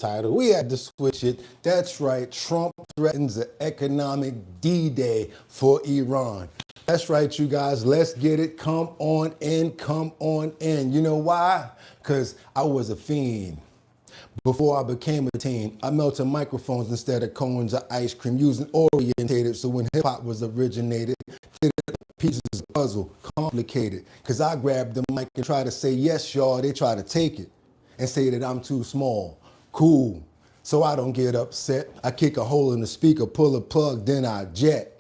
title. We had to switch it. That's right. Trump threatens an economic D-Day for Iran. That's right, you guys. Let's get it. Come on in. Come on in. You know why? Because I was a fiend. Before I became a teen, I melted microphones instead of cones of ice cream, using orientated. So when hip hop was originated, it pieces of puzzle, complicated. Cause I grabbed the mic and try to say yes, y'all. They try to take it and say that I'm too small. Cool. So I don't get upset. I kick a hole in the speaker, pull a plug, then I jet.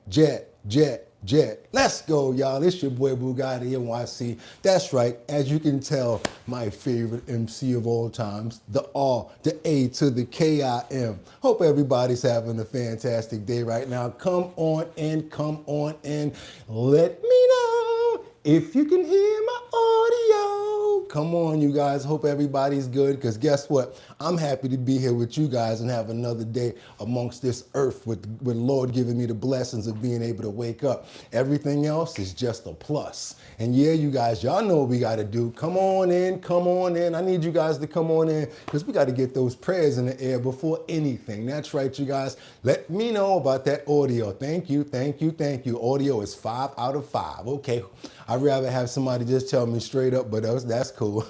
Let's go, y'all. It's your boy Boogottinyc. That's right. As you can tell, my favorite MC of all times, the R, the A to the K-I-M. Hope everybody's having a fantastic day right now. Come on in, come on in. Let me know if you can hear my audio. Come on, you guys. Hope everybody's good, because guess what? I'm happy to be here with you guys and have another day amongst this earth with Lord giving me the blessings of being able to wake up. Everything else is just a plus. And yeah, you guys, y'all know what we got to do. Come on in, come on in. I need you guys to come on in, because we got to get those prayers in the air before anything. That's right, you guys. Let me know about that audio. Thank you, thank you, thank you. Audio is 5 out of 5. Okay. I'd rather have somebody just tell me straight up, but that's cool.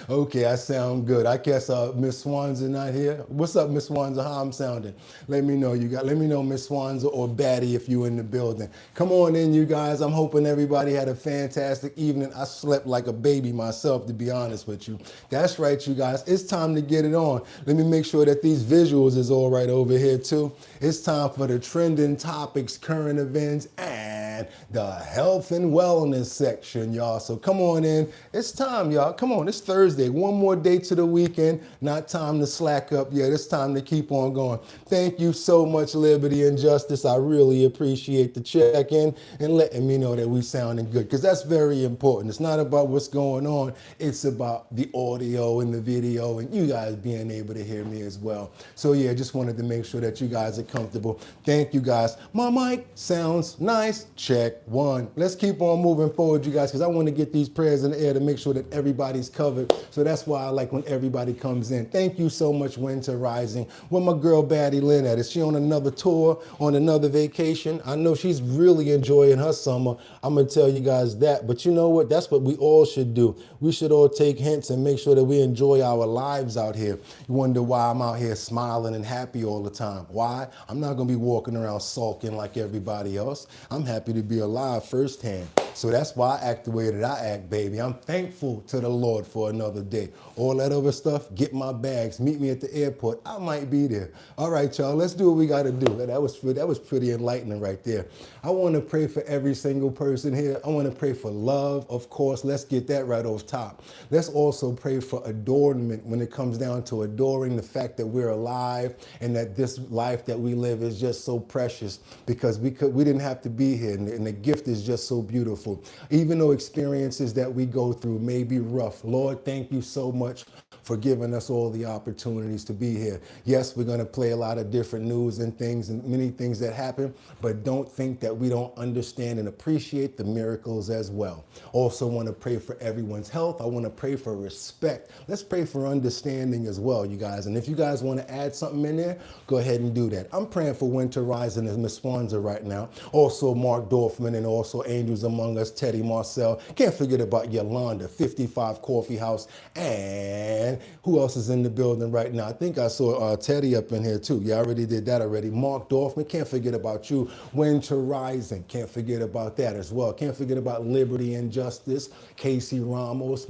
Okay, I sound good. I guess Miss Swanza not here. What's up, Miss Swanza? How I'm sounding? Let me know. Let me know, Miss Swanza or Batty, if you in the building. Come on in, you guys. I'm hoping everybody had a fantastic evening. I slept like a baby myself, to be honest with you. That's right, you guys. It's time to get it on. Let me make sure that these visuals is all right over here too. It's time for the trending topics, current events, and the health and wellness section, y'all. So come on in. It's time, y'all. Come on. It's Thursday. One more day to the weekend. Not time to slack up yet. It's time to keep on going. Thank you so much, Liberty and Justice. I really appreciate the check-in and letting me know that we sounding good, because that's very important. It's not about what's going on. It's about the audio and the video and you guys being able to hear me as well. So yeah, just wanted to make sure that you guys are comfortable. Thank you, guys. My mic sounds nice. Check one. Let's keep on moving forward, you guys, because I want to get these prayers in the air to make sure that everybody's covered. So that's why I like when everybody comes in. Thank you so much, Winter Rising. Where my girl Batty Lynn at? Is she on another tour, on another vacation? I know she's really enjoying her summer. I'm going to tell you guys that. But you know what? That's what we all should do. We should all take hints and make sure that we enjoy our lives out here. You wonder why I'm out here smiling and happy all the time. Why? I'm not going to be walking around sulking like everybody else. I'm happy to be alive firsthand. So that's why I act the way that I act, baby. I'm thankful to the Lord for another day. All that other stuff, get my bags, meet me at the airport. I might be there. All right, y'all, let's do what we got to do. That was pretty enlightening right there. I want to pray for every single person here. I want to pray for love, of course. Let's get that right off top. Let's also pray for adornment when it comes down to adoring the fact that we're alive and that this life that we live is just so precious, because we didn't have to be here, and the gift is just so beautiful. Even though experiences that we go through may be rough, Lord, thank you so much for giving us all the opportunities to be here. Yes, we're going to play a lot of different news and things and many things that happen, but don't think that we don't understand and appreciate the miracles as well. Also want to pray for everyone's health. I want to pray for respect. Let's pray for understanding as well, you guys. And if you guys want to add something in there, go ahead and do that. I'm praying for Winter Rising and Miss Swanza right now. Also Mark Dorfman, and also Angels Among Us, Teddy Marcel. Can't forget about Yolanda, 55 Coffee House, and who else is in the building right now? I think I saw Teddy up in here too. Yeah, I already did that already. Mark Dorfman, can't forget about you. Winter Rising, can't forget about that as well. Can't forget about Liberty and Justice, Casey Ramos.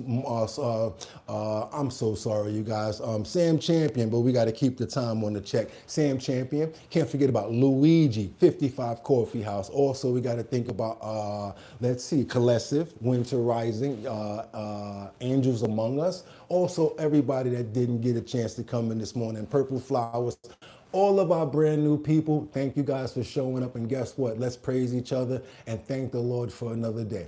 I'm so sorry, you guys. Sam Champion, but we got to keep the time on the check. Sam Champion. Can't forget about Luigi, 55 Coffee House. Also, we got to think about, let's see, Collective, Winter Rising, Angels Among Us. Also, everybody that didn't get a chance to come in this morning, Purple Flowers, all of our brand new people, thank you guys for showing up. And guess what? Let's praise each other and thank the Lord for another day.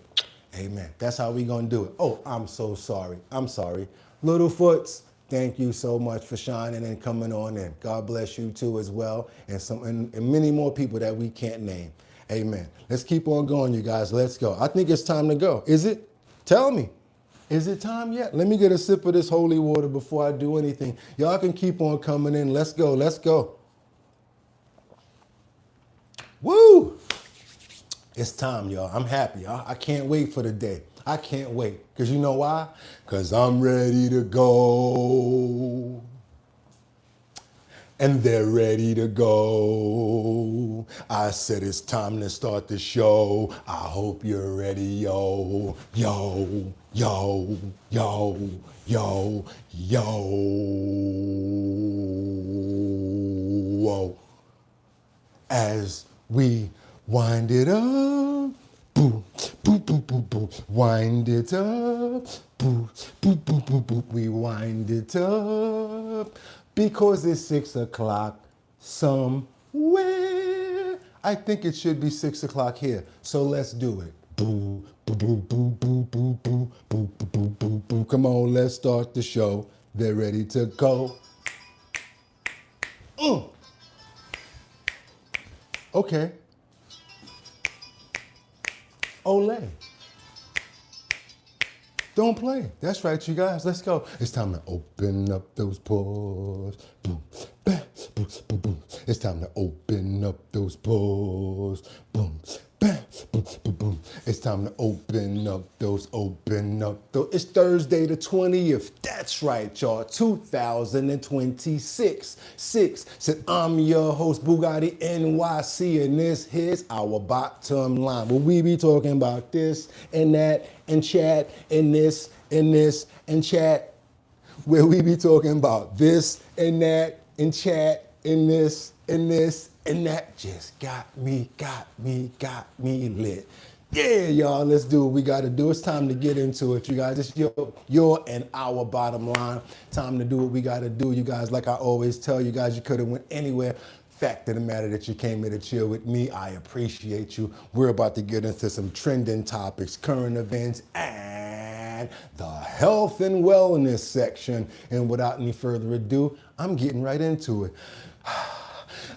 Amen. That's how we going to do it. Oh, I'm so sorry. I'm sorry. Littlefoots, thank you so much for shining and coming on in. God bless you too as well. And many more people that we can't name. Amen. Let's keep on going, you guys. Let's go. I think it's time to go. Is it? Tell me. Is it time yet? Let me get a sip of this holy water before I do anything. Y'all can keep on coming in. Let's go. Let's go. Woo! It's time, y'all. I'm happy. I can't wait for the day. I can't wait. Because you know why? Because I'm ready to go. And they're ready to go. I said it's time to start the show. I hope you're ready, yo. Yo, yo, yo, yo, yo. Whoa. As we wind it up, boo, boo, boo, boo, boo, wind it up, boo, boo, boo, boo, boo, we wind it up, because it's 6 o'clock somewhere. I think it should be 6 o'clock here, so let's do it. Boo, boo, boo, boo, boo, boo, boo, boo, boo, boo, boo, boo. Come on, let's start the show. They're ready to go. Okay. Olay. Don't play. That's right, you guys. Let's go. It's time to open up those pores. Boom, bah, boom, boom, boom. It's time to open up those pores. Boom, bah, boom, boom, boom. It's time to open up those. It's Thursday the 20th. That's right, y'all. 2026. Said I'm your host, Boogottinyc, and this is our bottom line. Will we be talking about this and that and chat and this and chat? Where we be talking about this and that and chat and this and that. Just got me lit. Yeah, y'all, let's do what we got to do. It's time to get into it, you guys. It's your and our bottom line. Time to do what we got to do, you guys. Like I always tell you guys, you could have went anywhere. Fact of the matter that you came here to chill with me, I appreciate you. We're about to get into some trending topics, current events, and the health and wellness section. And without any further ado, I'm getting right into it.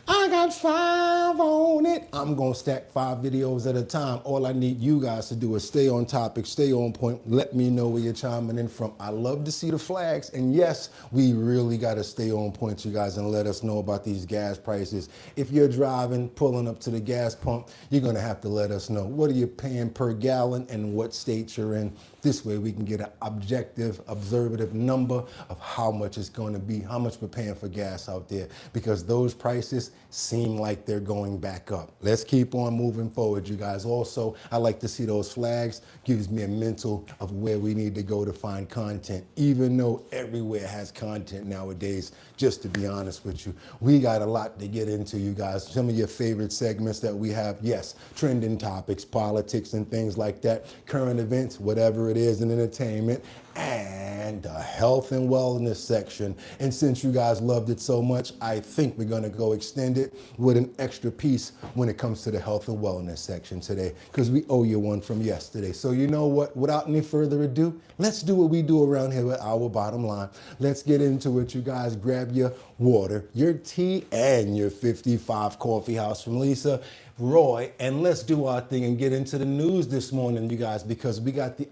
I got 5 on it. I'm going to stack 5 videos at a time. All I need you guys to do is stay on topic, stay on point. Let me know where you're chiming in from. I love to see the flags. And yes, we really got to stay on point, you guys, and let us know about these gas prices. If you're driving, pulling up to the gas pump, you're going to have to let us know. What are you paying per gallon and what state you're in? This way we can get an objective, observative number of how much it's going to be, how much we're paying for gas out there, because those prices seem like they're going back up. Let's keep on moving forward, you guys. Also, I like to see those flags. Gives me a mental of where we need to go to find content, even though everywhere has content nowadays. Just to be honest with you, we got a lot to get into, you guys. Some of your favorite segments that we have, yes, trending topics, politics and things like that, current events, whatever it is in entertainment, and the health and wellness section. And since you guys loved it so much, I think we're gonna go extend it with an extra piece when it comes to the health and wellness section today, because we owe you one from yesterday. So you know what, without any further ado, let's do what we do around here at our bottom line. Let's get into it, you guys. Grab your water, your tea, and your 55 coffee house from Lisa, Roy, and let's do our thing and get into the news this morning, you guys, because we got the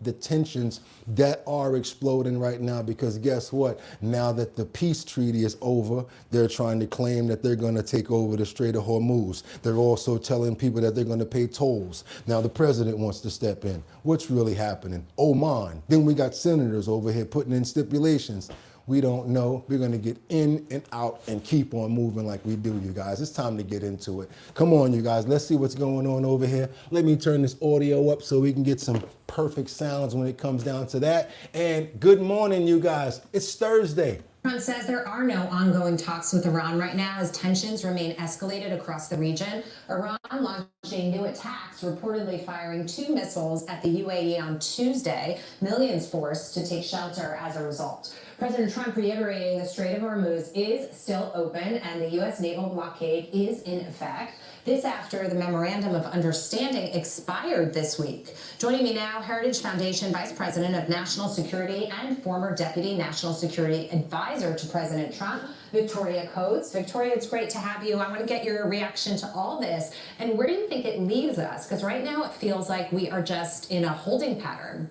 the tensions that are exploding right now, because guess what? Now that the peace treaty is over, they're trying to claim that they're going to take over the Strait of Hormuz. They're also telling people that they're going to pay tolls. Now the president wants to step in. What's really happening? Oman. Then we got senators over here putting in stipulations. We don't know. We're going to get in and out and keep on moving like we do, you guys. It's time to get into it. Come on, you guys. Let's see what's going on over here. Let me turn this audio up so we can get some perfect sounds when it comes down to that. And good morning, you guys. It's Thursday. Trump says there are no ongoing talks with Iran right now as tensions remain escalated across the region. Iran launching new attacks, reportedly firing 2 missiles at the UAE on Tuesday. Millions forced to take shelter as a result. President Trump reiterating the Strait of Hormuz is still open and the U.S. naval blockade is in effect. This after the Memorandum of Understanding expired this week. Joining me now, Heritage Foundation Vice President of National Security and former Deputy National Security Advisor to President Trump, Victoria Coates. Victoria, it's great to have you. I want to get your reaction to all this. And where do you think it leaves us? Because right now it feels like we are just in a holding pattern.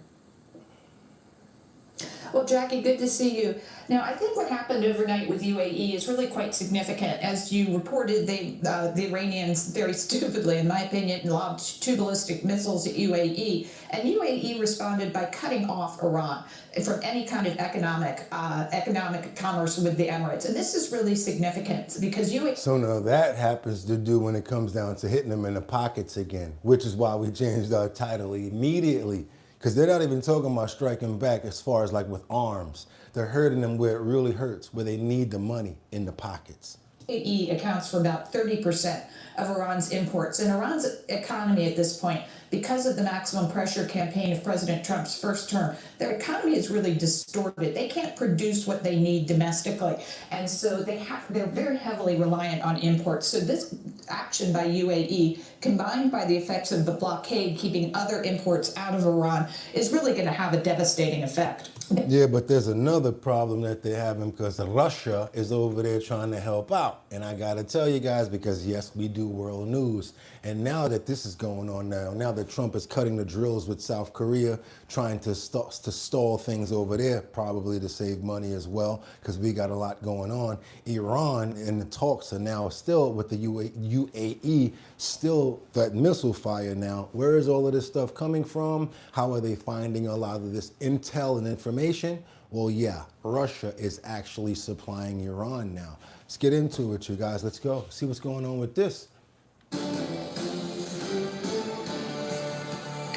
Well, Jackie, good to see you. Now, I think what happened overnight with UAE is really quite significant. As you reported, the Iranians, very stupidly, in my opinion, launched two ballistic missiles at UAE, and UAE responded by cutting off Iran from any kind of economic commerce with the Emirates. And this is really significant because UAE. So now that happens to do when it comes down to hitting them in the pockets again, which is why we changed our title immediately. Because they're not even talking about striking back as far as like with arms. They're hurting them where it really hurts, where they need the money in the pockets. UAE accounts for about 30% of Iran's imports. And Iran's economy at this point, because of the maximum pressure campaign of President Trump's first term, their economy is really distorted. They can't produce what they need domestically. And so they're very heavily reliant on imports. So this action by UAE, combined by the effects of the blockade keeping other imports out of Iran, is really going to have a devastating effect. Yeah, but there's another problem that they're having because Russia is over there trying to help out. And I got to tell you guys, because yes, we do world news. And now that this is going on now that Trump is cutting the drills with South Korea, trying to stall things over there, probably to save money as well, because we got a lot going on. Iran and the talks are now still with the UAE, still that missile fire now. Where is all of this stuff coming from? How are they finding a lot of this intel and information? Well, yeah, Russia is actually supplying Iran now. Let's get into it, you guys. Let's go see what's going on with this.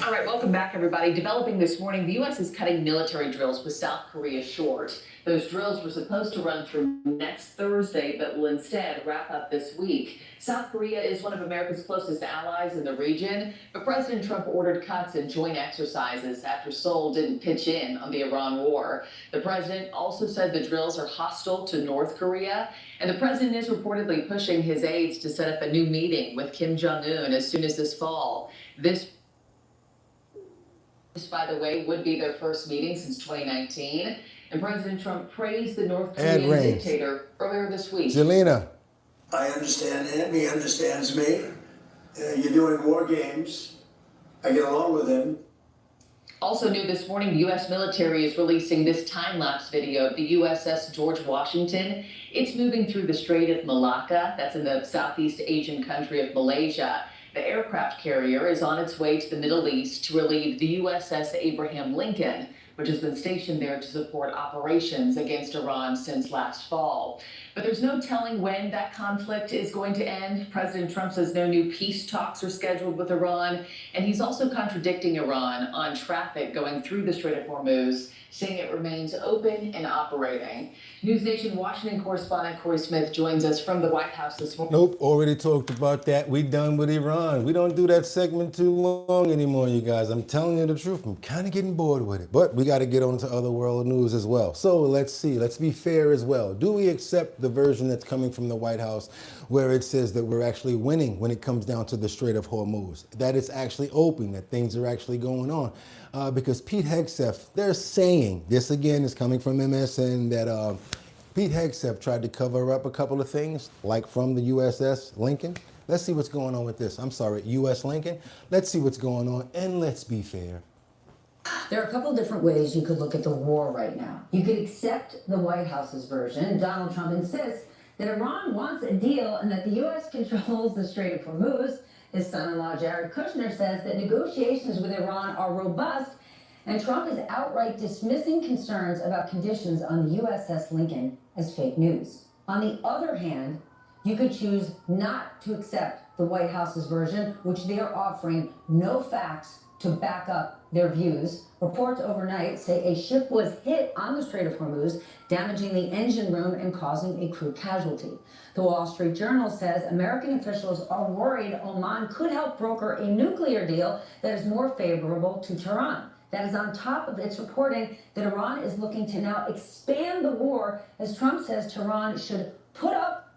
All right, welcome back, everybody. Developing this morning, the U.S. is cutting military drills with South Korea short. Those drills were supposed to run through next Thursday, but will instead wrap up this week. South Korea is one of America's closest allies in the region, but President Trump ordered cuts in joint exercises after Seoul didn't pitch in on the Iran war. The president also said the drills are hostile to North Korea, and the president is reportedly pushing his aides to set up a new meeting with Kim Jong-un as soon as this fall. This, by the way, would be their first meeting since 2019. And President Trump praised the North Korean dictator earlier this week. Jelena. I understand him. He understands me. You're doing war games. I get along with him. Also new this morning, the U.S. military is releasing this time-lapse video of the USS George Washington. It's moving through the Strait of Malacca. That's in the Southeast Asian country of Malaysia. The aircraft carrier is on its way to the Middle East to relieve the USS Abraham Lincoln, which has been stationed there to support operations against Iran since last fall. But there's no telling when that conflict is going to end. President Trump says no new peace talks are scheduled with Iran, and he's also contradicting Iran on traffic going through the Strait of Hormuz, saying it remains open and operating. News Nation Washington correspondent Corey Smith joins us from the White House this morning. Nope, already talked about that. We done with Iran. We don't do that segment too long anymore, you guys. I'm telling you the truth. I'm kind of getting bored with it. But we got to get on to other world news as well. So let's see. Let's be fair as well. Do we accept the version that's coming from the White House where it says that we're actually winning when it comes down to the Strait of Hormuz? That it's actually open, that things are actually going on? Because Pete Hegseth, they're saying, this again is coming from MSN, that Pete Hegseth tried to cover up a couple of things, like from the USS Lincoln. Let's see what's going on with this. I'm sorry, US Lincoln. Let's see what's going on, and let's be fair. There are a couple different ways you could look at the war right now. You could accept the White House's version. Donald Trump insists that Iran wants a deal and that the U.S. controls the Strait of Hormuz. His son-in-law, Jared Kushner, says that negotiations with Iran are robust, and Trump is outright dismissing concerns about conditions on the USS Lincoln as fake news. On the other hand, you could choose not to accept the White House's version, which they are offering no facts to back up their views. Reports overnight say a ship was hit on the Strait of Hormuz, damaging the engine room and causing a crew casualty. The Wall Street Journal says American officials are worried Oman could help broker a nuclear deal that is more favorable to Tehran. That is on top of its reporting that Iran is looking to now expand the war, as Trump says Tehran should put up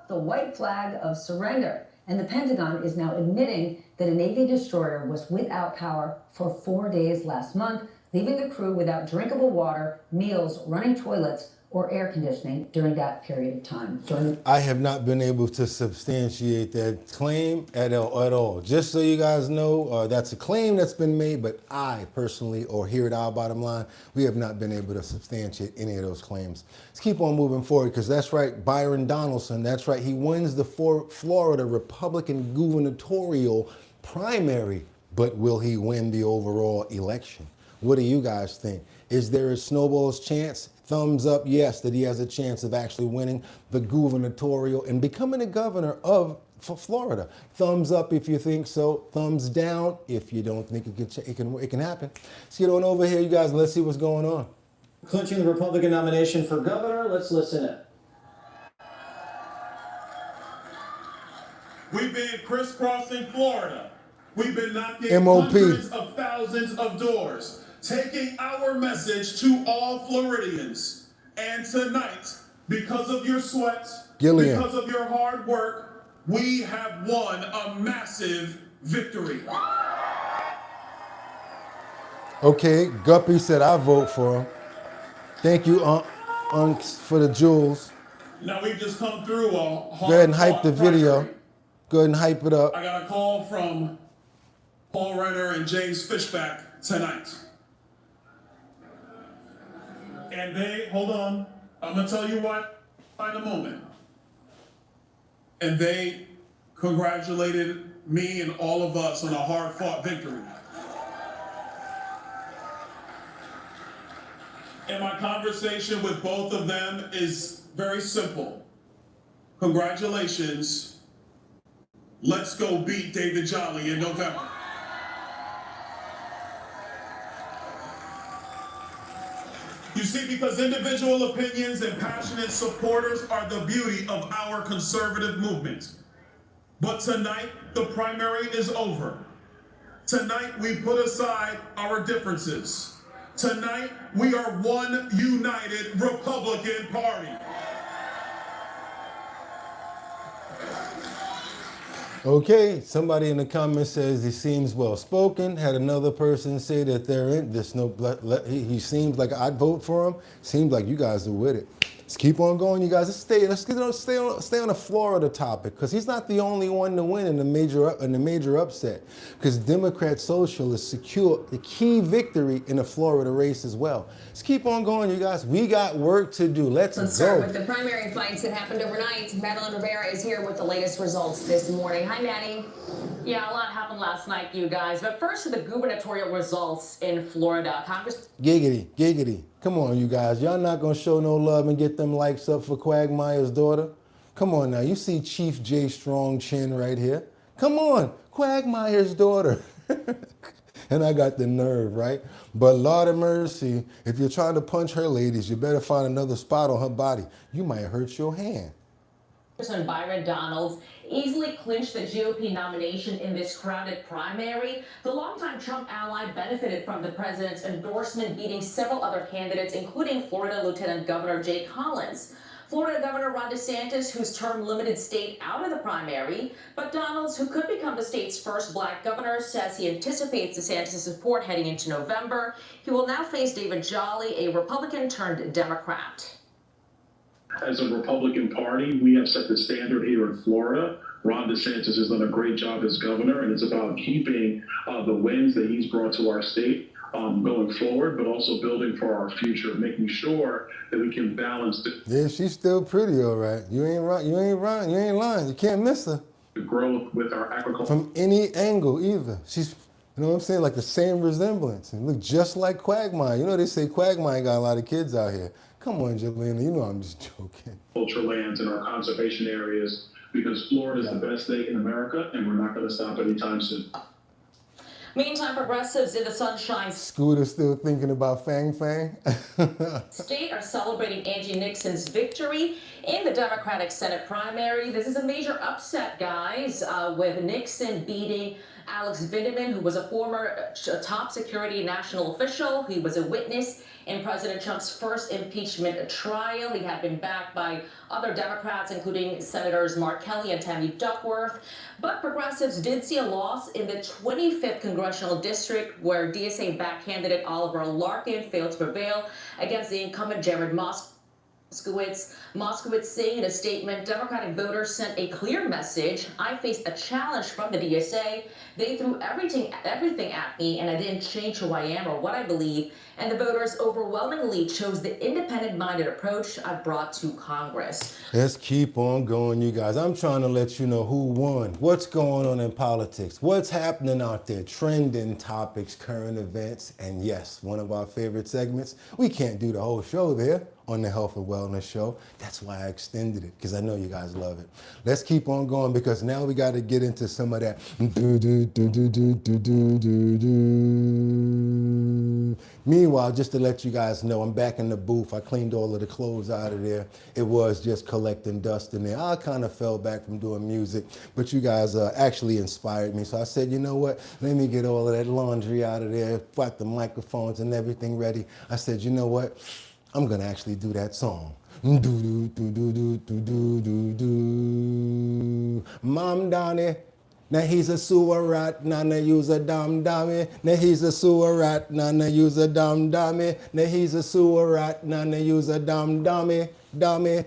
the white flag of surrender. And the Pentagon is now admitting that a Navy destroyer was without power for 4 days last month, leaving the crew without drinkable water, meals, running toilets, or air conditioning during that period of time. I have not been able to substantiate that claim at all. Just so you guys know, that's a claim that's been made, but I personally, or here at Our Bottom Line, we have not been able to substantiate any of those claims. Let's keep on moving forward, because that's right, Byron Donaldson, that's right, he wins the Florida Republican gubernatorial primary, but will he win the overall election? What do you guys think? Is there a snowball's chance? Thumbs up, yes, that he has a chance of actually winning the gubernatorial and becoming a governor of Florida. Thumbs up if you think so. Thumbs down if you don't think it can happen. Let's get on over here, you guys, and let's see what's going on. Clinching the Republican nomination for governor. Let's listen in. We've been crisscrossing Florida. We've been knocking MOP. hundreds of thousands of doors, taking our message to all Floridians. And tonight, because of your sweat, Gillian. because of your hard work, we have won a massive victory. Okay, Guppy said I vote for him. Thank you, Unks, for the jewels. Now we've just come through a hard Go ahead and hype the video. primary. Go ahead and hype it up. I got a call from Paul Renner and James Fishback tonight. And they, hold on, I'm gonna tell you what in a moment. And they congratulated me and all of us on a hard-fought victory. And my conversation with both of them is very simple. Congratulations. Let's go beat David Jolly in November. You see, because individual opinions and passionate supporters are the beauty of our conservative movement. But tonight, the primary is over. Tonight, we put aside our differences. Tonight, we are one united Republican Party. Okay, somebody in the comments says he seems well spoken. Had another person say that they're in this. He seems like I'd vote for him. Seems like you guys are with it. Let's keep on going, you guys. Let's stay on a Florida topic, because he's not the only one to win in the major upset. Because Democrat Socialists secure the key victory in the Florida race as well. Let's keep on going, you guys. We got work to do. Let's go. Start with the primary fights that happened overnight. Madeline Rivera is here with the latest results this morning. Hi, Maddie. Yeah, a lot happened last night, you guys. But first to the gubernatorial results in Florida. Giggity. Come on, you guys. Y'all not going to show no love and get them likes up for Quagmire's daughter? Come on now. You see Chief J. Strong Chin right here. Come on. Quagmire's daughter. And I got the nerve, right? But Lord of mercy, if you're trying to punch her, ladies, you better find another spot on her body. You might hurt your hand. Byron Donalds easily clinched the GOP nomination in this crowded primary. The longtime Trump ally benefited from the president's endorsement, beating several other candidates, including Florida Lieutenant Governor Jay Collins. Florida Governor Ron DeSantis, whose term limited stayed out of the primary, but Donalds, who could become the state's first black governor, says he anticipates DeSantis' support heading into November. He will now face David Jolly, a Republican turned Democrat. As a Republican Party, we have set the standard here in Florida. Ron DeSantis has done a great job as governor, and it's about keeping the wins that he's brought to our state going forward, but also building for our future, making sure that we can balance Yeah, she's still pretty, all right. You ain't lying. You can't miss her. The growth with our agriculture. From any angle either. She's, you know what I'm saying, like the same resemblance. And look just like Quagmire. You know they say Quagmire got a lot of kids out here. Come on, Jelena, you know I'm just joking. Culture lands and our conservation areas, because Florida is the best state in America, and we're not going to stop anytime soon. Meantime, progressives in the Sunshine Scooter's still thinking about Fang Fang. State are celebrating Angie Nixon's victory in the Democratic Senate primary. This is a major upset, guys, with Nixon beating Alex Vindeman, who was a former top security national official. He was a witness in President Trump's first impeachment trial. He had been backed by other Democrats, including Senators Mark Kelly and Tammy Duckworth. But progressives did see a loss in the 25th congressional district, where DSA-backed candidate Oliver Larkin failed to prevail against the incumbent Jared Moss. Moskowitz saying in a statement, Democratic voters sent a clear message. I faced a challenge from the DSA. They threw everything at me, and I didn't change who I am or what I believe. And the voters overwhelmingly chose the independent-minded approach I've brought to Congress. Let's keep on going, you guys. I'm trying to let you know who won, what's going on in politics, what's happening out there, trending topics, current events, and yes, one of our favorite segments. We can't do the whole show there on the Health and Wellness Show. That's why I extended it, because I know you guys love it. Let's keep on going, because now we got to get into some of that. Meanwhile, just to let you guys know, I'm back in the booth. I cleaned all of the clothes out of there. It was just collecting dust in there. I kind of fell back from doing music, but you guys actually inspired me. So I said, you know what? Let me get all of that laundry out of there, got the microphones and everything ready. I said, you know what? I'm gonna actually do that song. Mom Donnie, now he's a sewer rat, nana use a dumb dummy. Now he's a sewer rat, nana use a dumb dummy. Now he's a sewer rat, nana use a dumb dummy. Dummy.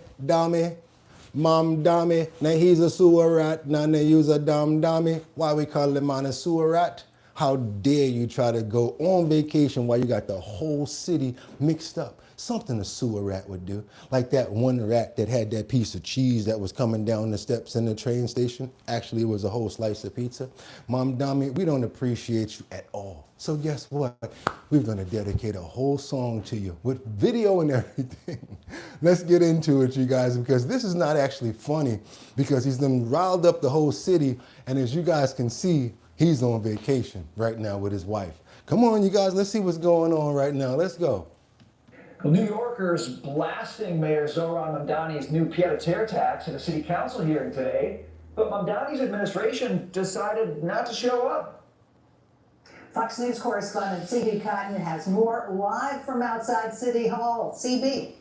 Mom dummy, now he's a sewer rat, nana use a dumb dummy. Why we call him on a sewer rat? How dare you try to go on vacation while you got the whole city mixed up? Something a sewer rat would do. Like that one rat that had that piece of cheese that was coming down the steps in the train station. Actually, it was a whole slice of pizza. Mom Dami, we don't appreciate you at all. So guess what? We're gonna dedicate a whole song to you with video and everything. Let's get into it, you guys, because this is not actually funny, because he's done riled up the whole city, and as you guys can see, he's on vacation right now with his wife. Come on, you guys, let's see what's going on right now. Let's go. Well, New Yorkers blasting Mayor Zohran Mamdani's new pied-à-terre tax at a city council hearing today, but Mamdani's administration decided not to show up. Fox News correspondent CB Cotton has more live from outside City Hall. CB.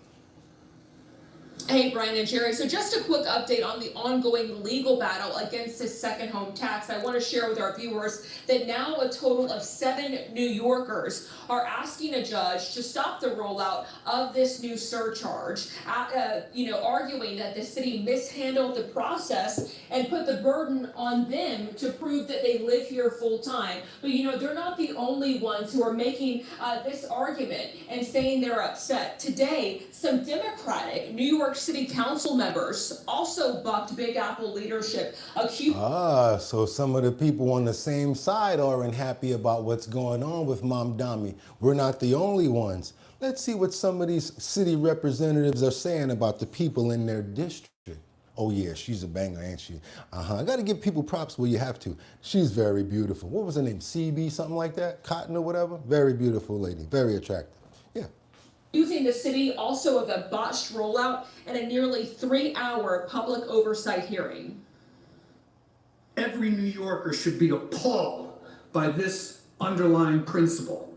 Hey, Brian and Jerry. So just a quick update on the ongoing legal battle against this second home tax. I want to share with our viewers that now a total of 7 New Yorkers are asking a judge to stop the rollout of this new surcharge, arguing that the city mishandled the process and put the burden on them to prove that they live here full time. But they're not the only ones who are making this argument and saying they're upset. Today, some Democratic New York City Council members also bucked Big Apple leadership, So some of the people on the same side aren't happy about what's going on with Mom Dami. We're not the only ones. Let's see what some of these city representatives are saying about the people in their district. Oh yeah, she's a banger, ain't she? I gotta give people props where you have to. She's very beautiful. What was her name? CB, something like that? Cotton or whatever? Very beautiful lady, very attractive. Yeah. Accusing the city also of a botched rollout and a nearly 3-hour public oversight hearing. Every New Yorker should be appalled by this underlying principle.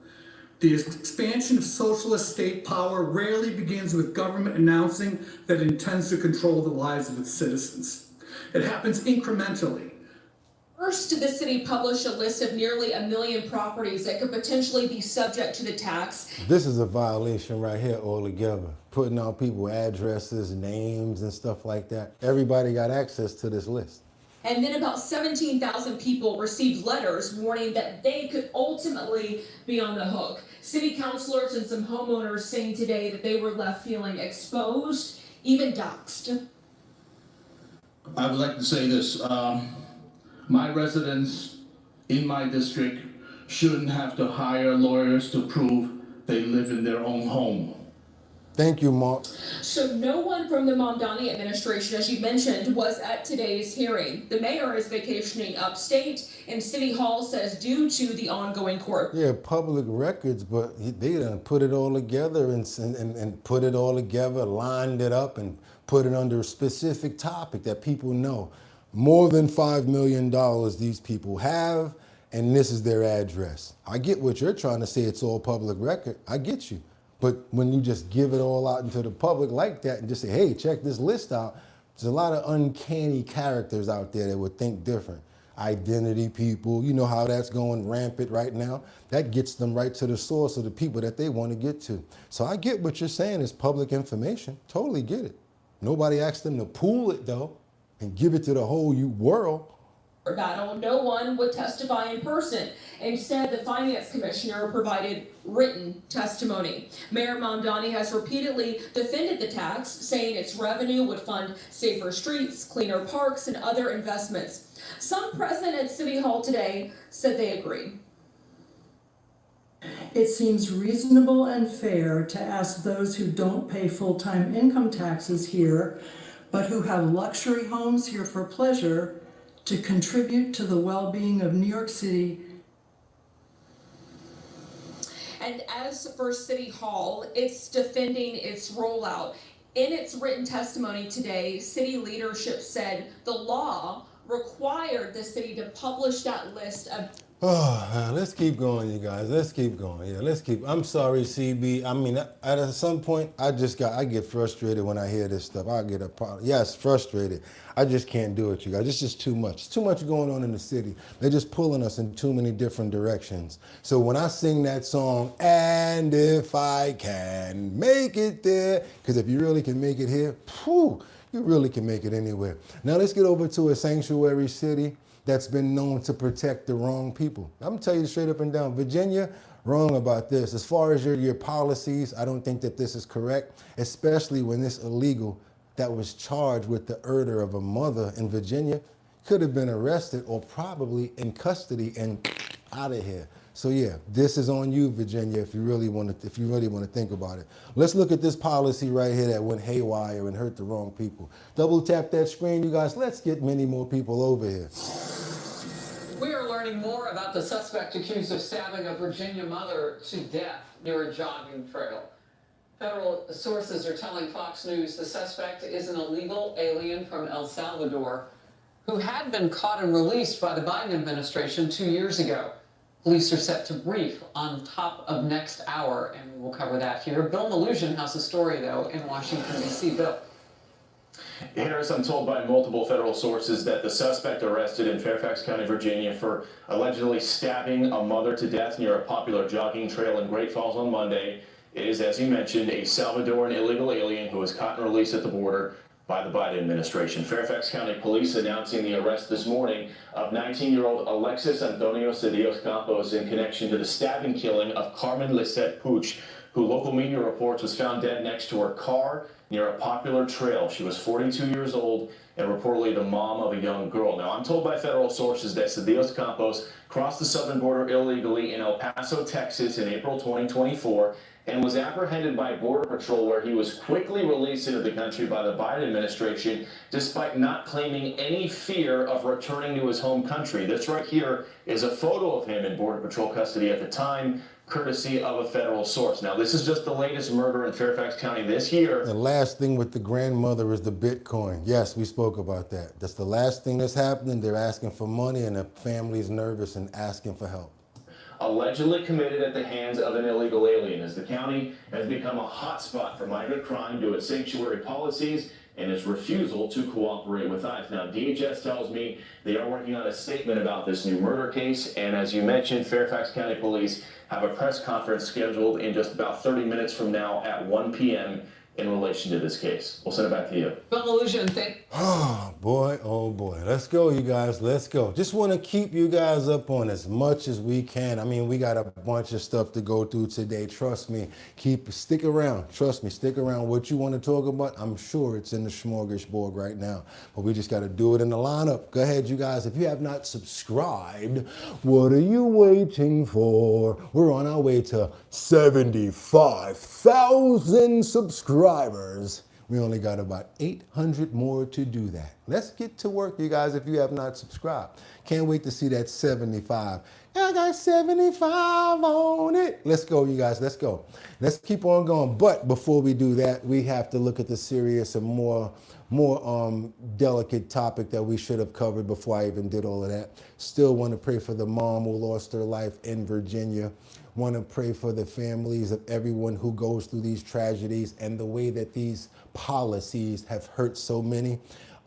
The expansion of socialist state power rarely begins with government announcing that it intends to control the lives of its citizens. It happens incrementally. First, the city published a list of nearly 1 million properties that could potentially be subject to the tax. This is a violation right here altogether. Putting out people's addresses, names, and stuff like that. Everybody got access to this list. And then about 17,000 people received letters warning that they could ultimately be on the hook. City councilors and some homeowners saying today that they were left feeling exposed, even doxxed. I would like to say this. My residents in my district shouldn't have to hire lawyers to prove they live in their own home. Thank you, Mark. So no one from the Mamdani administration, as you mentioned, was at today's hearing. The mayor is vacationing upstate, and City Hall says due to the ongoing court. Yeah, public records, but they done put it all together and put it all together, lined it up, and put it under a specific topic that people know. More than $5 million these people have, and this is their address. I get what you're trying to say, it's all public record. I get you. But when you just give it all out into the public like that and just say, hey, check this list out, there's a lot of uncanny characters out there that would think different. identity people. You know how that's going rampant right now. That gets them right to the source of the people that they want to get to. So I get what you're saying is public information. Totally get it. Nobody asked them to pool it though and give it to the whole world. Battle, no one would testify in person. Instead, the finance commissioner provided written testimony. Mayor Mamdani has repeatedly defended the tax, saying its revenue would fund safer streets, cleaner parks, and other investments. Some present at City Hall today said they agree. It seems reasonable and fair to ask those who don't pay full-time income taxes here, but who have luxury homes here for pleasure, to contribute to the well-being of New York City. And as for City Hall, it's defending its rollout. In its written testimony today, city leadership said the law required the city to publish that list of. Oh, let's keep going, you guys. Let's keep going. Yeah, let's keep. I'm sorry, CB. I mean, at some point, I get frustrated when I hear this stuff. Yes, frustrated. I just can't do it, you guys. It's just too much. It's too much going on in the city. They're just pulling us in too many different directions. So when I sing that song, and if I can make it there, because if you really can make it here, you really can make it anywhere. Now let's get over to a sanctuary city that's been known to protect the wrong people. I'm gonna tell you straight up and down, Virginia, wrong about this. As far as your policies, I don't think that this is correct, especially when this illegal that was charged with the murder of a mother in Virginia could have been arrested or probably in custody and out of here. So yeah, this is on you, Virginia, if you really want to think about it. Let's look at this policy right here that went haywire and hurt the wrong people. Double tap that screen, you guys. Let's get many more people over here. We are learning more about the suspect accused of stabbing a Virginia mother to death near a jogging trail. Federal sources are telling Fox News the suspect is an illegal alien from El Salvador who had been caught and released by the Biden administration 2 years ago. Police are set to brief on top of next hour, and we'll cover that here. Bill Maluzhin has a story, though, in Washington, D.C. Bill. Harris, I'm told by multiple federal sources that the suspect arrested in Fairfax County, Virginia for allegedly stabbing a mother to death near a popular jogging trail in Great Falls on Monday is, as you mentioned, a Salvadoran illegal alien who was caught and released at the border by the Biden administration. Fairfax County Police announcing the arrest this morning of 19-year-old Alexis Antonio Cedillos Campos in connection to the stabbing killing of Carmen Lisette Puch, who local media reports was found dead next to her car near a popular trail. She was 42 years old and reportedly the mom of a young girl. Now, I'm told by federal sources that Cedillos Campos crossed the southern border illegally in El Paso, Texas in April 2024 and was apprehended by Border Patrol, where he was quickly released into the country by the Biden administration, despite not claiming any fear of returning to his home country. This right here is a photo of him in Border Patrol custody at the time, courtesy of a federal source. Now, this is just the latest murder in Fairfax County this year. The last thing with the grandmother is the Bitcoin. Yes, we spoke about that. That's the last thing that's happening. They're asking for money and the family's nervous and asking for help. Allegedly committed at the hands of an illegal alien, as the county has become a hotspot for migrant crime due to its sanctuary policies and its refusal to cooperate with ICE. Now, DHS tells me they are working on a statement about this new murder case, and as you mentioned, Fairfax County Police have a press conference scheduled in just about 30 minutes from now at 1 p.m. in relation to this case. We'll send it back to you. Bill Maluzhin, thank. Oh boy. Let's go, you guys. Let's go. Just want to keep you guys up on as much as we can. I mean, we got a bunch of stuff to go through today. Trust me. Stick around. Trust me. Stick around. What you want to talk about, I'm sure it's in the smorgasbord right now. But we just got to do it in the lineup. Go ahead, you guys. If you have not subscribed, what are you waiting for? We're on our way to 75,000 subscribers. We only got about 800 more to do that. Let's get to work, you guys, if you have not subscribed. Can't wait to see that 75. I got 75 on it. Let's go, you guys. Let's go. Let's keep on going. But before we do that, we have to look at the serious and more delicate topic that we should have covered before I even did all of that. Still want to pray for the mom who lost her life in Virginia. Want to pray for the families of everyone who goes through these tragedies and the way that these policies have hurt so many.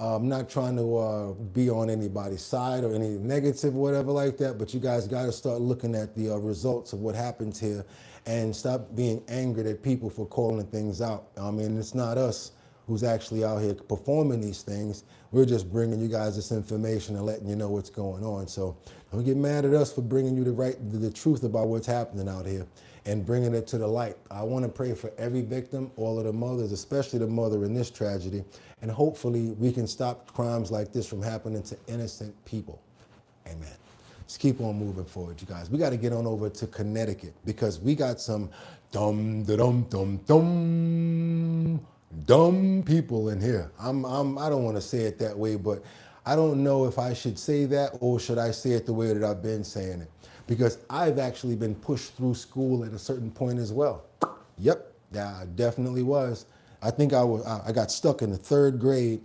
I'm not trying to be on anybody's side or any negative or whatever like that, but you guys got to start looking at the results of what happens here and stop being angered at people for calling things out. I mean, it's not us who's actually out here performing these things. We're just bringing you guys this information and letting you know what's going on. So don't get mad at us for bringing you the truth about what's happening out here and bringing it to the light. I want to pray for every victim, all of the mothers, especially the mother in this tragedy, and hopefully we can stop crimes like this from happening to innocent people. Amen. Let's keep on moving forward, you guys. We got to get on over to Connecticut because we got some dumb people in here. I don't want to say it that way, but I don't know if I should say that or should I say it the way that I've been saying it. Because I've actually been pushed through school at a certain point as well. Yep, yeah, I definitely was. I think I got stuck in the 3rd grade,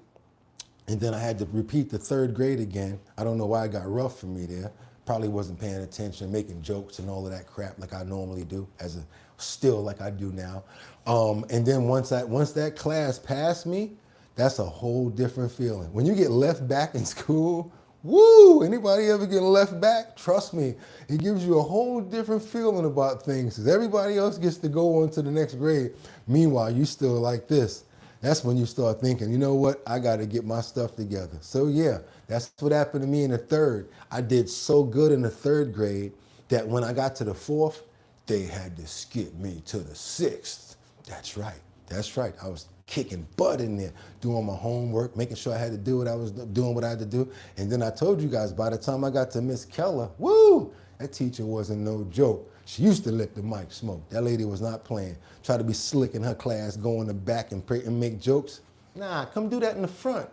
and then I had to repeat the 3rd grade again. I don't know why it got rough for me there. Probably wasn't paying attention, making jokes and all of that crap like I normally do, still like I do now. And then once that class passed me, that's a whole different feeling. When you get left back in school, woo! Anybody ever get left back? Trust me, it gives you a whole different feeling about things because everybody else gets to go on to the next grade. Meanwhile, you still like this. That's when you start thinking, you know what? I got to get my stuff together. So yeah, that's what happened to me in the 3rd. I did so good in the 3rd grade that when I got to the 4th, they had to skip me to the 6th. That's right. That's right. I was kicking butt in there, doing my homework, making sure I had to do what I was doing, what I had to do. And then I told you guys, by the time I got to Miss Keller, woo, that teacher wasn't no joke. She used to let the mic smoke. That lady was not playing. Try to be slick in her class, go in the back and pray and make jokes. Nah, come do that in the front.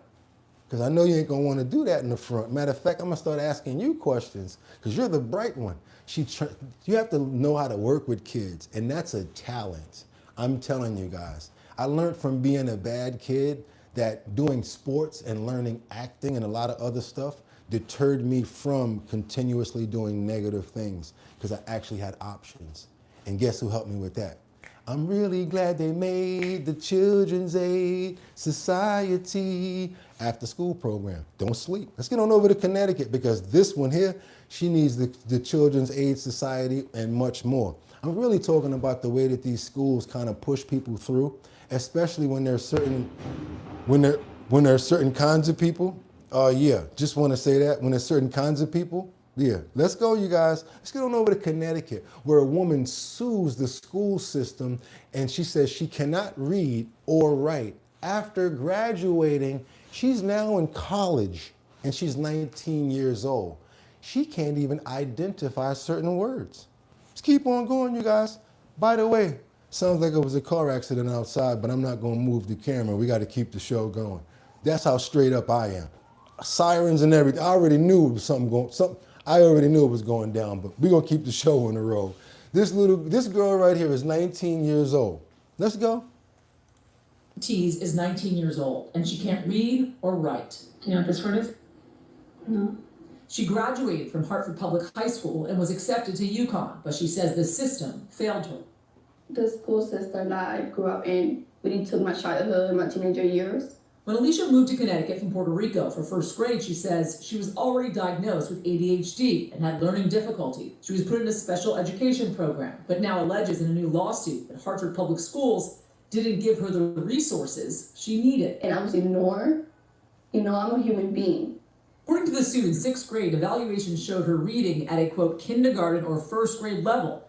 Because I know you ain't going to want to do that in the front. Matter of fact, I'm going to start asking you questions because you're the bright one. You have to know how to work with kids, and that's a talent. I'm telling you guys. I learned from being a bad kid that doing sports and learning acting and a lot of other stuff deterred me from continuously doing negative things because I actually had options. And guess who helped me with that? I'm really glad they made the Children's Aid Society after school program. Don't sleep. Let's get on over to Connecticut because this one here, she needs the Children's Aid Society and much more. I'm really talking about the way that these schools kind of push people through, especially when there's certain kinds of people. Yeah, just want to say that when there's certain kinds of people. Yeah, let's go, you guys. Let's get on over to Connecticut, where a woman sues the school system and she says she cannot read or write. After graduating, she's now in college and she's 19 years old. She can't even identify certain words. Let's keep on going, you guys. By the way, sounds like it was a car accident outside, but I'm not going to move the camera. We got to keep the show going. That's how straight up I am. Sirens and everything. I already knew it was I already knew it was going down, but we're going to keep the show on the road. This girl right here is 19 years old. Let's go. Tease is 19 years old, and she can't read or write. You know what this word is? No. She graduated from Hartford Public High School and was accepted to UConn, but she says the system failed her. The school system that I grew up in really took my childhood and my teenager years. When Alicia moved to Connecticut from Puerto Rico for 1st grade, she says she was already diagnosed with ADHD and had learning difficulty. She was put in a special education program, but now alleges in a new lawsuit that Hartford Public Schools didn't give her the resources she needed. And I was ignored. You know, I'm a human being. According to the suit, in 6th grade, evaluations showed her reading at a, quote, kindergarten or 1st grade level.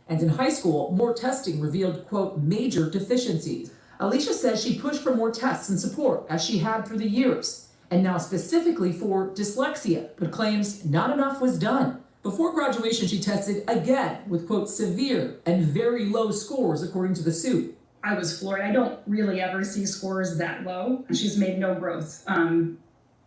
And in high school, more testing revealed, quote, major deficiencies. Alicia says she pushed for more tests and support as she had through the years, and now specifically for dyslexia, but claims not enough was done. Before graduation, she tested again with, quote, severe and very low scores, according to the suit. I was floored. I don't really ever see scores that low. She's made no growth,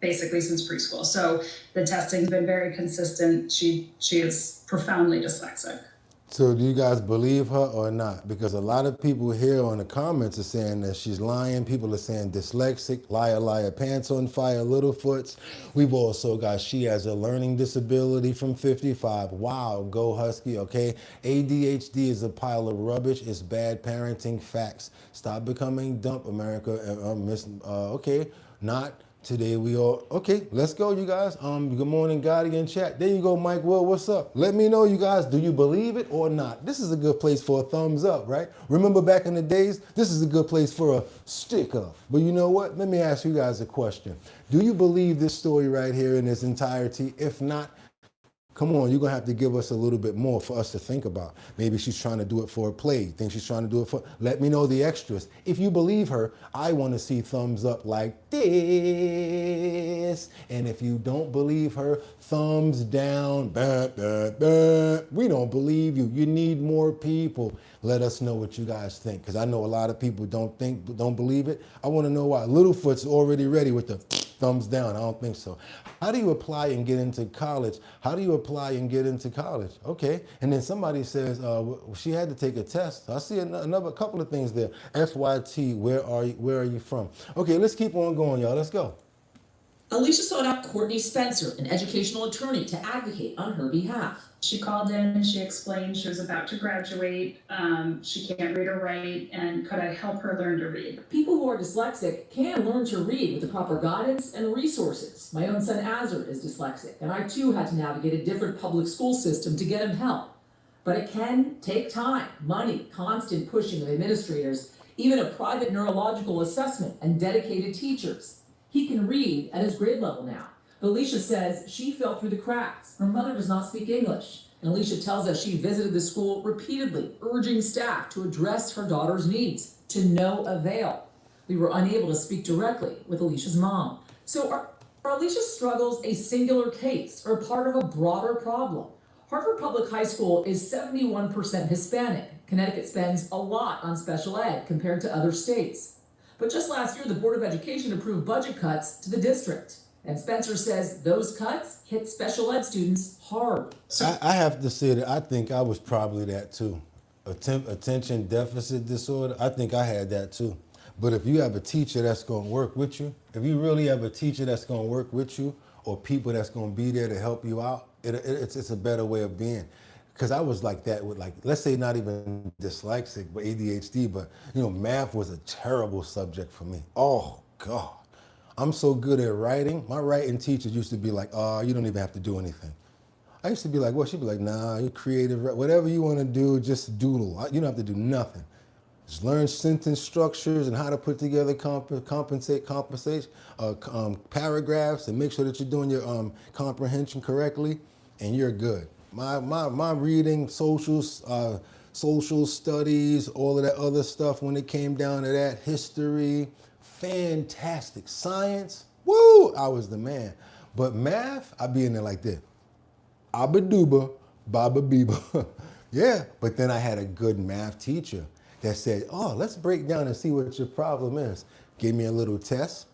basically since preschool. So the testing's been very consistent. She is profoundly dyslexic. So do you guys believe her or not? Because a lot of people here on the comments are saying that she's lying. People are saying dyslexic, liar, liar, pants on fire, Littlefoots. We've also got she has a learning disability from 55. Wow, go Husky, okay? ADHD is a pile of rubbish. It's bad parenting. Facts. Stop becoming dumb, America. Okay, not Today we all, okay, let's go, you guys. Good morning, God in chat. There you go, Mike Will, what's up? Let me know, you guys, do you believe it or not? This is a good place for a thumbs up, right? Remember back in the days, this is a good place for a stick up. But you know what? Let me ask you guys a question. Do you believe this story right here in its entirety? If not, come on, you're going to have to give us a little bit more for us to think about. Maybe she's trying to do it for a play. Think she's trying to do it for... Let me know the extras. If you believe her, I want to see thumbs up like this. And if you don't believe her, thumbs down. Bah, bah, bah. We don't believe you. You need more people. Let us know what you guys think, because I know a lot of people don't believe it. I want to know why. Littlefoot's already ready with the thumbs down. I don't think so. How do you apply and get into college? How do you apply and get into college? Okay. And then somebody says she had to take a test. I see another couple of things there. FYT, where are you from? Okay, let's keep on going, y'all. Let's go. Alicia sought out Courtney Spencer, an educational attorney, to advocate on her behalf. She called in and she explained she was about to graduate. She can't read or write, and could I help her learn to read? People who are dyslexic can learn to read with the proper guidance and resources. My own son Azar is dyslexic, and I too had to navigate a different public school system to get him help. But it can take time, money, constant pushing of administrators, even a private neurological assessment, and dedicated teachers. He can read at his grade level now. But Alicia says she fell through the cracks. Her mother does not speak English. And Alicia tells us she visited the school repeatedly, urging staff to address her daughter's needs, to no avail. We were unable to speak directly with Alicia's mom. So are Alicia's struggles a singular case or part of a broader problem? Hartford Public High School is 71% Hispanic. Connecticut spends a lot on special ed compared to other states. But just last year, the Board of Education approved budget cuts to the district. And Spencer says those cuts hit special ed students hard. I have to say that I think I was probably that too. Attention deficit disorder, I think I had that too. But if you have a teacher that's going to work with you, if you really have a teacher that's going to work with you, or people that's going to be there to help you out, it's a better way of being. Because I was like that with, like, let's say not even dyslexic, but ADHD, but math was a terrible subject for me. Oh God, I'm so good at writing. My writing teachers used to be like, oh, you don't even have to do anything. I used to be like, well, she'd be like, nah, you're creative, whatever you want to do, just doodle. You don't have to do nothing. Just learn sentence structures and how to put together paragraphs, and make sure that you're doing your comprehension correctly, and you're good. My reading, social studies, all of that other stuff, when it came down to that, history, fantastic. Science, woo, I was the man. But math, I'd be in there like this. Abba Duba, Baba Biba. Yeah, but then I had a good math teacher that said, oh, let's break down and see what your problem is. Gave me a little test.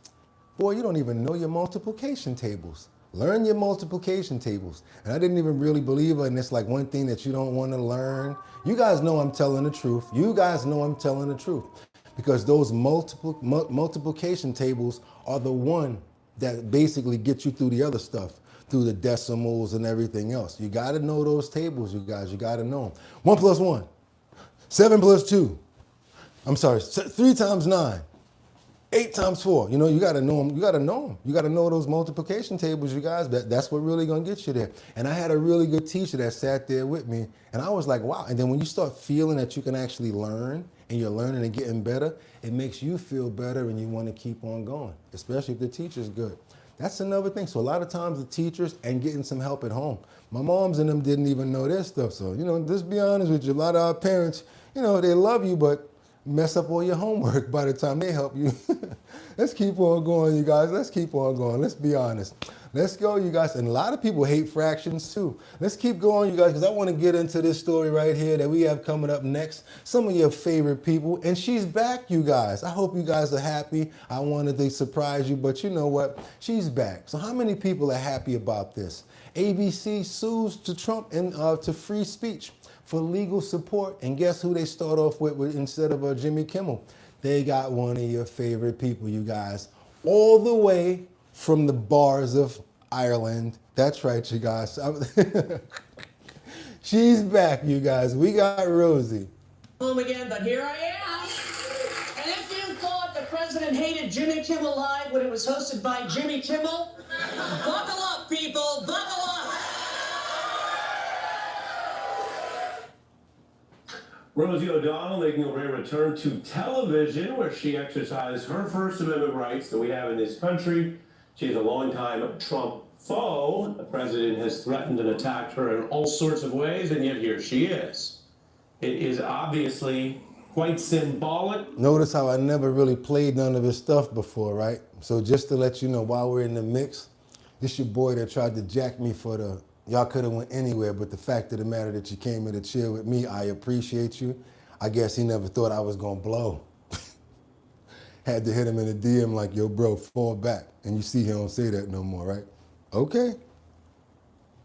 Boy, you don't even know your multiplication tables. Learn your multiplication tables. And I didn't even really believe it, and it's like one thing that you don't want to learn. You guys know I'm telling the truth. You guys know I'm telling the truth. Because those multiplication tables are the one that basically get you through the other stuff, through the decimals and everything else. You got to know those tables, you guys. You got to know them. 1 + 1, 7 + 2. I'm sorry, 3 × 9. 8 × 4, you got to know them. You got to know them. You got to know those multiplication tables, you guys. That's what really going to get you there. And I had a really good teacher that sat there with me, and I was like, wow. And then when you start feeling that you can actually learn, and you're learning and getting better, it makes you feel better, and you want to keep on going, especially if the teacher's good. That's another thing. So a lot of times the teachers and getting some help at home. My moms and them didn't even know their stuff. So, just be honest with you. A lot of our parents, they love you, but mess up all your homework by the time they help you. Let's keep on going, you guys. Let's keep on going. Let's be honest. Let's go, you guys. And a lot of people hate fractions too. Let's keep going, you guys, because I want to get into this story right here that we have coming up next. Some of your favorite people. And she's back, you guys. I hope you guys are happy. I wanted to surprise you, but you know what? She's back. So how many people are happy about this? ABC sues to Trump and to free speech for legal support. And guess who they start off with instead of Jimmy Kimmel? They got one of your favorite people, you guys, all the way from the bars of Ireland. That's right, you guys. She's back, you guys. We got Rosie. Home again, but here I am. And if you thought the president president hated Jimmy Kimmel Live when it was hosted by Jimmy Kimmel? Buckle up, people, buckle up! Rosie O'Donnell making a rare return to television, where she exercised her First Amendment rights that we have in this country. She is a longtime Trump foe. The president has threatened and attacked her in all sorts of ways, and yet here she is. It is obviously quite symbolic. Notice how I never really played none of his stuff before, right? So just to let you know, while we're in the mix, this your boy that tried to jack me for the, y'all could have went anywhere, but the fact of the matter that you came here to chill with me, I appreciate you. I guess he never thought I was gonna blow. Had to hit him in the DM like, yo, bro, fall back. And you see he don't say that no more, right? Okay.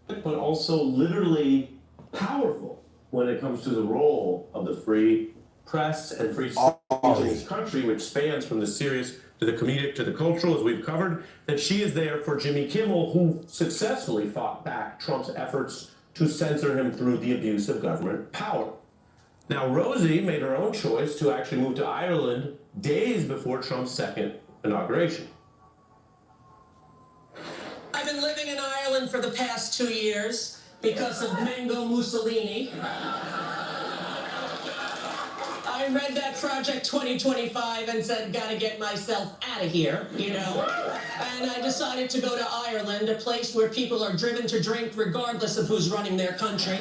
But also literally powerful when it comes to the role of the free press and free speech in this country, which spans from the serious to the comedic to the cultural, as we've covered, that she is there for Jimmy Kimmel, who successfully fought back Trump's efforts to censor him through the abuse of government power. Now, Rosie made her own choice to actually move to Ireland days before Trump's second inauguration. I've been living in Ireland for the past 2 years because of Mango Mussolini. I read that Project 2025 and said, gotta get myself out of here, you know? And I decided to go to Ireland, a place where people are driven to drink regardless of who's running their country.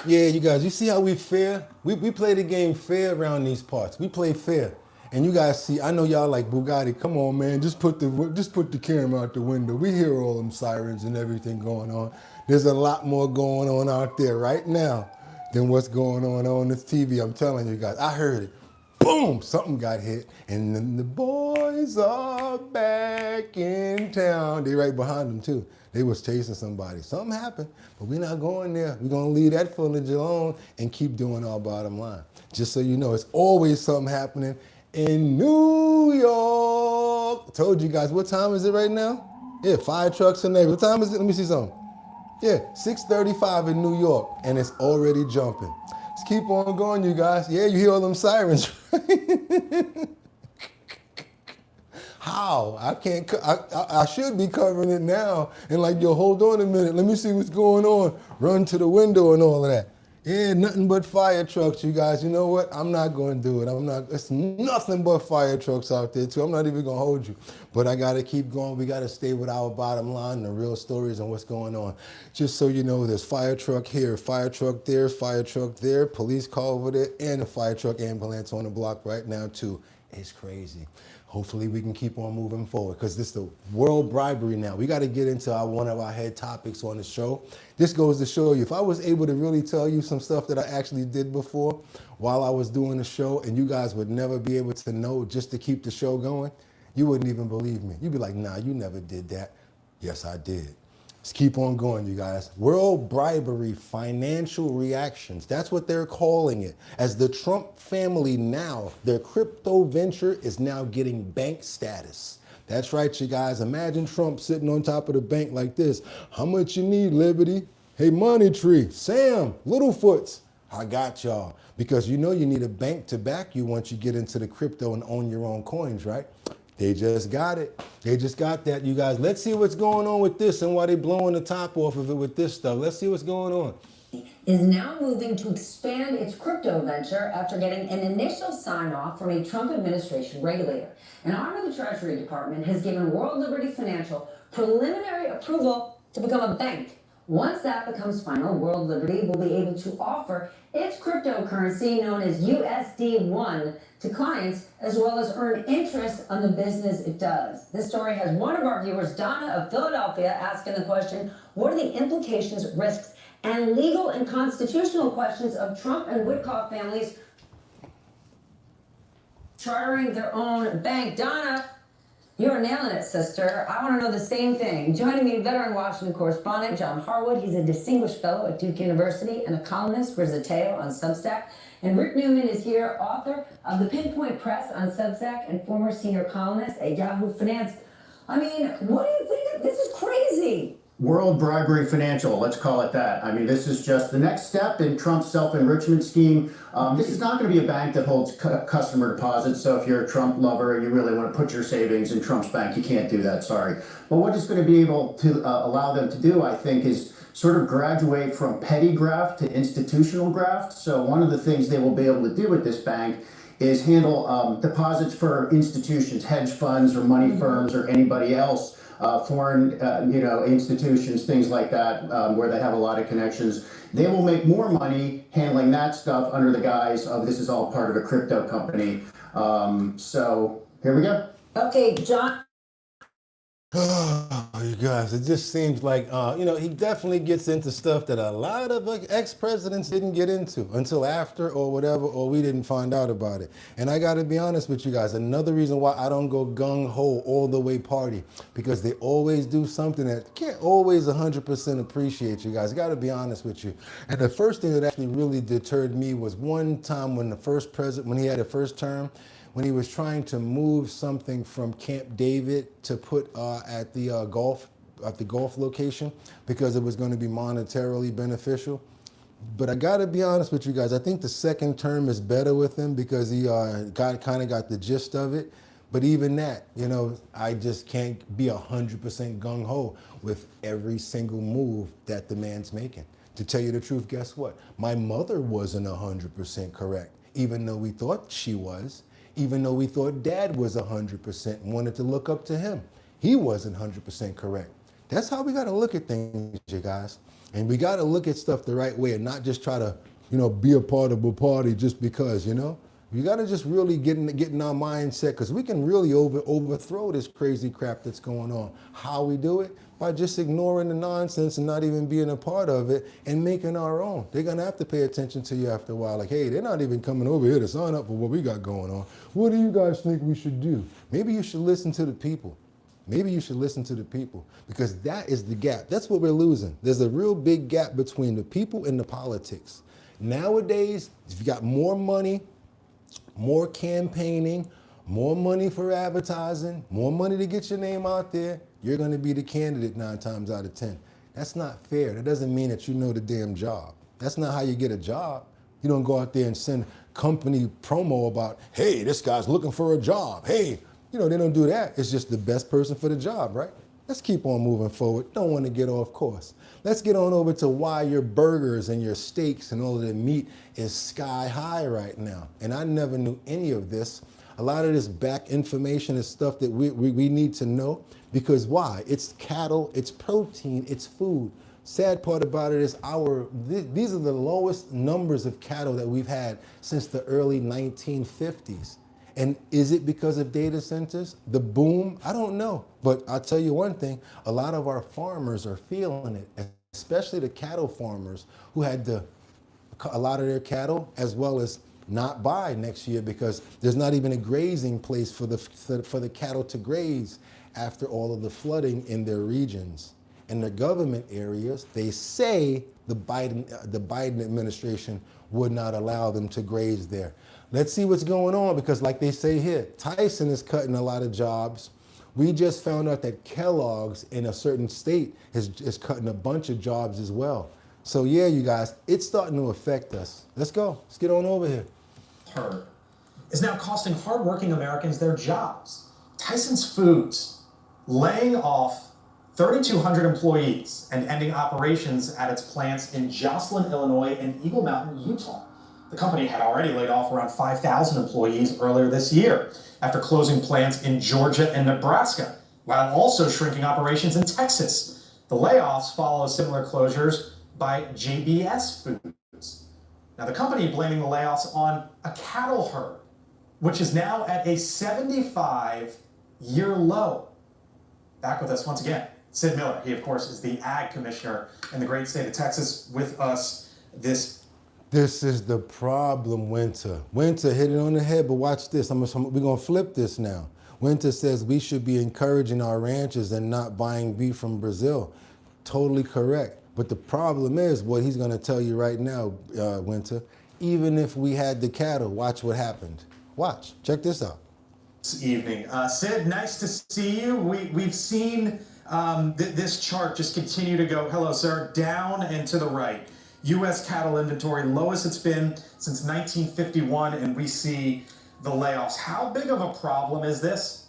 Yeah, you guys, you see how we fair? We play the game fair around these parts. We play fair. And you guys see, I know y'all like Bugatti. Come on, man, just put the camera out the window. We hear all them sirens and everything going on. There's a lot more going on out there right now than what's going on this TV. I'm telling you guys, I heard it. Boom, something got hit. And then the boys are back in town. They right behind them too. They was chasing somebody. Something happened, but we're not going there. We're gonna leave that footage alone and keep doing our bottom line. Just so you know, it's always something happening in New York. I told you guys, what time is it right now? Yeah, fire trucks and everything. What time is it? Let me see something. Yeah, 6:35 in New York, and it's already jumping. Let's keep on going, you guys. Yeah, you hear all them sirens, right? How? I should be covering it now. And like, yo, hold on a minute. Let me see what's going on. Run to the window and all of that. Yeah, nothing but fire trucks, you guys. You know what? I'm not going to do it. It's nothing but fire trucks out there, too. I'm not even going to hold you. But I got to keep going. We got to stay with our bottom line, the real stories and what's going on. Just so you know, there's fire truck here, fire truck there, police car over there, and a fire truck ambulance on the block right now, too. It's crazy. Hopefully we can keep on moving forward, because this is the world bribery now. We got to get into one of our head topics on the show. This goes to show you, if I was able to really tell you some stuff that I actually did before while I was doing the show, and you guys would never be able to know just to keep the show going, you wouldn't even believe me. You'd be like, nah, you never did that. Yes, I did. Let's keep on going, you guys. World bribery financial reactions. That's what they're calling it. As the Trump family now, their crypto venture is now getting bank status. That's right, you guys. Imagine Trump sitting on top of the bank like this. How much you need, Liberty? Hey, Money Tree, Sam, Littlefoots. I got y'all. Because you know you need a bank to back you once you get into the crypto and own your own coins, right? They just got it. They just got that, you guys. Let's see what's going on with this and why they blowing the top off of it with this stuff. Let's see what's going on. Is now moving to expand its crypto venture after getting an initial sign-off from a Trump administration regulator. An arm of the Treasury Department has given World Liberty Financial preliminary approval to become a bank. Once that becomes final, World Liberty will be able to offer its cryptocurrency known as USD1 to clients, as well as earn interest on the business it does. This story has one of our viewers, Donna of Philadelphia, asking the question, what are the implications, risks, and legal and constitutional questions of Trump and Witkoff families chartering their own bank? Donna, you're nailing it, sister. I want to know the same thing. Joining me, veteran Washington correspondent John Harwood. He's a distinguished fellow at Duke University and a columnist for Zateo on Substack. And Rick Newman is here, author of The Pinpoint Press on Substack and former senior columnist at Yahoo Finance. I mean, what do you think? This is crazy. World Bribery Financial, let's call it that. I mean, this is just the next step in Trump's self-enrichment scheme. This is not going to be a bank that holds customer deposits. So if you're a Trump lover and you really want to put your savings in Trump's bank, you can't do that, sorry. But what it's going to be able to allow them to do, I think, is sort of graduate from petty graft to institutional graft. So one of the things they will be able to do with this bank is handle deposits for institutions, hedge funds or money firms or anybody else, foreign institutions, things like that, where they have a lot of connections. They will make more money handling that stuff under the guise of this is all part of a crypto company. So here we go. Okay, John. Oh, you guys, it just seems like, he definitely gets into stuff that a lot of ex-presidents didn't get into until after or whatever, or we didn't find out about it. And I got to be honest with you guys, another reason why I don't go gung-ho all the way party, because they always do something that can't always 100% appreciate, you guys. I got to be honest with you. And the first thing that actually really deterred me was one time when when he had a first term, when he was trying to move something from Camp David to put at the golf location because it was going to be monetarily beneficial. But I got to be honest with you guys, I think the second term is better with him because he kind of got the gist of it. But even that, I just can't be 100% gung-ho with every single move that the man's making. To tell you the truth, guess what? My mother wasn't 100% correct, even though we thought she was. Even though we thought Dad was 100% and wanted to look up to him. He wasn't 100% correct. That's how we got to look at things, you guys. And we got to look at stuff the right way and not just try to, be a part of a party just because, We got to just really get in our mindset, because we can really overthrow this crazy crap that's going on. How we do it? By just ignoring the nonsense and not even being a part of it and making our own. They're going to have to pay attention to you after a while. Like, hey, they're not even coming over here to sign up for what we got going on. What do you guys think we should do? Maybe you should listen to the people. Maybe you should listen to the people, because that is the gap. That's what we're losing. There's a real big gap between the people and the politics. Nowadays, if you got more money, more campaigning, more money for advertising, more money to get your name out there, you're going to be the candidate 9 times out of 10. That's not fair. That doesn't mean that you know the damn job. That's not how you get a job. You don't go out there and send company promo about, hey, this guy's looking for a job. Hey, they don't do that. It's just the best person for the job, right? Let's keep on moving forward. Don't want to get off course. Let's get on over to why your burgers and your steaks and all of the meat is sky high right now. And I never knew any of this. A lot of this back information is stuff that we need to know, because why? It's cattle, it's protein, it's food. Sad part about it is these are the lowest numbers of cattle that we've had since the early 1950s. And is it because of data centers? The boom? I don't know. But I'll tell you one thing, a lot of our farmers are feeling it, especially the cattle farmers who had a lot of their cattle as well as not buy next year, because there's not even a grazing place for the cattle to graze after all of the flooding in their regions. In the government areas, they say the Biden administration would not allow them to graze there. Let's see what's going on, because like they say here, Tyson is cutting a lot of jobs. We just found out that Kellogg's in a certain state is cutting a bunch of jobs as well. So yeah, you guys, it's starting to affect us. Let's go. Let's get on over here. Herd is now costing hardworking Americans their jobs. Tyson's Foods laying off 3,200 employees and ending operations at its plants in Joslin, Illinois and Eagle Mountain, Utah. The company had already laid off around 5,000 employees earlier this year after closing plants in Georgia and Nebraska, while also shrinking operations in Texas. The layoffs follow similar closures by JBS Foods. Now, the company blaming the layoffs on a cattle herd, which is now at a 75-year low. Back with us once again, Sid Miller. He, of course, is the Ag Commissioner in the great state of Texas, with us this. This is the problem, Winter. Winter hit it on the head, but watch this. We're going to flip this now. Winter says we should be encouraging our ranchers and not buying beef from Brazil. Totally correct. But the problem is what he's going to tell you right now, Winter. Even if we had the cattle, watch what happened. Watch. Check this out. This evening. Sid, nice to see you. We've seen This chart just continue to go, hello sir, down and to the right. U.S. cattle inventory, lowest it's been since 1951, and we see the layoffs. How big of a problem is this?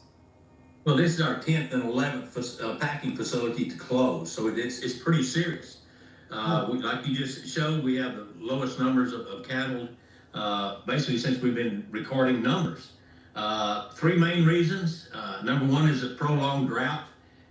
Well, this is our 10th and 11th packing facility to close, so it's pretty serious. Like you just showed, we have the lowest numbers of cattle basically since we've been recording numbers. 3 main reasons. Number one is a prolonged drought.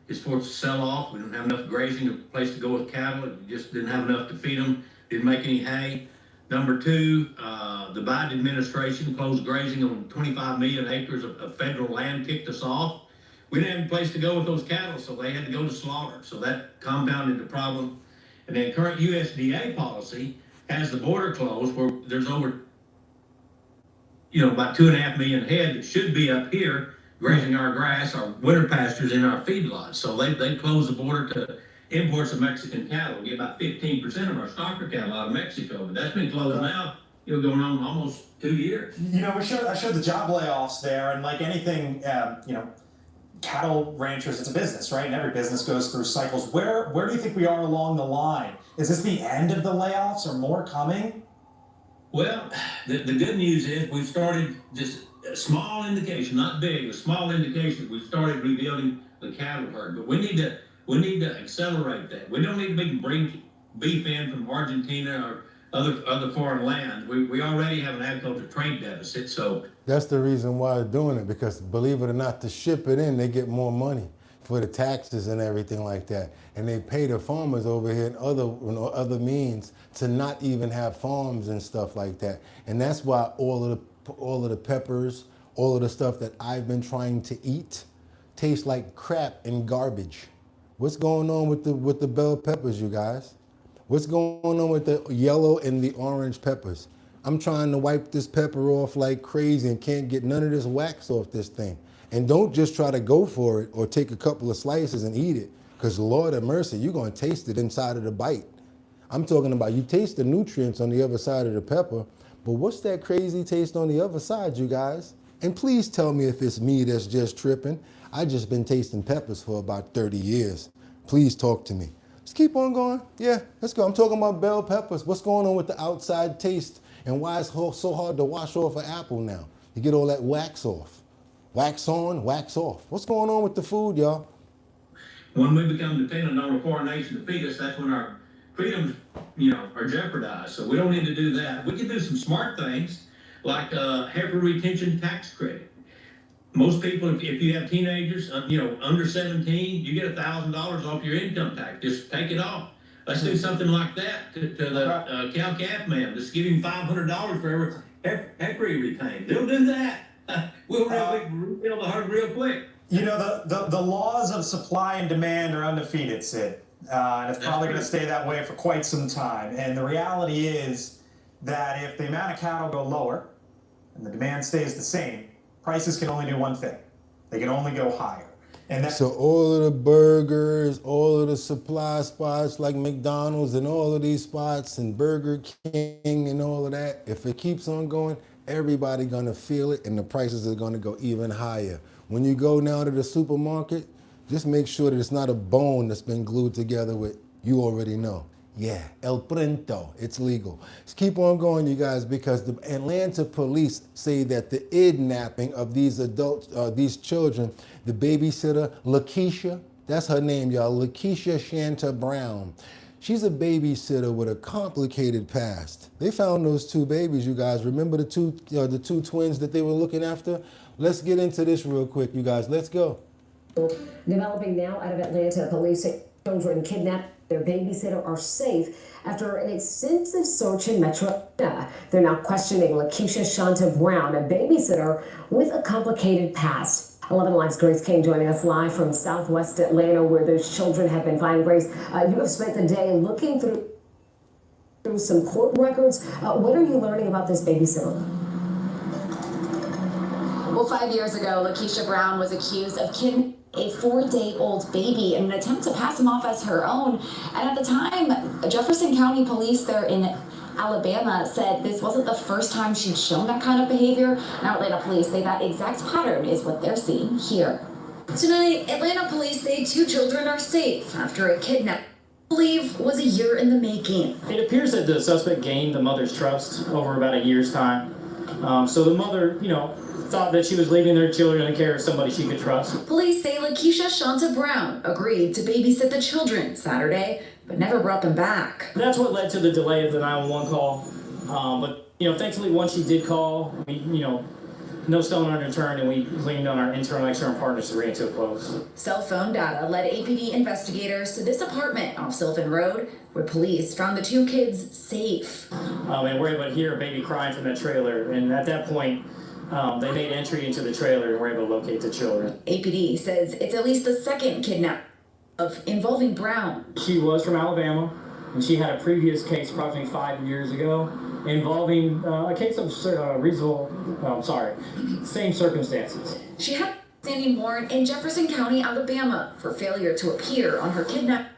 It's forced to sell off. We don't have enough grazing, a place to go with cattle. We just didn't have enough to feed them. Didn't make any hay. Number two, the Biden administration closed grazing on 25 million acres of federal land, kicked us off. We didn't have a place to go with those cattle, so they had to go to slaughter. So that compounded the problem. And then current USDA policy has the border closed where there's over, about 2.5 million head that should be up here grazing our grass, our winter pastures in our feedlots. So they closed the border to imports of Mexican cattle. We get about 15% of our stocker cattle out of Mexico, but that's been closed now, going on almost 2 years. I showed the job layoffs there, and like anything, cattle ranchers, it's a business, right? And every business goes through cycles. Where do you think we are along the line? Is this the end of the layoffs or more coming? Well, the good news is we've started just a small indication, not big, a small indication. We've started rebuilding the cattle herd, but we need to accelerate that. We don't need to bring beef in from Argentina or other foreign land. We already have an agriculture trade deficit, so that's the reason why they're doing it, because believe it or not, to ship it in, they get more money for the taxes and everything like that. And they pay the farmers over here in other means to not even have farms and stuff like that. And that's why all of the peppers, all of the stuff that I've been trying to eat tastes like crap and garbage. What's going on with the bell peppers, you guys? What's going on with the yellow and the orange peppers? I'm trying to wipe this pepper off like crazy and can't get none of this wax off this thing. And don't just try to go for it or take a couple of slices and eat it, because Lord have mercy, you're going to taste it inside of the bite. I'm talking about you taste the nutrients on the other side of the pepper, but what's that crazy taste on the other side, you guys? And please tell me if it's me that's just tripping. I just been tasting peppers for about 30 years. Please talk to me. Let's keep on going. Yeah, let's go. I'm talking about bell peppers. What's going on with the outside taste and why it's so hard to wash off an apple now? You get all that wax off. Wax on, wax off. What's going on with the food, y'all? when we become dependent on a foreign nation to feed us, that's when our freedoms, are jeopardized. So we don't need to do that. We can do some smart things like heifer retention tax credit. Most people, if you have teenagers, under 17, you get $1,000 off your income tax. Just take it off. Let's do something like that to the cow-calf man. Just give him $500 for every heifer he retained. They'll do that. We'll rebuild the herd real quick. The laws of supply and demand are undefeated, Sid. And it's probably going to stay that way for quite some time. And the reality is that if the amount of cattle go lower and the demand stays the same, prices can only do one thing. They can only go higher. And so all of the burgers, all of the supply spots like McDonald's and all of these spots and Burger King and all of that, if it keeps on going, everybody gonna feel it and the prices are gonna go even higher. When you go now to the supermarket, just make sure that it's not a bone that's been glued together with, you already know. Yeah, El Printo, it's legal. Let's keep on going, you guys, because the Atlanta police say that the kidnapping of these adults, these children, the babysitter, Lakeisha, that's her name, y'all, Lakeisha Shanta Brown. She's a babysitter with a complicated past. They found those two babies, you guys. Remember the two twins that they were looking after? Let's get into this real quick, you guys. Let's go. Developing now out of Atlanta, police say children kidnapped their babysitter are safe after an extensive search in Metro Atlanta. They're now questioning Lakeisha Shanta Brown, a babysitter with a complicated past. 11 Live's Grace King joining us live from Southwest Atlanta, where those children have been finding. Grace, you have spent the day looking through some court records. What are you learning about this babysitter? Well, 5 years ago, Lakeisha Brown was accused of kidnapping a 4-day-old baby in an attempt to pass him off as her own. And at the time, Jefferson County Police there in Alabama said this wasn't the first time she'd shown that kind of behavior. Now Atlanta police say that exact pattern is what they're seeing here. Tonight, Atlanta police say 2 children are safe after a kidnapping believe was a year in the making. It appears that the suspect gained the mother's trust over about a year's time. So the mother, thought that she was leaving their children in the care of somebody she could trust. Police say Lakeisha Shanta Brown agreed to babysit the children Saturday, but never brought them back. That's what led to the delay of the 911 call. But thankfully, once she did call, no stone unturned, and we leaned on our internal and external partners to bring it to a close. Cell phone data led APD investigators to this apartment off Sylvan Road, where police found the 2 kids safe. And we're able to hear a baby crying from that trailer, and at that point, they made entry into the trailer and were able to locate the children. APD says it's at least the second kidnapping involving Brown. She was from Alabama, and she had a previous case approximately 5 years ago involving a case of same circumstances. She had standing warrant in Jefferson County, Alabama, for failure to appear on her kidnapping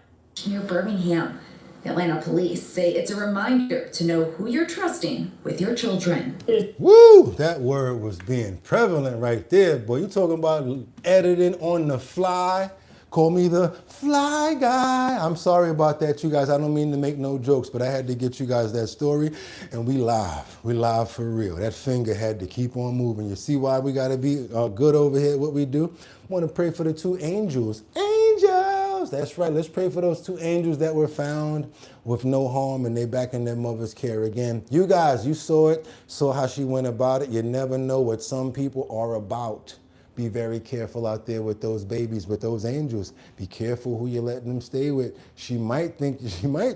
near Birmingham. Atlanta police say it's a reminder to know who you're trusting with your children. Woo! That word was being prevalent right there, boy. You talking about editing on the fly? Call me the fly guy. I'm sorry about that, you guys. I don't mean to make no jokes, but I had to get you guys that story, and we live. We live for real. That finger had to keep on moving. You see why we got to be good over here at what we do? I want to pray for the 2 angels. Angels! That's right. Let's pray for those 2 angels that were found with no harm, and they back in their mother's care again. You guys, you saw it, saw how she went about it. You never know what some people are about. Be very careful out there with those babies, with those angels. Be careful who you're letting them stay with. She might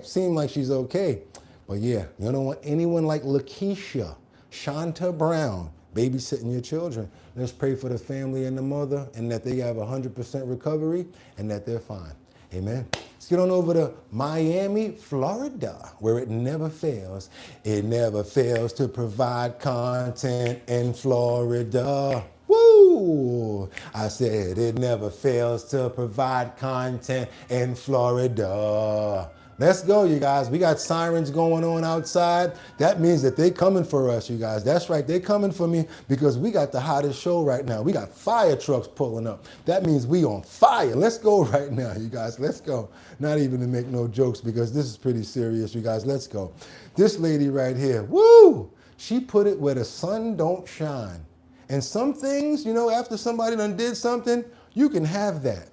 seem like she's okay, but yeah, you don't want anyone like Lakeisha Shanta Brown babysitting your children. Let's pray for the family and the mother, and that they have 100% recovery and that they're fine. Amen. Let's get on over to Miami, Florida, where it never fails. It never fails to provide content in Florida. Woo! I said it never fails to provide content in Florida. Let's go, you guys. We got sirens going on outside. That means that they coming for us, you guys. That's right. They coming for me because we got the hottest show right now. We got fire trucks pulling up. That means we on fire. Let's go right now, you guys. Let's go. Not even to make no jokes because this is pretty serious, you guys. Let's go. This lady right here, woo! She put it where the sun don't shine. And some things, after somebody done did something, you can have that.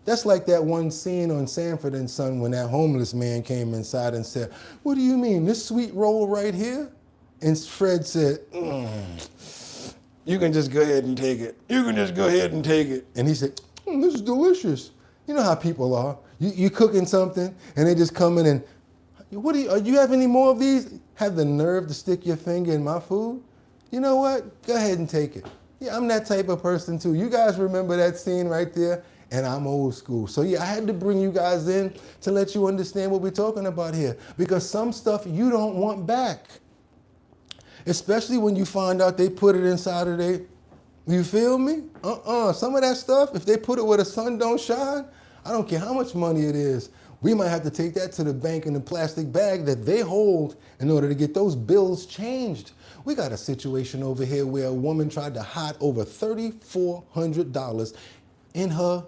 That's like that one scene on Sanford and Son when that homeless man came inside and said, "What do you mean, this sweet roll right here?" And Fred said, "You can just go ahead and take it. You can just go ahead and take it." And he said, "This is delicious." You know how people are. You cooking something and they just come in and, you have any more of these? Have the nerve to stick your finger in my food? You know what? Go ahead and take it. Yeah, I'm that type of person too. You guys remember that scene right there? And I'm old school. So yeah, I had to bring you guys in to let you understand what we're talking about here. Because some stuff you don't want back. Especially when you find out they put it inside of you feel me? Some of that stuff, if they put it where the sun don't shine, I don't care how much money it is. We might have to take that to the bank in a plastic bag that they hold in order to get those bills changed. We got a situation over here where a woman tried to hide over $3,400 in her,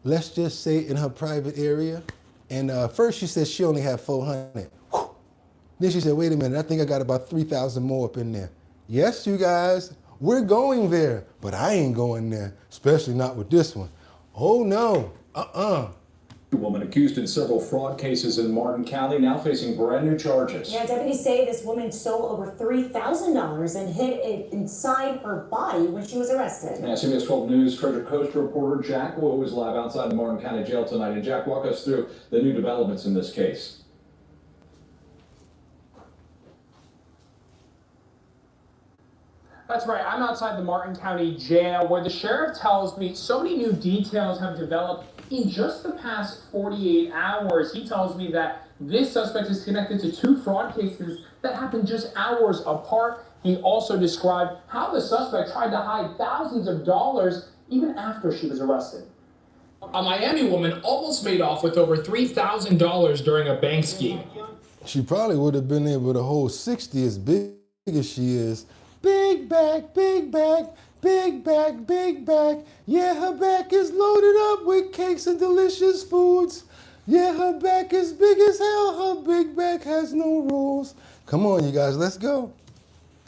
let's just say in her private area. And first she said she only had $400. Then she said, wait a minute, I think I got about 3,000 more up in there. Yes, you guys, we're going there, but I ain't going there, especially not with this one. Oh no, A woman accused in several fraud cases in Martin County now facing brand new charges. Yeah, deputies say this woman stole over $3,000 and hid it inside her body when she was arrested. Yeah, CBS 12 News Treasure Coast reporter Jack Will is live outside the Martin County Jail tonight. And Jack, walk us through the new developments in this case. That's right, I'm outside the Martin County Jail where the sheriff tells me so many new details have developed in just the past 48 hours. He tells me that this suspect is connected to 2 fraud cases that happened just hours apart. He also described how the suspect tried to hide thousands of dollars even after she was arrested. A Miami woman almost made off with over $3,000 during a bank scheme. She probably would have been able to hold 60 as big as she is. Big back, big back, big back, big back. Yeah, her back is loaded up with cakes and delicious foods. Yeah, her back is big as hell. Her big back has no rules. Come on, you guys, let's go.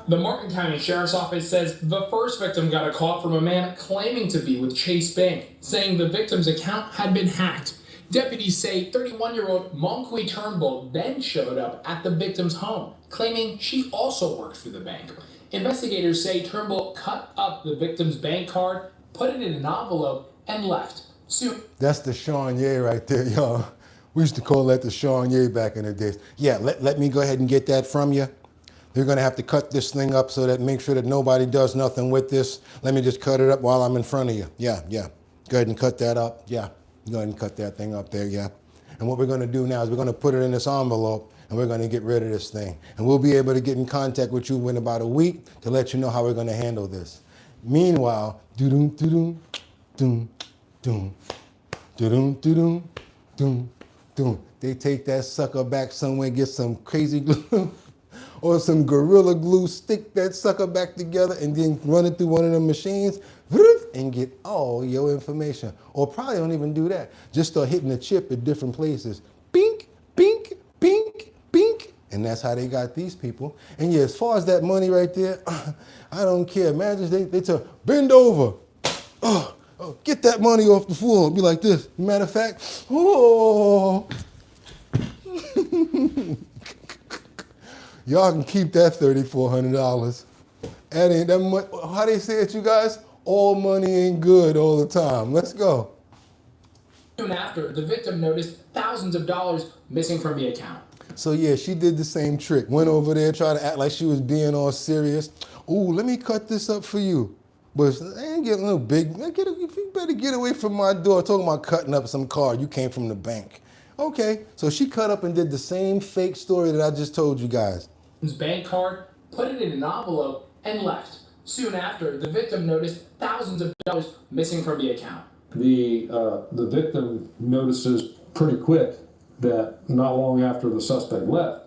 The Martin County Sheriff's Office says the first victim got a call from a man claiming to be with Chase Bank, saying the victim's account had been hacked. Deputies say 31-year-old Monkwe Turnbull then showed up at the victim's home, claiming she also worked for the bank. Investigators say Turnbull cut up the victim's bank card, put it in an envelope, and left. Soon. That's the Sean Ye right there, y'all. We used to call that the Sean Ye back in the days. Yeah, let me go ahead and get that from you. You're gonna have to cut this thing up so that make sure that nobody does nothing with this. Let me just cut it up while I'm in front of you. Yeah. Go ahead and cut that up. Yeah. Go ahead and cut that thing up there, yeah. And what we're gonna do now is we're gonna put it in this envelope and we're gonna get rid of this thing. And we'll be able to get in contact with you in about a week to let you know how we're gonna handle this. Meanwhile, doom doom doom doom doom doom doom doom. They take that sucker back somewhere, get some crazy glue or some Gorilla Glue, stick that sucker back together and then run it through one of the machines and get all your information. Or probably don't even do that. Just start hitting the chip at different places. Bink, bink, bink, bink. And that's how they got these people. And yeah, as far as that money right there, I don't care. Imagine they tell, bend over. Oh, get that money off the floor. Be like this. Matter of fact, oh. Y'all can keep that $3,400. That ain't that much. How they say it, you guys? All money ain't good all the time. Let's go. Soon after, the victim noticed thousands of dollars missing from the account. So yeah, she did the same trick. Went over there, tried to act like she was being all serious. Ooh, let me cut this up for you. But I ain't getting a little big. You better get away from my door. Talking about cutting up some card. You came from the bank. Okay, so she cut up and did the same fake story that I just told you guys. His bank card, put it in an envelope, and left. Soon after, the victim noticed thousands of dollars missing from the account. The victim notices pretty quick that not long after the suspect left,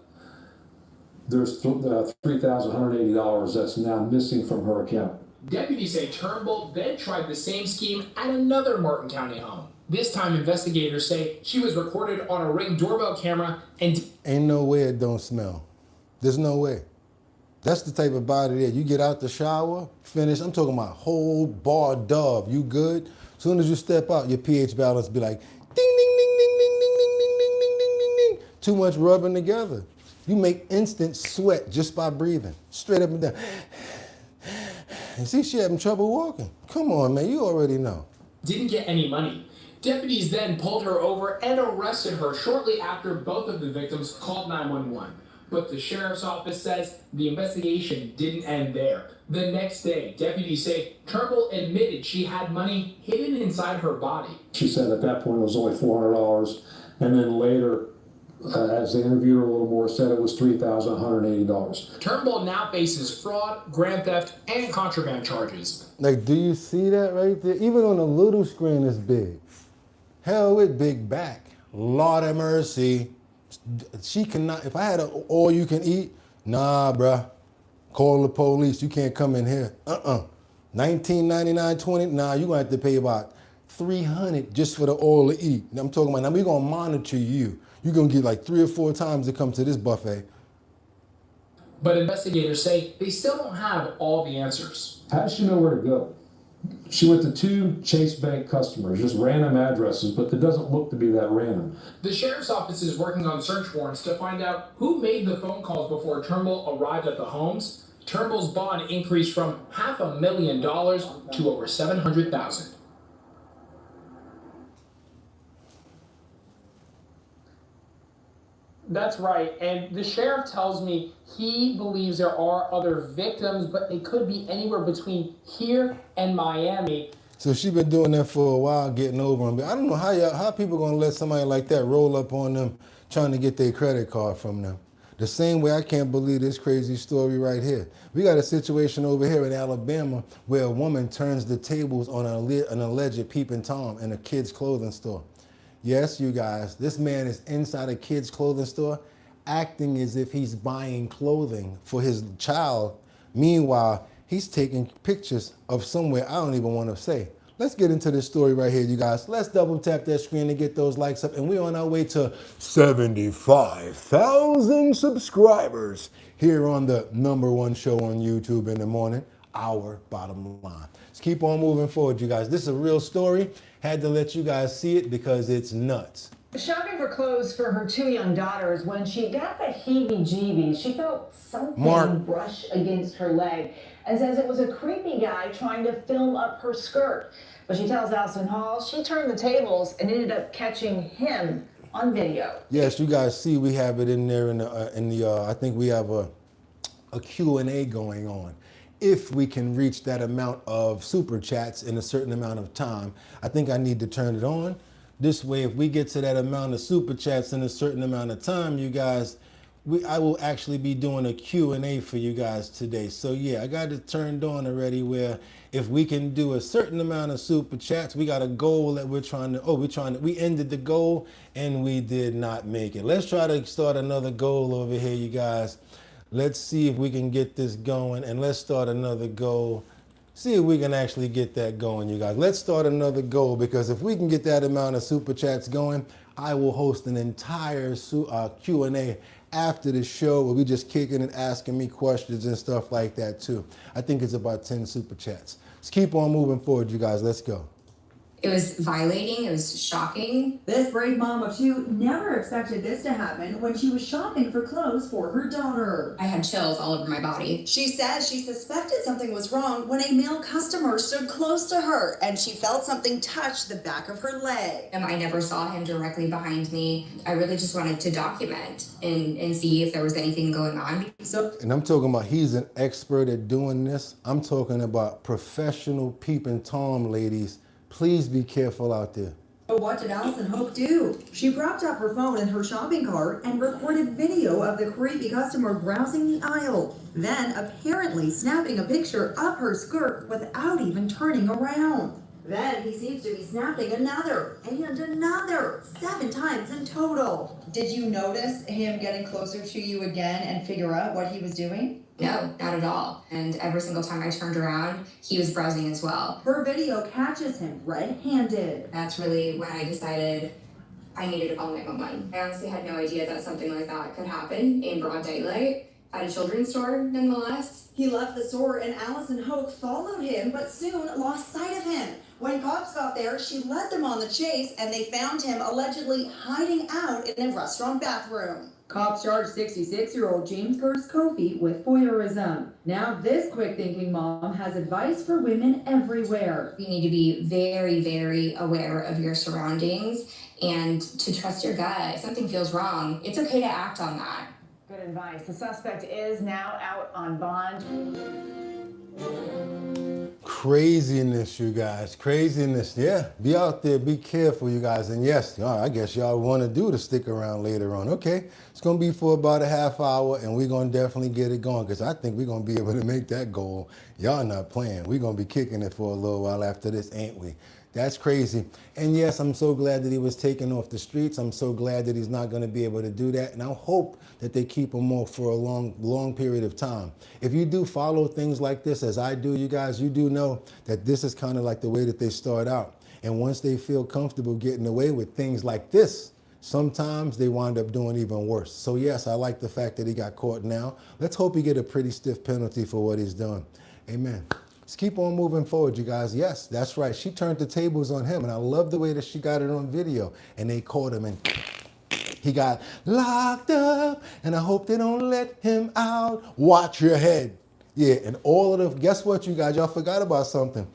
there's $3,180 that's now missing from her account. Deputies say Turnbull then tried the same scheme at another Martin County home. This time, investigators say she was recorded on a Ring doorbell camera and... Ain't no way it don't smell. There's no way. That's the type of body that you get out the shower, finish. I'm talking about whole bar dove. You good? As soon as you step out, your pH balance be like ding, ding, ding, ding, ding, ding, ding, ding, ding, ding, ding, ding, ding. Too much rubbing together. You make instant sweat just by breathing. Straight up and down. And see, she having trouble walking. Come on, man, you already know. Didn't get any money. Deputies then pulled her over and arrested her shortly after both of the victims called 911. But the sheriff's office says the investigation didn't end there. The next day, deputies say Turnbull admitted she had money hidden inside her body. She said at that point it was only $400, and then later, as they interviewed her a little more, said it was $3,180. Turnbull now faces fraud, grand theft, and contraband charges. Like, do you see that right there? Even on a little screen, it's big. Hell with big back. Lord have mercy. She cannot, if I had all you can eat, nah, bruh. Call the police. You can't come in here. $19.99, nah, you're gonna have to pay about $300 just for the all to eat. I'm talking about, now we're gonna monitor you. You're gonna get like 3 or 4 times to come to this buffet. But investigators say they still don't have all the answers. How does she know where to go? She went to 2 Chase Bank customers, just random addresses, but it doesn't look to be that random. The sheriff's office is working on search warrants to find out who made the phone calls before Turnbull arrived at the homes. Turnbull's bond increased from $500,000 to over $700,000. That's right, and the sheriff tells me he believes there are other victims, but they could be anywhere between here and Miami. So she been doing that for a while, getting over them. I don't know how people gonna let somebody like that roll up on them, trying to get their credit card from them. The same way I can't believe this crazy story right here. We got a situation over here in Alabama where a woman turns the tables on an alleged peeping Tom in a kid's clothing store. Yes, you guys, this man is inside a kid's clothing store acting as if he's buying clothing for his child Meanwhile, he's taking pictures of somewhere I don't even want to say. Let's get into this story right here, you guys. Let's double tap that screen and get those likes up. And we're on our way to 75,000 subscribers here on the #1 show on YouTube in the morning, Our Bottom Line. Let's keep on moving forward, you guys. This is a real story. Had to let you guys see it because it's nuts. Shopping for clothes for her 2 young daughters, when she got the heebie-jeebies, she felt something brush against her leg and says it was a creepy guy trying to film up her skirt. But she tells Allison Hall she turned the tables and ended up catching him on video. Yes, you guys see we have it in there I think we have a Q&A going on. If we can reach that amount of super chats in a certain amount of time, I think I need to turn it on. This way, if we get to that amount of super chats in a certain amount of time, you guys, I will actually be doing a Q&A for you guys today. So yeah, I got it turned on already where if we can do a certain amount of super chats, we got a goal that we ended the goal and we did not make it. Let's try to start another goal over here, you guys. Let's see if we can get this going and let's start another goal. See if we can actually get that going, you guys. Let's start another goal because if we can get that amount of super chats going, I will host an entire Q&A after the show where we just kicking and asking me questions and stuff like that too. I think it's about 10 super chats. Let's keep on moving forward, you guys. Let's go. It was violating, it was shocking. This brave mom of two never expected this to happen when she was shopping for clothes for her daughter. I had chills all over my body. She says she suspected something was wrong when a male customer stood close to her and she felt something touch the back of her leg. I never saw him directly behind me. I really just wanted to document and see if there was anything going on. And I'm talking about he's an expert at doing this. I'm talking about professional peeping Tom ladies. Please be careful out there. But what did Allison Hope do? She propped up her phone in her shopping cart and recorded video of the creepy customer browsing the aisle, then apparently snapping a picture of her skirt without even turning around. Then he seems to be snapping another and another, 7 times in total. Did you notice him getting closer to you again and figure out what he was doing? No, not at all. And every single time I turned around, he was browsing as well. Her video catches him red-handed. That's really when I decided I needed to call 911. I honestly had no idea that something like that could happen in broad daylight at a children's store, nonetheless. He left the store and Allison Hoke followed him, but soon lost sight of him. When cops got there, she led them on the chase and they found him allegedly hiding out in a restaurant bathroom. Cops charged 66-year-old James Curtis Kofi with voyeurism. Now this quick-thinking mom has advice for women everywhere. You need to be very, very aware of your surroundings and to trust your gut. If something feels wrong, it's okay to act on that. Good advice. The suspect is now out on bond. Craziness, you guys. Craziness. Yeah, be out there. Be careful, you guys. And yes, I guess y'all want to do to stick around later on. Okay, it's going to be for about a half hour, and we're going to definitely get it going because I think we're going to be able to make that goal. Y'all not playing. We're going to be kicking it for a little while after this, ain't we? That's crazy. And yes, I'm so glad that he was taken off the streets. I'm so glad that he's not going to be able to do that. And I hope that they keep him off for a long period of time. If you do follow things like this, as I do, you guys, you do know that this is kind of like the way that they start out. And once they feel comfortable getting away with things like this, sometimes they wind up doing even worse. So yes, I like the fact that he got caught now. Let's hope he get a pretty stiff penalty for what he's done. Amen. Let's keep on moving forward, you guys. Yes, that's right. She turned the tables on him, and I love the way that she got it on video. And they caught him, and he got locked up, and I hope they don't let him out. Watch your head. Yeah, and all of the, guess what, you guys? Y'all forgot about something.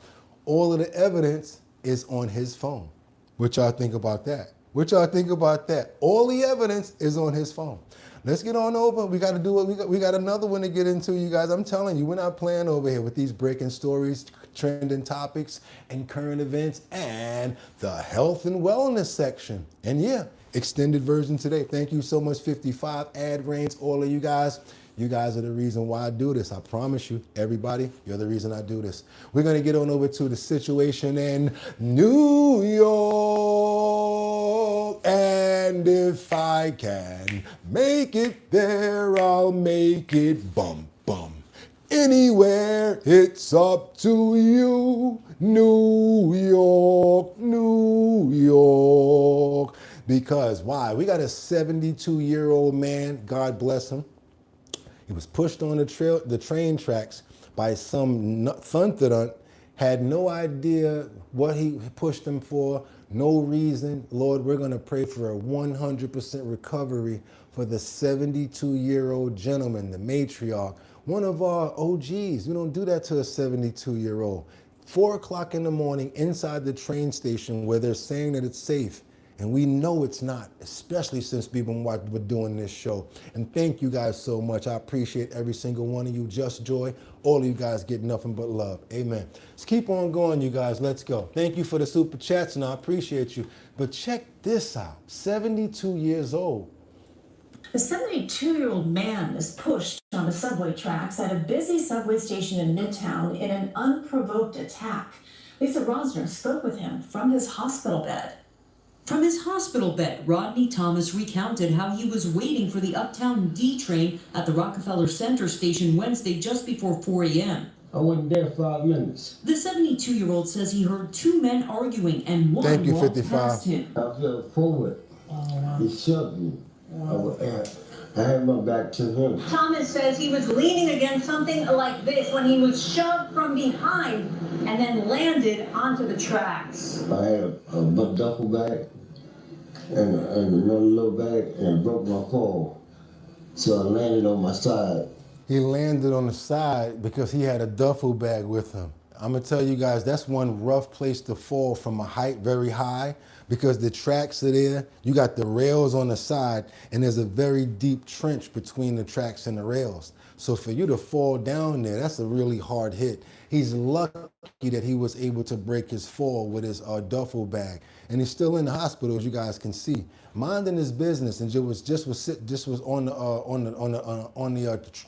All of the evidence is on his phone. What y'all think about that? What y'all think about that? All the evidence is on his phone. Let's get on over. We got to do what we got another one to get into, you guys. I'm telling you, we're not playing over here with these breaking stories, trending topics, and current events, and the health and wellness section. And yeah, extended version today. Thank you so much, 55 ad reigns, all of you guys. You guys are the reason why I do this. I promise you, everybody, you're the reason I do this. We're going to get on over to the situation in New York. And if I can make it there, I'll make it bum bum. Anywhere, it's up to you. New York, New York. Because why? We got a 72-year-old man, God bless him. He was pushed on the train tracks by some thunderunt, had no idea what he pushed him for, no reason. Lord, we're going to pray for a 100% recovery for the 72-year-old gentleman, the matriarch, one of our OGs. We don't do that to a 72-year-old. 4 o'clock in the morning inside the train station where they're saying that it's safe. And we know it's not, especially since we've been doing this show. And thank you guys so much. I appreciate every single one of you. Just Joy. All of you guys get nothing but love. Amen. Let's keep on going, you guys. Let's go. Thank you for the super chats, and I appreciate you. But check this out. 72 years old. A 72-year-old man is pushed on the subway tracks at a busy subway station in Midtown in an unprovoked attack. Lisa Rosner spoke with him from his hospital bed. From his hospital bed, Rodney Thomas recounted how he was waiting for the Uptown D train at the Rockefeller Center station Wednesday just before 4 a.m. I wasn't there 5 minutes. The 72-year-old says he heard two men arguing and one walked past him. I fell forward. He shoved me. I had my back to him. Thomas says he was leaning against something like this when he was shoved from behind and then landed onto the tracks. I had a duffel bag and another little bag, and I broke my fall. So I landed on my side. He landed on the side because he had a duffel bag with him. I'm gonna tell you guys, that's one rough place to fall from a height very high, because the tracks are there. You got the rails on the side, and there's a very deep trench between the tracks and the rails. So for you to fall down there, that's a really hard hit. He's lucky that he was able to break his fall with his duffel bag, and he's still in the hospital, as you guys can see, minding his business, and just was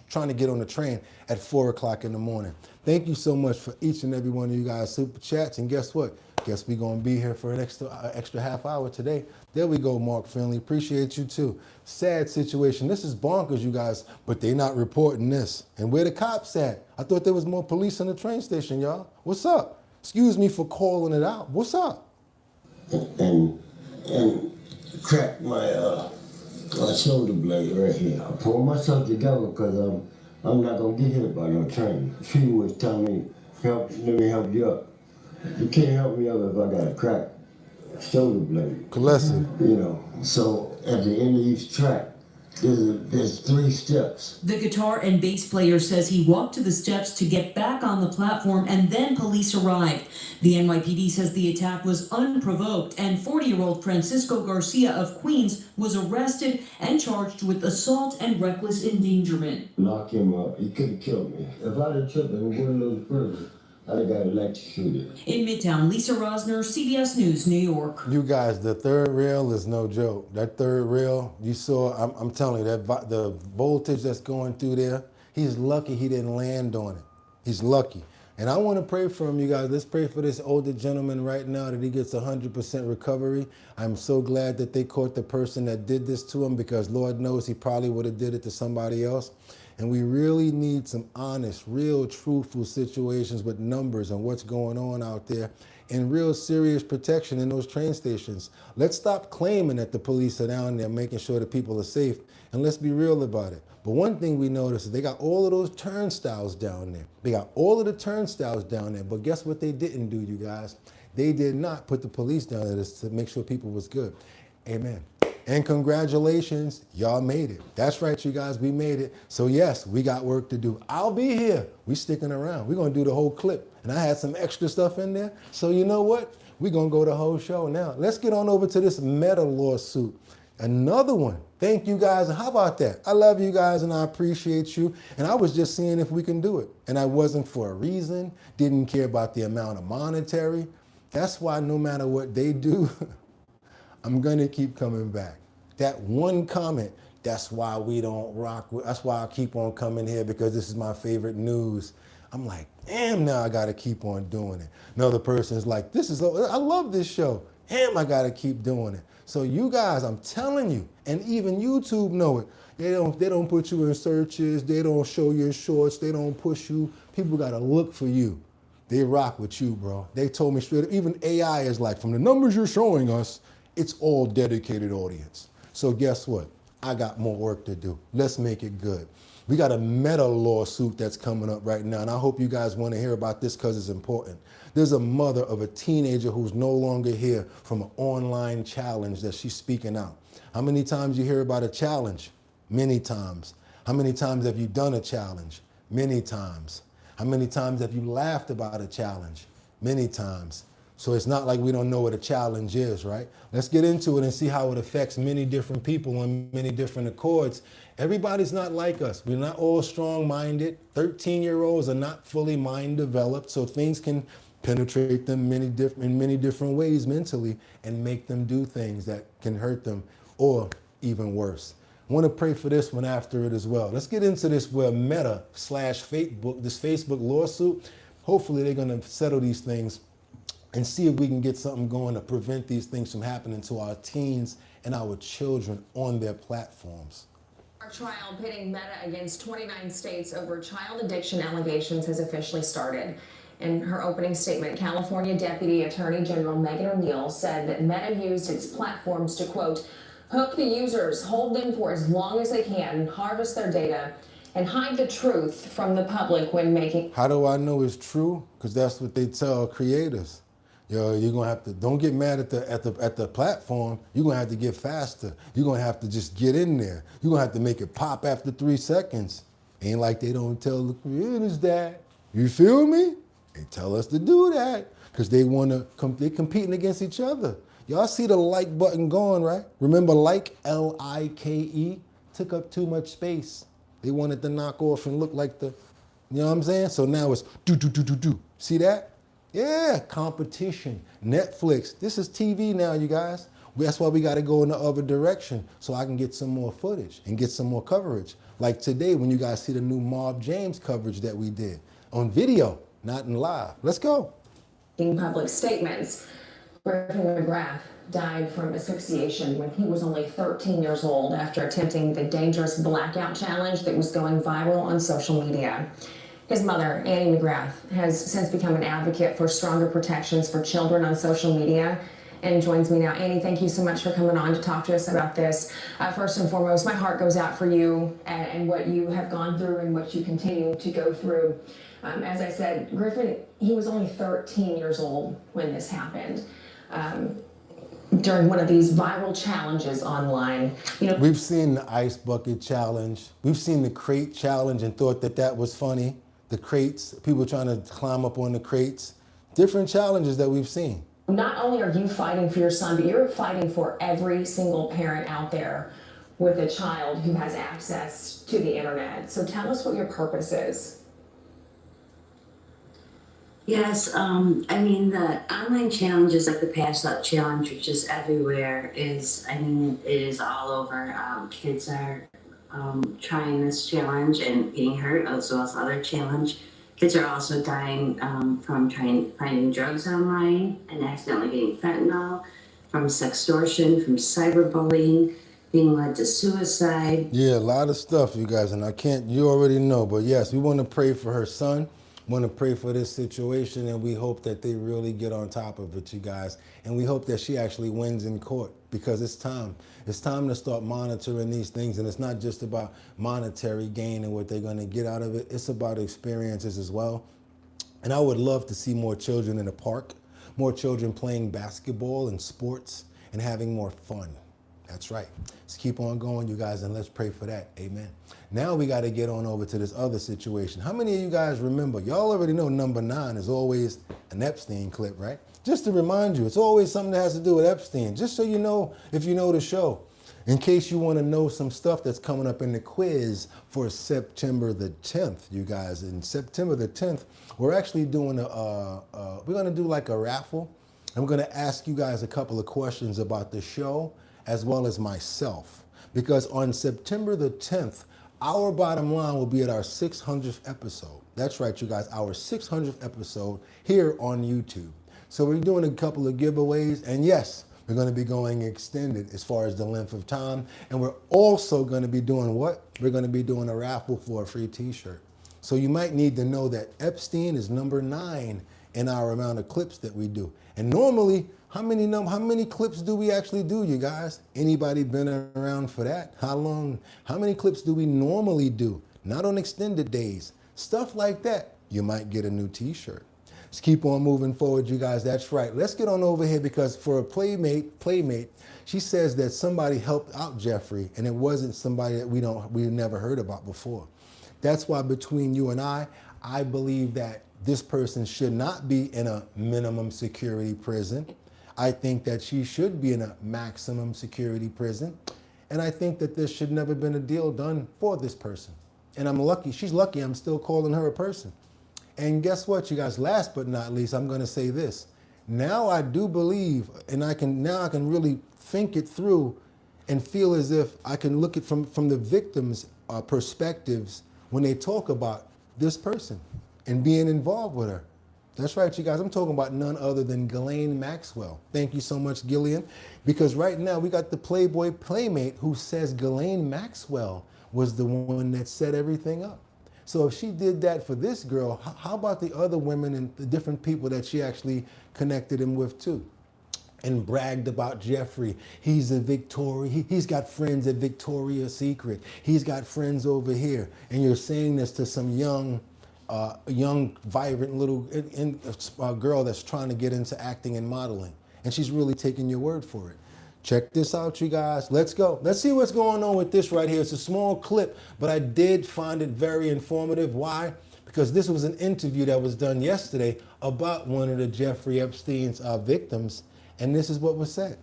trying to get on the train at 4 o'clock in the morning. Thank you so much for each and every one of you guys super chats, and guess what? Guess we're gonna be here for an extra half hour today. There we go, Mark Finley. Appreciate you too. Sad situation. This is bonkers, you guys, but they not reporting this. And where the cops at? I thought there was more police in the train station, y'all. What's up? Excuse me for calling it out. What's up? And cracked my shoulder blade right here. I pulled myself together because I'm not gonna get hit by no train. She was telling me, let me help you up. You can't help me up if I got a cracked shoulder blade. Bless So at the end of each track, there's 3 steps. The guitar and bass player says he walked to the steps to get back on the platform, and then police arrived. The NYPD says the attack was unprovoked, and 40-year-old Francisco Garcia of Queens was arrested and charged with assault and reckless endangerment. Lock him up. He could have killed me. If I'd have tripped in one of those prisons, I got electrocuted. In Midtown, Lisa Rosner, CBS News, New York. You guys, the third rail is no joke. That third rail, you saw, I'm telling you, the voltage that's going through there, he's lucky he didn't land on it. He's lucky. And I want to pray for him, you guys. Let's pray for this older gentleman right now that he gets 100% recovery. I'm so glad that they caught the person that did this to him, because Lord knows he probably would have did it to somebody else. And we really need some honest, real, truthful situations with numbers and what's going on out there, and real serious protection in those train stations. Let's stop claiming that the police are down there making sure that people are safe, and let's be real about it. But one thing we noticed is they got all of those turnstiles down there. They got all of the turnstiles down there, but guess what they didn't do, you guys? They did not put the police down there to make sure people was good. Amen. And congratulations, y'all made it. That's right, you guys, we made it. So yes, we got work to do. I'll be here. We sticking around. We're gonna do the whole clip. And I had some extra stuff in there. So you know what? We're gonna go the whole show now. Let's get on over to this Meta lawsuit. Another one. Thank you guys. And how about that? I love you guys and I appreciate you. And I was just seeing if we can do it. And I wasn't for a reason. Didn't care about the amount of monetary. That's why no matter what they do, I'm gonna keep coming back. That one comment, that's why we don't rock. That's why I keep on coming here, because this is my favorite news. I'm like, damn, now I gotta keep on doing it. Another person's like, I love this show. Damn, I gotta keep doing it. So you guys, I'm telling you, and even YouTube know it. They don't put you in searches. They don't show your shorts. They don't push you. People got to look for you. They rock with you, bro. They told me straight up, even AI is like, from the numbers you're showing us, it's all dedicated audience. So guess what? I got more work to do. Let's make it good. We got a Meta lawsuit that's coming up right now, and I hope you guys want to hear about this because it's important. There's a mother of a teenager who's no longer here from an online challenge that she's speaking out. How many times you hear about a challenge? Many times. How many times have you done a challenge? Many times. How many times have you laughed about a challenge? Many times. So it's not like we don't know what a challenge is, right? Let's get into it and see how it affects many different people on many different accords. Everybody's not like us. We're not all strong-minded. 13-year-olds are not fully mind-developed, so things can penetrate them in many different ways mentally and make them do things that can hurt them or even worse. I want to pray for this one after it as well. Let's get into this where Meta / Facebook, this Facebook lawsuit, hopefully they're going to settle these things and see if we can get something going to prevent these things from happening to our teens and our children on their platforms. Our trial pitting Meta against 29 states over child addiction allegations has officially started. In her opening statement, California Deputy Attorney General Megan O'Neill said that Meta used its platforms to, quote, hook the users, hold them for as long as they can, harvest their data, and hide the truth from the public when making. How do I know it's true? Because that's what they tell creators. Yo, you're gonna have to, don't get mad at the platform. You're gonna have to get faster. You're gonna have to just get in there. You're gonna have to make it pop after 3 seconds. Ain't like they don't tell the creators that. You feel me? They tell us to do that because they wanna, they're competing against each other. Y'all see the like button going, right? Remember like, L-I-K-E, took up too much space. They wanted to knock off and look like the, you know what I'm saying? So now it's do. See that? Yeah, competition. Netflix, this is TV now, you guys. That's why we gotta go in the other direction so I can get some more footage and get some more coverage. Like today when you guys see the new Mob James coverage that we did on video, not in live. Let's go. In public statements. Griffin McGrath died from asphyxiation when he was only 13 years old after attempting the dangerous blackout challenge that was going viral on social media. His mother, Annie McGrath, has since become an advocate for stronger protections for children on social media and joins me now. Annie, thank you so much for coming on to talk to us about this. First and foremost, my heart goes out for you and what you have gone through and what you continue to go through. As I said, Griffin, he was only 13 years old when this happened. During one of these viral challenges online. You know, we've seen the ice bucket challenge. We've seen the crate challenge and thought that that was funny. The crates, people trying to climb up on the crates. Different challenges that we've seen. Not only are you fighting for your son, but you're fighting for every single parent out there with a child who has access to the internet. So tell us what your purpose is. Yes, I mean, the online challenges like the Pass Up Challenge, which is everywhere, is, I mean, it is all over. Kids are trying this challenge and getting hurt, as well as other challenge. Kids are also dying from finding drugs online and accidentally getting fentanyl, from sextortion, from cyberbullying, being led to suicide. Yeah, a lot of stuff, you guys, and you already know, but yes, we want to pray for her son. Want to pray for this situation, and we hope that they really get on top of it, you guys. And we hope that she actually wins in court, because it's time. It's time to start monitoring these things, and it's not just about monetary gain and what they're going to get out of it. It's about experiences as well. And I would love to see more children in the park, more children playing basketball and sports and having more fun. That's right. Let's keep on going, you guys, and let's pray for that. Amen. Now we got to get on over to this other situation. How many of you guys remember? Y'all already know number 9 is always an Epstein clip, right? Just to remind you, it's always something that has to do with Epstein, just so you know if you know the show. In case you want to know some stuff that's coming up in the quiz for September the 10th, you guys. In September the 10th, we're actually doing we're going to do like a raffle. I'm going to ask you guys a couple of questions about the show as well as myself. Because on September the 10th, our bottom line will be at our 600th episode. That's right, you guys, our 600th episode here on YouTube. So we're doing a couple of giveaways. And yes, We're going to be going extended as far as the length of time. And we're also going to be doing what? We're going to be doing a raffle for a free t-shirt. So you might need to know that Epstein is number 9 in our amount of clips that we do. And normally, how many clips do we actually do, you guys? Anybody been around for that? How long? How many clips do we normally do? Not on extended days. Stuff like that. You might get a new t-shirt. Let's keep on moving forward, you guys. That's right. Let's get on over here because for a playmate, she says that somebody helped out Jeffrey and it wasn't somebody that we've never heard about before. That's why between you and I believe that this person should not be in a minimum security prison. I think that she should be in a maximum security prison. And I think that there should never been a deal done for this person. And I'm lucky, she's lucky I'm still calling her a person. And guess what, you guys, last but not least, I'm gonna say this. Now I do believe, and I can really think it through and feel as if I can look at from the victims' perspectives when they talk about this person and being involved with her. That's right, you guys. I'm talking about none other than Ghislaine Maxwell. Thank you so much, Gillian. Because right now we got the Playboy Playmate who says Ghislaine Maxwell was the one that set everything up. So if she did that for this girl, how about the other women and the different people that she actually connected him with too? And bragged about Jeffrey. He's got friends at Victoria's Secret. He's got friends over here. And you're saying this to some young, vibrant little girl that's trying to get into acting and modeling. And she's really taking your word for it. Check this out, you guys. Let's go. Let's see what's going on with this right here. It's a small clip, but I did find it very informative. Why? Because this was an interview that was done yesterday about one of the Jeffrey Epstein's victims. And this is what was said.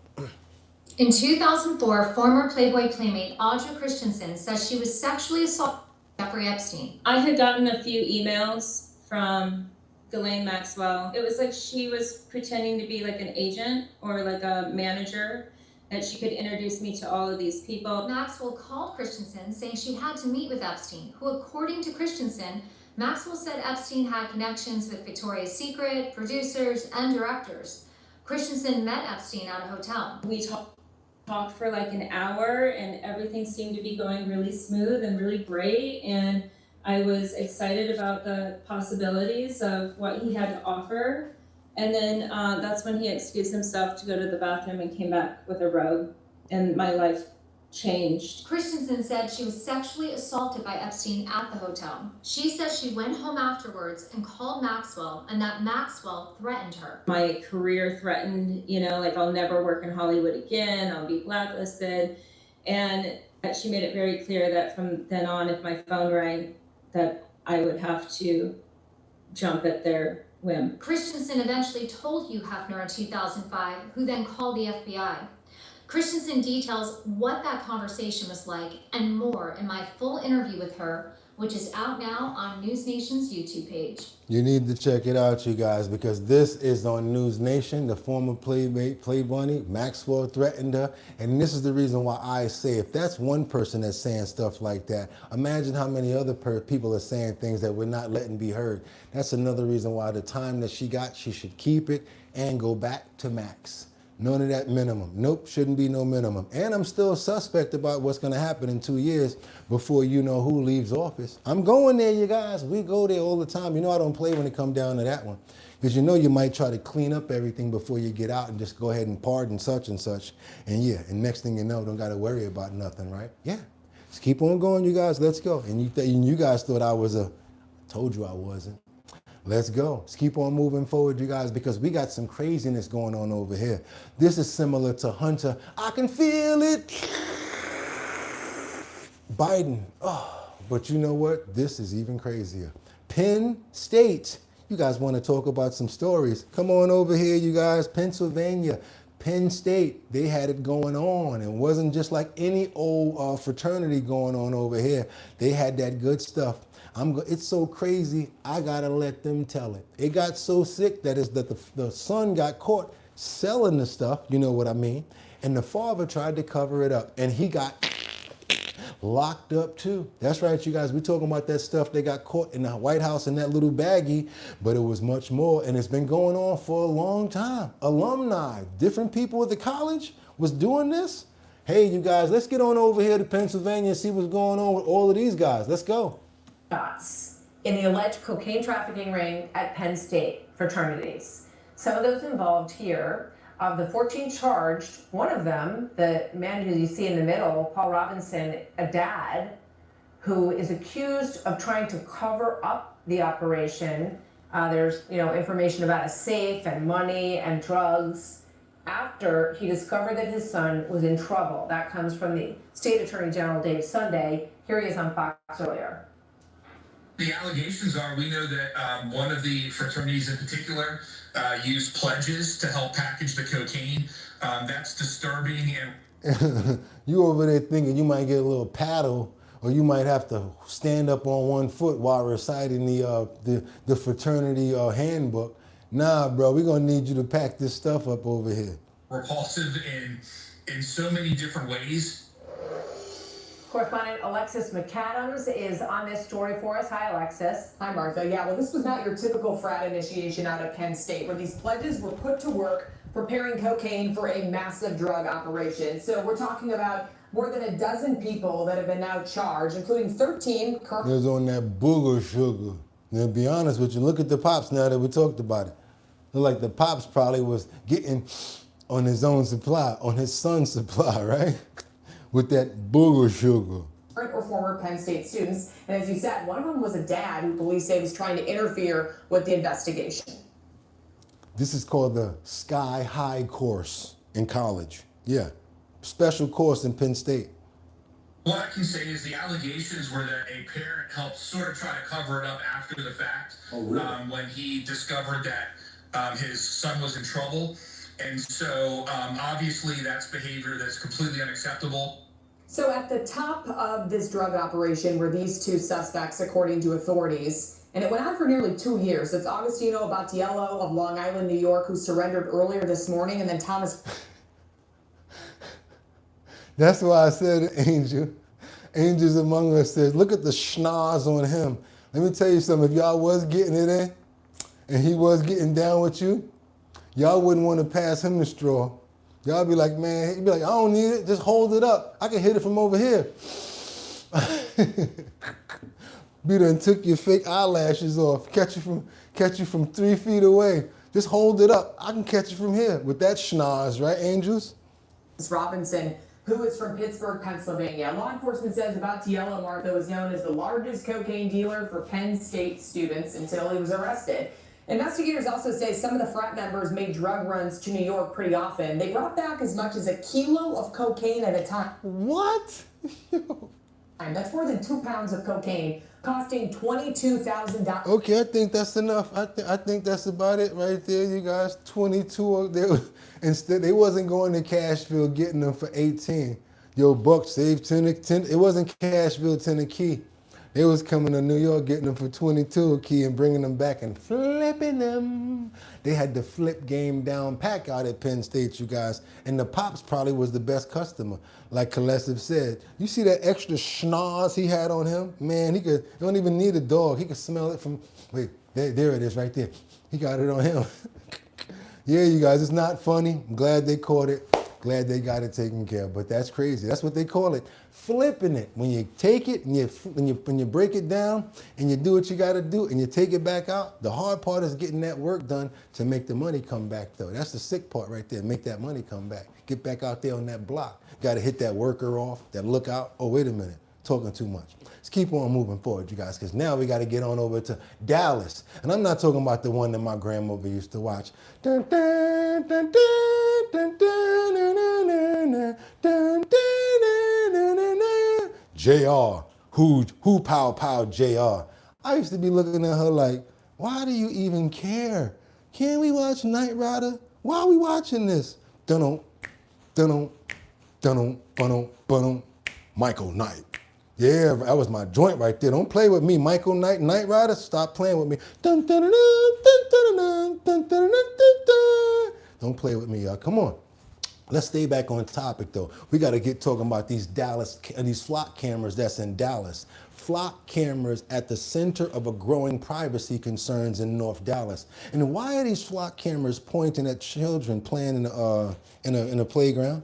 In 2004, former Playboy Playmate Audra Christensen says she was sexually assaulted by Jeffrey Epstein. I had gotten a few emails from Ghislaine Maxwell. It was like she was pretending to be like an agent or like a manager, that she could introduce me to all of these people. Maxwell called Christensen saying she had to meet with Epstein, who, according to Christensen, Maxwell said Epstein had connections with Victoria's Secret, producers, and directors. Christensen met Epstein at a hotel. We talked for like an hour and everything seemed to be going really smooth and really great. And I was excited about the possibilities of what he had to offer. And then that's when he excused himself to go to the bathroom and came back with a robe. And my life changed. Christensen said she was sexually assaulted by Epstein at the hotel. She says she went home afterwards and called Maxwell, and that Maxwell threatened her. My career threatened, like I'll never work in Hollywood again, I'll be blacklisted. And she made it very clear that from then on, if my phone rang, that I would have to jump at their whim. Christensen eventually told Hugh Hefner in 2005, who then called the FBI. Christensen details what that conversation was like and more in my full interview with her, which is out now on News Nation's YouTube page. You need to check it out, you guys, because this is on News Nation. The former Playmate, Playboy, Maxwell threatened her. And this is the reason why I say, if that's one person that's saying stuff like that, imagine how many other people are saying things that we're not letting be heard. That's another reason why the time that she got, she should keep it and go back to max. None of that minimum. Nope, shouldn't be no minimum. And I'm still suspect about what's going to happen in 2 years before you know who leaves office. I'm going there, you guys. We go there all the time. You know I don't play when it comes down to that one. Because you know you might try to clean up everything before you get out and just go ahead and pardon such and such. And yeah, and next thing you know, don't got to worry about nothing, right? Yeah. Just keep on going, you guys. Let's go. And you guys thought I was told you I wasn't. Let's go. Let's keep on moving forward, you guys, because we got some craziness going on over here. This is similar to Hunter. I can feel it. Biden. Oh, but you know what? This is even crazier. Penn State. You guys want to talk about some stories? Come on over here, you guys. Pennsylvania. Penn State, they had it going on. It wasn't just like any old fraternity going on over here. They had that good stuff. It's so crazy, I gotta let them tell it. It got so sick that the son got caught selling the stuff, you know what I mean? And the father tried to cover it up, and he got Locked up too. That's right, you guys. We're talking about that stuff they got caught in the White House in that little baggie, but it was much more, and it's been going on for a long time. Alumni, different people at the college was doing this. Hey, you guys, let's get on over here to Pennsylvania and see what's going on with all of these guys. Let's go. Shots in the alleged cocaine trafficking ring at Penn State fraternities. Some of those involved here. Of the 14 charged, one of them, the man who you see in the middle, Paul Robinson, a dad, who is accused of trying to cover up the operation. There's information about a safe and money and drugs after he discovered that his son was in trouble. That comes from the State Attorney General Dave Sunday. Here he is on Fox earlier. The allegations are, we know that one of the fraternities in particular used pledges to help package the cocaine. That's disturbing. And you over there thinking you might get a little paddle, or you might have to stand up on one foot while reciting the fraternity handbook. Nah, bro, we're gonna need you to pack this stuff up over here. Repulsive in so many different ways. Correspondent Alexis McAdams is on this story for us. Hi, Alexis. Hi, Martha. Yeah, well, this was not your typical frat initiation out of Penn State, where these pledges were put to work preparing cocaine for a massive drug operation. So we're talking about more than a dozen people that have been now charged, including 13 current. There's on that booger sugar. Now, to be honest with you, look at the Pops now that we talked about it. Look like the Pops probably was getting on his own supply, on his son's supply, right? With that booger sugar. Current or former Penn State students. And as you said, one of them was a dad who police say was trying to interfere with the investigation. This is called the Sky High course in college. Yeah, special course in Penn State. What I can say is the allegations were that a parent helped sort of try to cover it up after the fact. Oh, really? When he discovered that his son was in trouble. And so obviously that's behavior that's completely unacceptable. So at the top of this drug operation were these two suspects, according to authorities. And it went on for nearly 2 years. It's Agostino Battiello of Long Island, New York, who surrendered earlier this morning, and then Thomas. That's why I said Angel. Angels among us says, look at the schnoz on him. Let me tell you something. If y'all was getting it in and he was getting down with you, y'all wouldn't want to pass him the straw. Y'all be like, man, he'd be like, I don't need it. Just hold it up. I can hit it from over here. Be done took your fake eyelashes off. Catch you from 3 feet away. Just hold it up. I can catch you from here with that schnoz, right, Angels? Robinson, who is from Pittsburgh, Pennsylvania. Law enforcement says Battiello, Martha, was known as the largest cocaine dealer for Penn State students until he was arrested. Investigators also say some of the frat members made drug runs to New York pretty often. They brought back as much as 1 kilo of cocaine at a time. What? That's more than 2 pounds of cocaine, costing $22,000. Okay, I think that's enough. I think that's about it right there, you guys. 22. Instead, they wasn't going to Cashville getting them for 18. Yo, buck saved 10. It wasn't Cashville 10 a key. They was coming to New York getting them for 22 a key and bringing them back and flipping them. They had the flip game down pack out at Penn State, you guys. And the Pops probably was the best customer. Like Kolesiv said, you see that extra schnoz he had on him? Man, he don't even need a dog. He could smell it from, wait, there it is right there. He got it on him. Yeah, you guys, it's not funny. I'm glad they caught it. Glad they got it taken care of, but that's crazy. That's what they call it, flipping it. When you take it and when you break it down and you do what you got to do and you take it back out, the hard part is getting that work done to make the money come back, though. That's the sick part right there, make that money come back. Get back out there on that block. Got to hit that worker off, that lookout. Oh, wait a minute, talking too much. Let's keep on moving forward, you guys, because now we got to get on over to Dallas. And I'm not talking about the one that my grandmother used to watch. Dun, dun, dun, dun, dun, dun, dun, dun, dun, dun, JR, who pow pow JR. I used to be looking at her like, why do you even care? Can we watch Knight Rider? Why are we watching this? Dun-dun, dun-dun, dun-dun, dun-dun, dun-dun. Michael Knight. Yeah, that was my joint right there. Don't play with me, Michael Knight, Knight Rider. Stop playing with me. Dun, dun, dun, dun, dun, dun, dun, dun, dun, dun, dun. Don't play with me, y'all. Come on. Let's stay back on topic though. We got to get talking about these these flock cameras that's in Dallas. Flock cameras at the center of a growing privacy concerns in North Dallas. And why are these flock cameras pointing at children playing in a playground?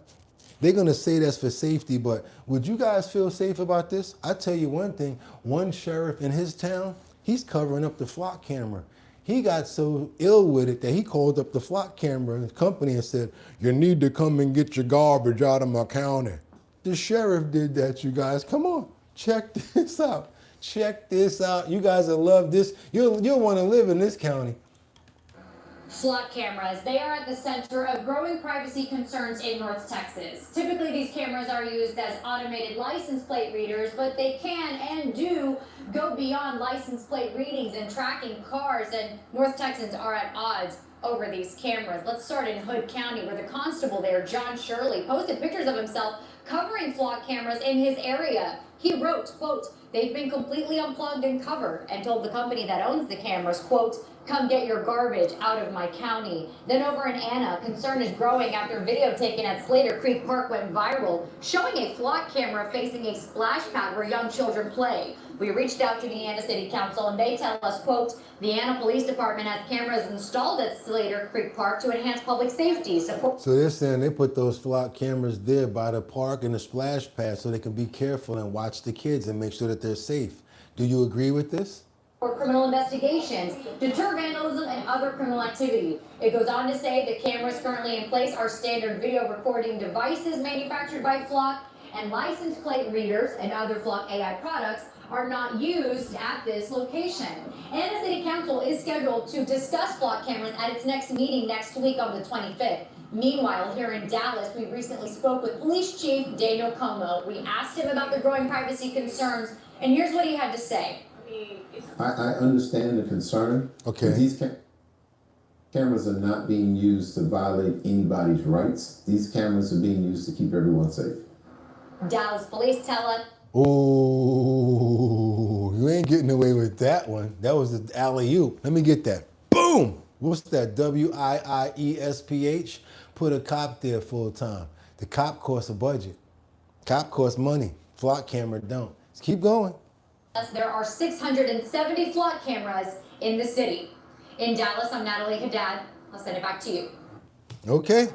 They're gonna say that's for safety, but would you guys feel safe about this? I tell you one thing, one sheriff in his town, he's covering up the flock camera. He got so ill with it that he called up the flock camera company and said, "You need to come and get your garbage out of my county." The sheriff did that, you guys. Come on, check this out. Check this out. You guys will love this. You'll want to live in this county. Flock cameras, they are at the center of growing privacy concerns in North Texas. Typically, these cameras are used as automated license plate readers, but they can and do go beyond license plate readings and tracking cars, and North Texans are at odds over these cameras. Let's start in Hood County, where the constable there, John Shirley, posted pictures of himself covering flock cameras in his area. He wrote, quote, "They've been completely unplugged and covered," and told the company that owns the cameras, quote, "Come get your garbage out of my county." Then over in Anna, concern is growing after a video taken at Slater Creek Park went viral, showing a flock camera facing a splash pad where young children play. We reached out to the Anna City Council and they tell us, quote, "The Anna Police Department has cameras installed at Slater Creek Park to enhance public safety." So they're saying they put those flock cameras there by the park and the splash pad so they can be careful and watch the kids and make sure that they're safe. Do you agree with this? For criminal investigations, deter vandalism and other criminal activity. It goes on to say the cameras currently in place are standard video recording devices manufactured by Flock, and license plate readers and other Flock AI products are not used at this location. Anna City Council is scheduled to discuss Flock cameras at its next meeting next week on the 25th. Meanwhile, here in Dallas, we recently spoke with Police Chief Daniel Como. We asked him about the growing privacy concerns, and here's what he had to say. I understand the concern. Okay. But these cameras are not being used to violate anybody's rights. These cameras are being used to keep everyone safe. Dallas police tell us. Oh, you ain't getting away with that one. That was the alley-oop. Let me get that. Boom! What's that? WIIESPH? Put a cop there full time. The cop costs a budget. Cop costs money. Flock camera don't. Let's keep going. There are 670 flock cameras in the city. In Dallas, I'm Natalie Haddad. I'll send it back to you. Okay.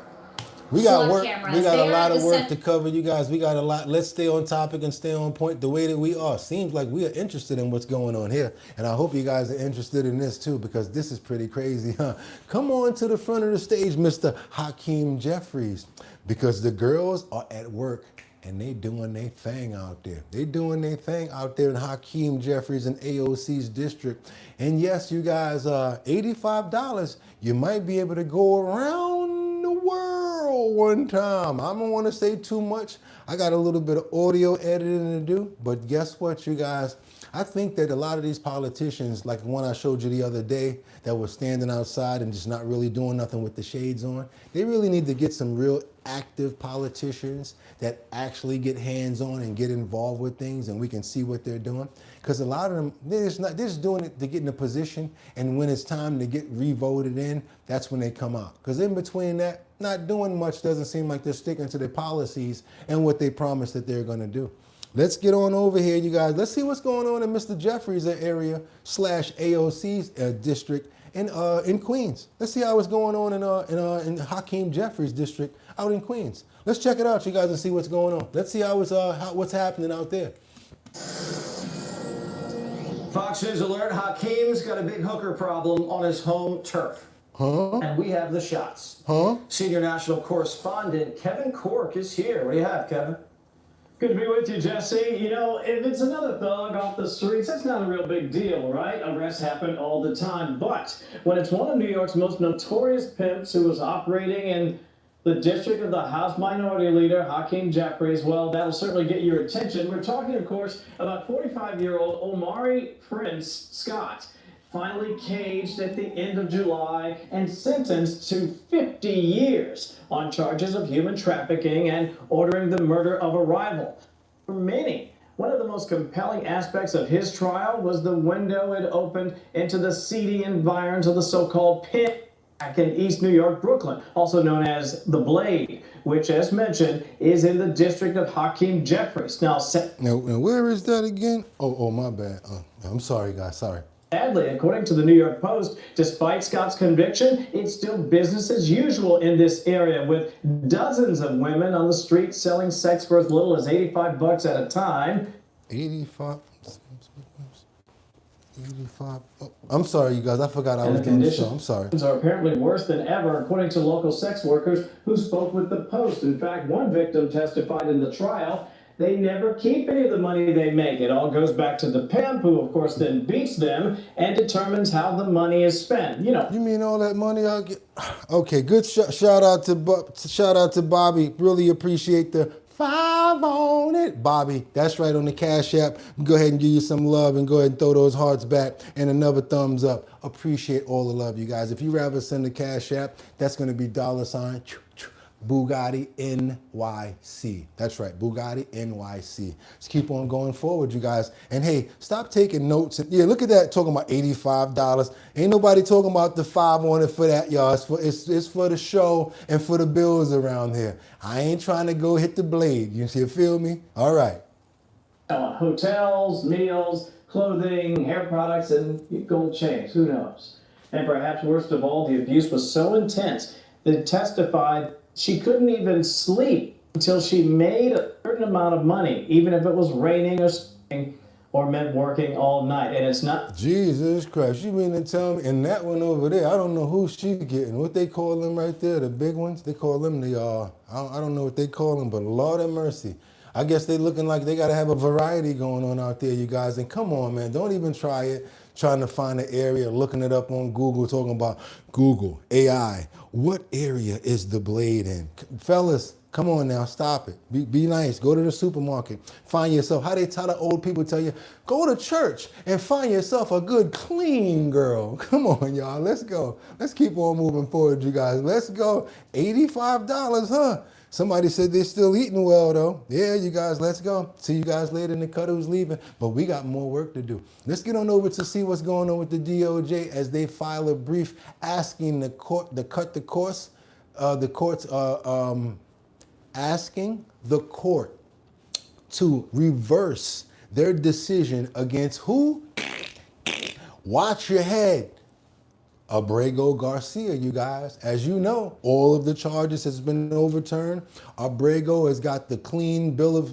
We got Flock work. cameras, We got they a are lot at of the work to cover, you guys. We got a lot. Let's stay on topic and stay on point the way that we are. Seems like we are interested in what's going on here. And I hope you guys are interested in this too, because this is pretty crazy, huh? Come on to the front of the stage, Mr. Hakeem Jeffries, because the girls are at work and they doing their thing out there. They doing their thing out there in Hakeem Jeffries and AOC's district. And yes, you guys, $85, you might be able to go around the world one time. I don't want to say too much. I got a little bit of audio editing to do, but guess what, you guys? I think that a lot of these politicians, like the one I showed you the other day that was standing outside and just not really doing nothing with the shades on, they really need to get some real active politicians that actually get hands-on and get involved with things and we can see what they're doing. Because a lot of them, they're just doing it to get in a position, and when it's time to get re-voted in, that's when they come out. Because in between that, not doing much doesn't seem like they're sticking to their policies and what they promised that they're going to do. Let's get on over here, you guys. Let's see what's going on in Mr. Jeffries' area / AOC's district in Queens. Let's see how it's going on in Hakeem Jeffries' district out in Queens. Let's check it out, you guys, and see what's going on. Let's see how it's what's happening out there. Fox News alert: Hakeem's got a big hooker problem on his home turf. Huh? And we have the shots. Huh? Senior national correspondent Kevin Cork is here. What do you have, Kevin? Good to be with you, Jesse. You know, if it's another thug off the streets, that's not a real big deal, right? Arrests happen all the time. But when it's one of New York's most notorious pimps who was operating in the district of the House Minority Leader, Hakeem Jeffries, well, that'll certainly get your attention. We're talking, of course, about 45-year-old Omari Prince Scott, finally caged at the end of July and sentenced to 50 years on charges of human trafficking and ordering the murder of a rival. For many, one of the most compelling aspects of his trial was the window it opened into the seedy environs of the so-called pit back in East New York, Brooklyn, also known as the Blade, which, as mentioned, is in the district of Hakeem Jeffries. Now, where is that again? Oh, my bad. I'm sorry, guys. Sorry. Sadly, according to the New York Post, despite Scott's conviction, it's still business as usual in this area, with dozens of women on the street selling sex for as little as $85 at a time. 85. Oh, I'm sorry, you guys. I forgot I was doing the show. I'm sorry. Are apparently worse than ever, according to local sex workers who spoke with the Post. In fact, one victim testified in the trial. They never keep any of the money they make. It all goes back to the pimp, who, of course, then beats them and determines how the money is spent. You know. You mean all that money I'll get? Okay, good. Shout out to Bobby. Really appreciate the 5 on it, Bobby. That's right, on the Cash App. Go ahead and give you some love and go ahead and throw those hearts back and another thumbs up. Appreciate all the love, you guys. If you rather send the Cash App, that's going to be $ Boogottinyc. That's right, Boogottinyc. Let's keep on going forward, you guys. And hey, stop taking notes. Yeah, look at that, talking about $85. Ain't nobody talking about the 5 on it for that, y'all. It's for the show and for the bills around here. I ain't trying to go hit the blade. You feel me? All right. Hotels, meals, clothing, hair products, and gold chains. Who knows? And perhaps worst of all, the abuse was so intense that testified she couldn't even sleep until she made a certain amount of money, even if it was raining or snowing or meant working all night. And it's not. Jesus Christ, you mean to tell me? And that one over there, I don't know who she's getting. What they call them right there, the big ones? They call them the, I don't know what they call them, but Lord have mercy. I guess they looking like they got to have a variety going on out there, you guys. And come on, man, don't even try it. Trying to find an area, looking it up on Google, talking about Google, AI. What area is the blade in? Fellas, come on now, stop it. Be nice. Go to the supermarket. Find yourself, how they tell the old people, tell you, go to church and find yourself a good, clean girl. Come on, y'all. Let's go. Let's keep on moving forward, you guys. Let's go. $85, huh? Somebody said they're still eating well, though. Yeah, you guys, let's go. See you guys later in the cut who's leaving. But we got more work to do. Let's get on over to see what's going on with the DOJ as they file a brief asking the court to cut the course. The court's asking the court to reverse their decision against who? Watch your head. Abrego Garcia, you guys. As you know, all of the charges has been overturned. Abrego has got the clean bill of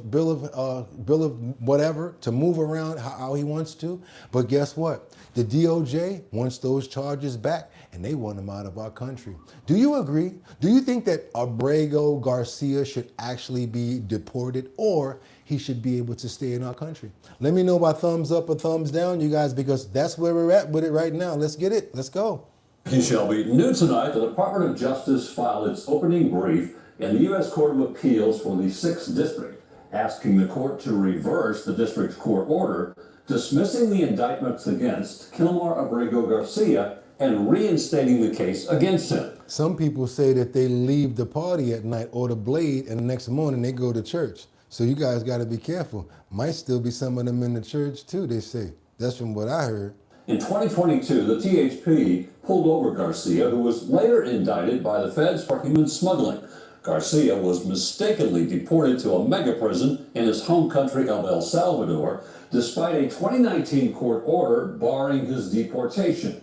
whatever to move around how he wants to. But guess what? The DOJ wants those charges back, and they want them out of our country. Do you agree? Do you think that Abrego Garcia should actually be deported, or he should be able to stay in our country? Let me know by thumbs up or thumbs down, you guys, because that's where we're at with it right now. Let's get it. Let's go. Thank you, Shelby. New tonight, the Department of Justice filed its opening brief in the U.S. Court of Appeals for the 6th District, asking the court to reverse the district's court order dismissing the indictments against Kilmar Abrego Garcia and reinstating the case against him. Some people say that they leave the party at night or the blade, and the next morning they go to church. So you guys got to be careful. Might still be some of them in the church too, they say. That's from what I heard. In 2022, the THP pulled over Garcia, who was later indicted by the feds for human smuggling. Garcia was mistakenly deported to a mega prison in his home country of El Salvador, despite a 2019 court order barring his deportation.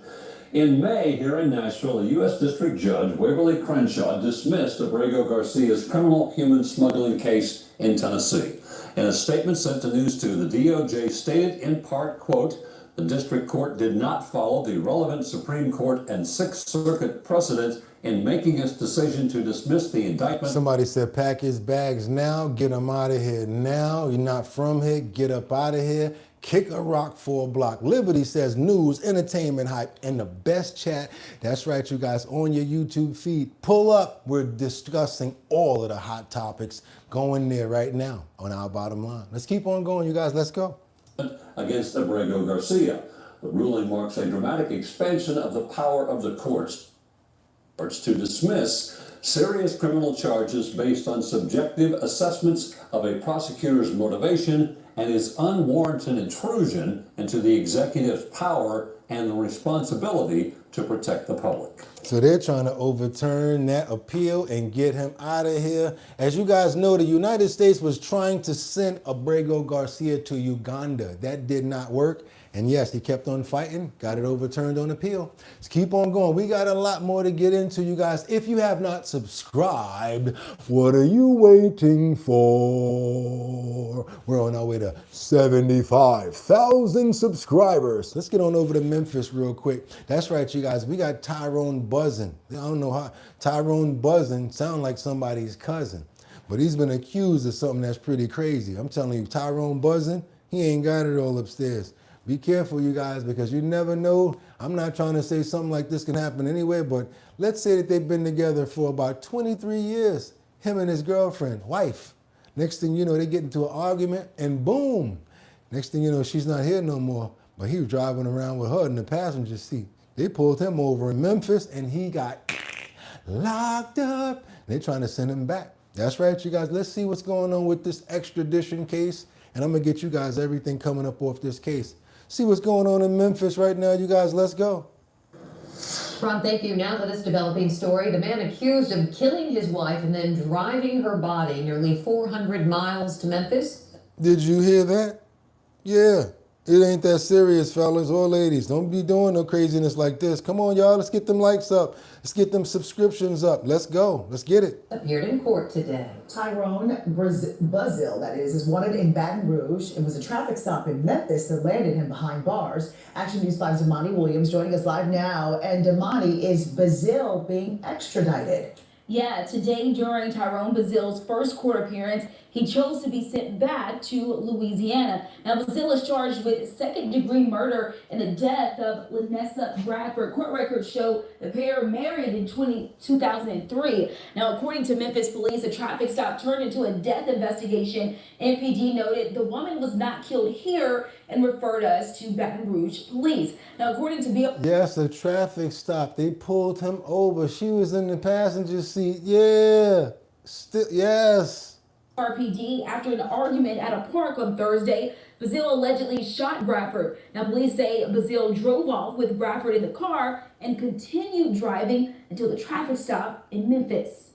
In May, here in Nashville, a U.S. District Judge, Waverly Crenshaw, dismissed Abrego Garcia's criminal human smuggling case in Tennessee. In a statement sent to News 2, the DOJ stated in part, quote, "The district court did not follow the relevant Supreme Court and Sixth Circuit precedent in making its decision to dismiss the indictment." Somebody said, pack his bags now, get him out of here now. You're not from here, get up out of here. Kick a rock for a block. Liberty says news, entertainment hype, and the best chat. That's right, you guys, on your YouTube feed. Pull up. We're discussing all of the hot topics going there right now on Our Bottom Line. Let's keep on going, you guys. Let's go. Against Abrego Garcia. The ruling marks a dramatic expansion of the power of the courts to dismiss serious criminal charges based on subjective assessments of a prosecutor's motivation and his unwarranted intrusion into the executive's power and the responsibility to protect the public. So they're trying to overturn that appeal and get him out of here. As you guys know, the United States was trying to send Abrego Garcia to Uganda. That did not work. And yes, he kept on fighting, got it overturned on appeal. Let's keep on going. We got a lot more to get into, you guys. If you have not subscribed, what are you waiting for? We're on our way to 75,000 subscribers. Let's get on over to Memphis real quick. That's right, you guys. We got Tyrone buzzing. I don't know how. Tyrone buzzing sound like somebody's cousin, but he's been accused of something that's pretty crazy. I'm telling you, Tyrone buzzing, he ain't got it all upstairs. Be careful, you guys, because you never know. I'm not trying to say something like this can happen anyway, but let's say that they've been together for about 23 years, him and his girlfriend, wife. Next thing you know, they get into an argument and boom. Next thing you know, she's not here no more, but he was driving around with her in the passenger seat. They pulled him over in Memphis and he got locked up. They're trying to send him back. That's right, you guys. Let's see what's going on with this extradition case. And I'm going to get you guys everything coming up off this case. See what's going on in Memphis right now, you guys. Let's go. Ron, thank you. Now for this developing story. The man accused of killing his wife and then driving her body nearly 400 miles to Memphis. Did you hear that? Yeah. It ain't that serious, fellas or ladies. Don't be doing no craziness like this. Come on, y'all. Let's get them likes up. Let's get them subscriptions up. Let's go. Let's get it. Appeared in court today. Tyrone Brazil, that is wanted in Baton Rouge. It was a traffic stop in Memphis that landed him behind bars. Action News 5's Damani Williams joining us live now. And Damani, is Brazil being extradited? Yeah, today during Tyrone Brazil's first court appearance, he chose to be sent back to Louisiana. Now, Brazil is charged with second-degree murder in the death of Lanessa Bradford. Court records show the pair married in 2003. Now, according to Memphis police, a traffic stop turned into a death investigation. MPD noted the woman was not killed here and referred us to Baton Rouge police. Now, according to Bill... Yes, a traffic stop. They pulled him over. She was in the passenger seat. Yeah. Yes. RPD after an argument at a park on Thursday. Brazil allegedly shot Bradford. Now, police say Brazil drove off with Bradford in the car and continued driving until the traffic stop in Memphis.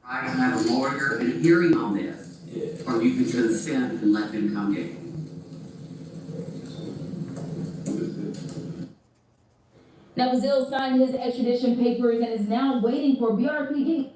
I can have a lawyer and a hearing on this, or you can consent and let them come get you. Now, Brazil signed his extradition papers and is now waiting for BRPD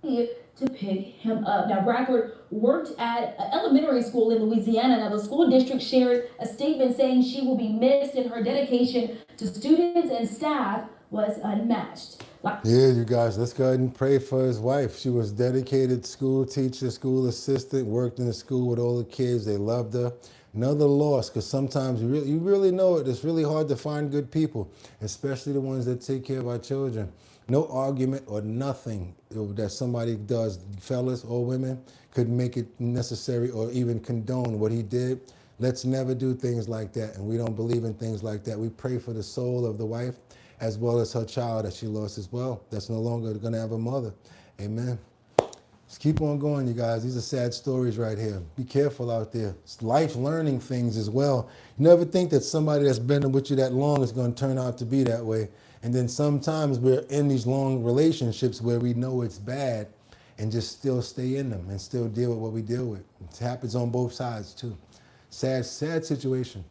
to pick him up. Now, Bradford worked at an elementary school in Louisiana. Now, the school district shared a statement saying she will be missed and her dedication to students and staff was unmatched. Yeah, you guys, let's go ahead and pray for his wife. She was dedicated school teacher, school assistant, worked in the school with all the kids. They loved her. Another loss, because sometimes you really know it. It's really hard to find good people, especially the ones that take care of our children. No argument or nothing that somebody does, fellas or women, could make it necessary or even condone what he did. Let's never do things like that, and we don't believe in things like that. We pray for the soul of the wife as well as her child that she lost as well. That's no longer going to have a mother. Amen. Let's keep on going, you guys. These are sad stories right here. Be careful out there. It's life learning things as well. You never think that somebody that's been with you that long is going to turn out to be that way. And then sometimes we're in these long relationships where we know it's bad and just still stay in them and still deal with what we deal with. It happens on both sides too. Sad, sad situation.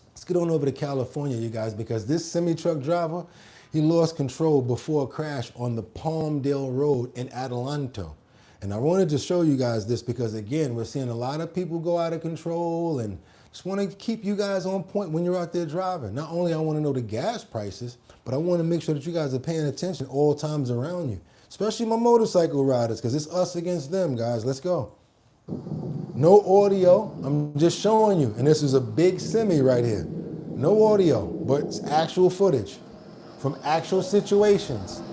Let's get on over to California, you guys, because this semi-truck driver, he lost control before a crash on the Palmdale Road in Adelanto. And I wanted to show you guys this because, again, we're seeing a lot of people go out of control, and just want to keep you guys on point when you're out there driving. Not only I want to know the gas prices, but I want to make sure that you guys are paying attention all times around you, especially my motorcycle riders, because it's us against them, guys. Let's go. No audio. I'm just showing you. And this is a big semi right here. No audio, but it's actual footage from actual situations.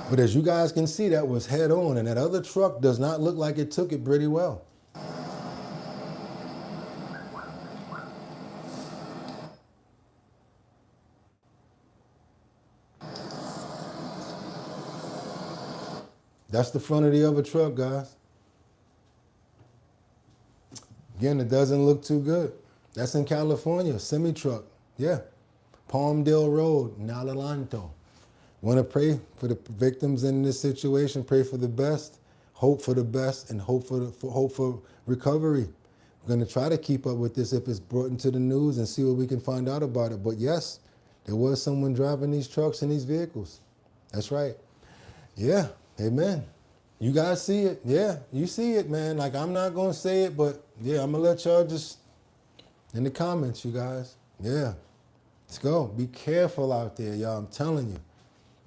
But as you guys can see, that was head on, and that other truck does not look like it took it pretty well. That's the front of the other truck, guys. Again, it doesn't look too good. That's in California, semi-truck. Yeah. Palmdale Road, Nalalanto. Want to pray for the victims in this situation, pray for the best, hope for the best, and hope for recovery. We're going to try to keep up with this if it's brought into the news and see what we can find out about it. But yes, there was someone driving these trucks and these vehicles. That's right. Yeah, amen. You guys see it. Yeah, you see it, man. Like, I'm not going to say it, but yeah, I'm going to let y'all just in the comments, you guys. Yeah, let's go. Be careful out there, y'all. I'm telling you.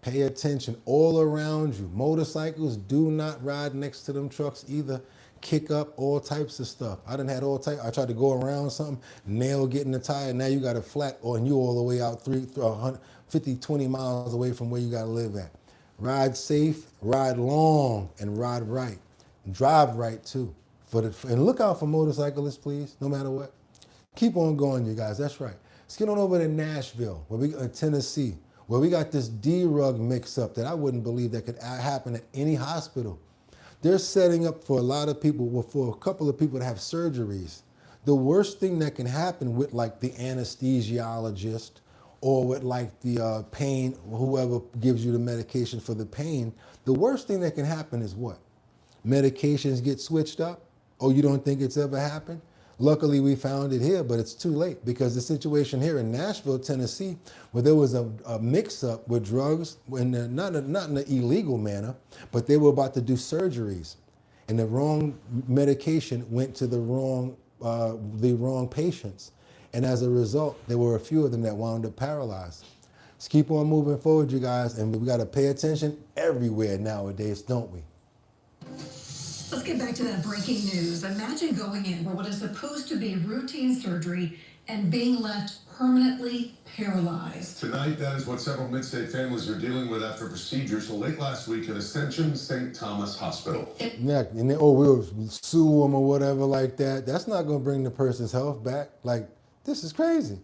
Pay attention all around you. Motorcycles, do not ride next to them trucks either. Kick up all types of stuff. I done had all types. I tried to go around something, nail getting the tire. Now you got a flat, and you all the way out 50, 20 miles away from where you got to live at. Ride safe, ride long, and ride right. Drive right too. And look out for motorcyclists, please, no matter what. Keep on going, you guys. That's right. Let's get on over to Nashville, Tennessee, where we got this D-rug mix-up that I wouldn't believe that could happen at any hospital. They're setting up for a lot of people, well, for a couple of people to have surgeries. The worst thing that can happen with like the anesthesiologist or with like the pain, whoever gives you the medication for the pain, the worst thing that can happen is what? Medications get switched up? Oh, you don't think it's ever happened? Luckily, we found it here, but it's too late because the situation here in Nashville, Tennessee, where there was a mix-up with drugs, not in an illegal manner, but they were about to do surgeries, and the wrong medication went to the wrong patients, and as a result, there were a few of them that wound up paralyzed. Let's keep on moving forward, you guys, and we got to pay attention everywhere nowadays, don't we? Let's get back to that breaking news. Imagine going in for what is supposed to be routine surgery and being left permanently paralyzed. Tonight, that is what several Mid-State families are dealing with after procedures late last week at Ascension St. Thomas Hospital. Yeah, and we'll sue them or whatever like that. That's not going to bring the person's health back. Like, this is crazy.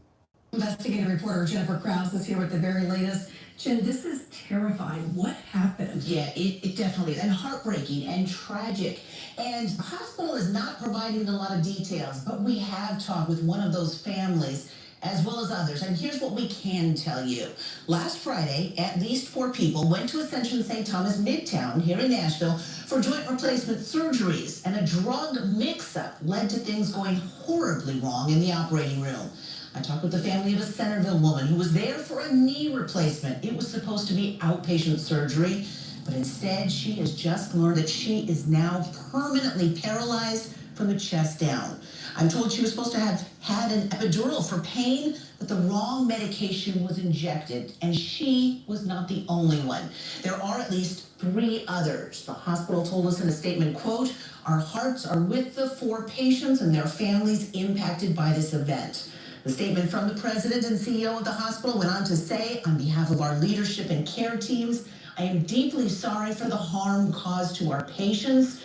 Investigative reporter Jennifer Krause is here with the very latest. Jen, this is terrifying. What happened? Yeah, it definitely is. And heartbreaking and tragic. And the hospital is not providing a lot of details, but we have talked with one of those families as well as others. And here's what we can tell you. Last Friday, at least 4 people went to Ascension St. Thomas Midtown here in Nashville for joint replacement surgeries. And a drug mix-up led to things going horribly wrong in the operating room. I talked with the family of a Centerville woman who was there for a knee replacement. It was supposed to be outpatient surgery, but instead she has just learned that she is now permanently paralyzed from the chest down. I'm told she was supposed to have had an epidural for pain, but the wrong medication was injected, and she was not the only one. There are at least 3 others. The hospital told us in a statement, quote, "Our hearts are with the 4 patients and their families impacted by this event." The statement from the president and CEO of the hospital went on to say, on behalf of our leadership and care teams, I am deeply sorry for the harm caused to our patients.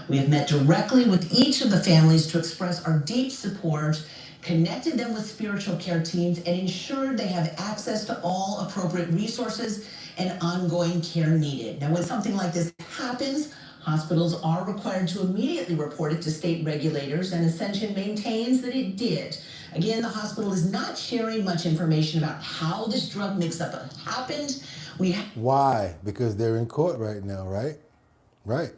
We have met directly with each of the families to express our deep support, connected them with spiritual care teams, and ensured they have access to all appropriate resources and ongoing care needed. Now, when something like this happens, hospitals are required to immediately report it to state regulators, and Ascension maintains that it did. Again, the hospital is not sharing much information about how this drug mix-up happened. Why? Because they're in court right now, right? Right.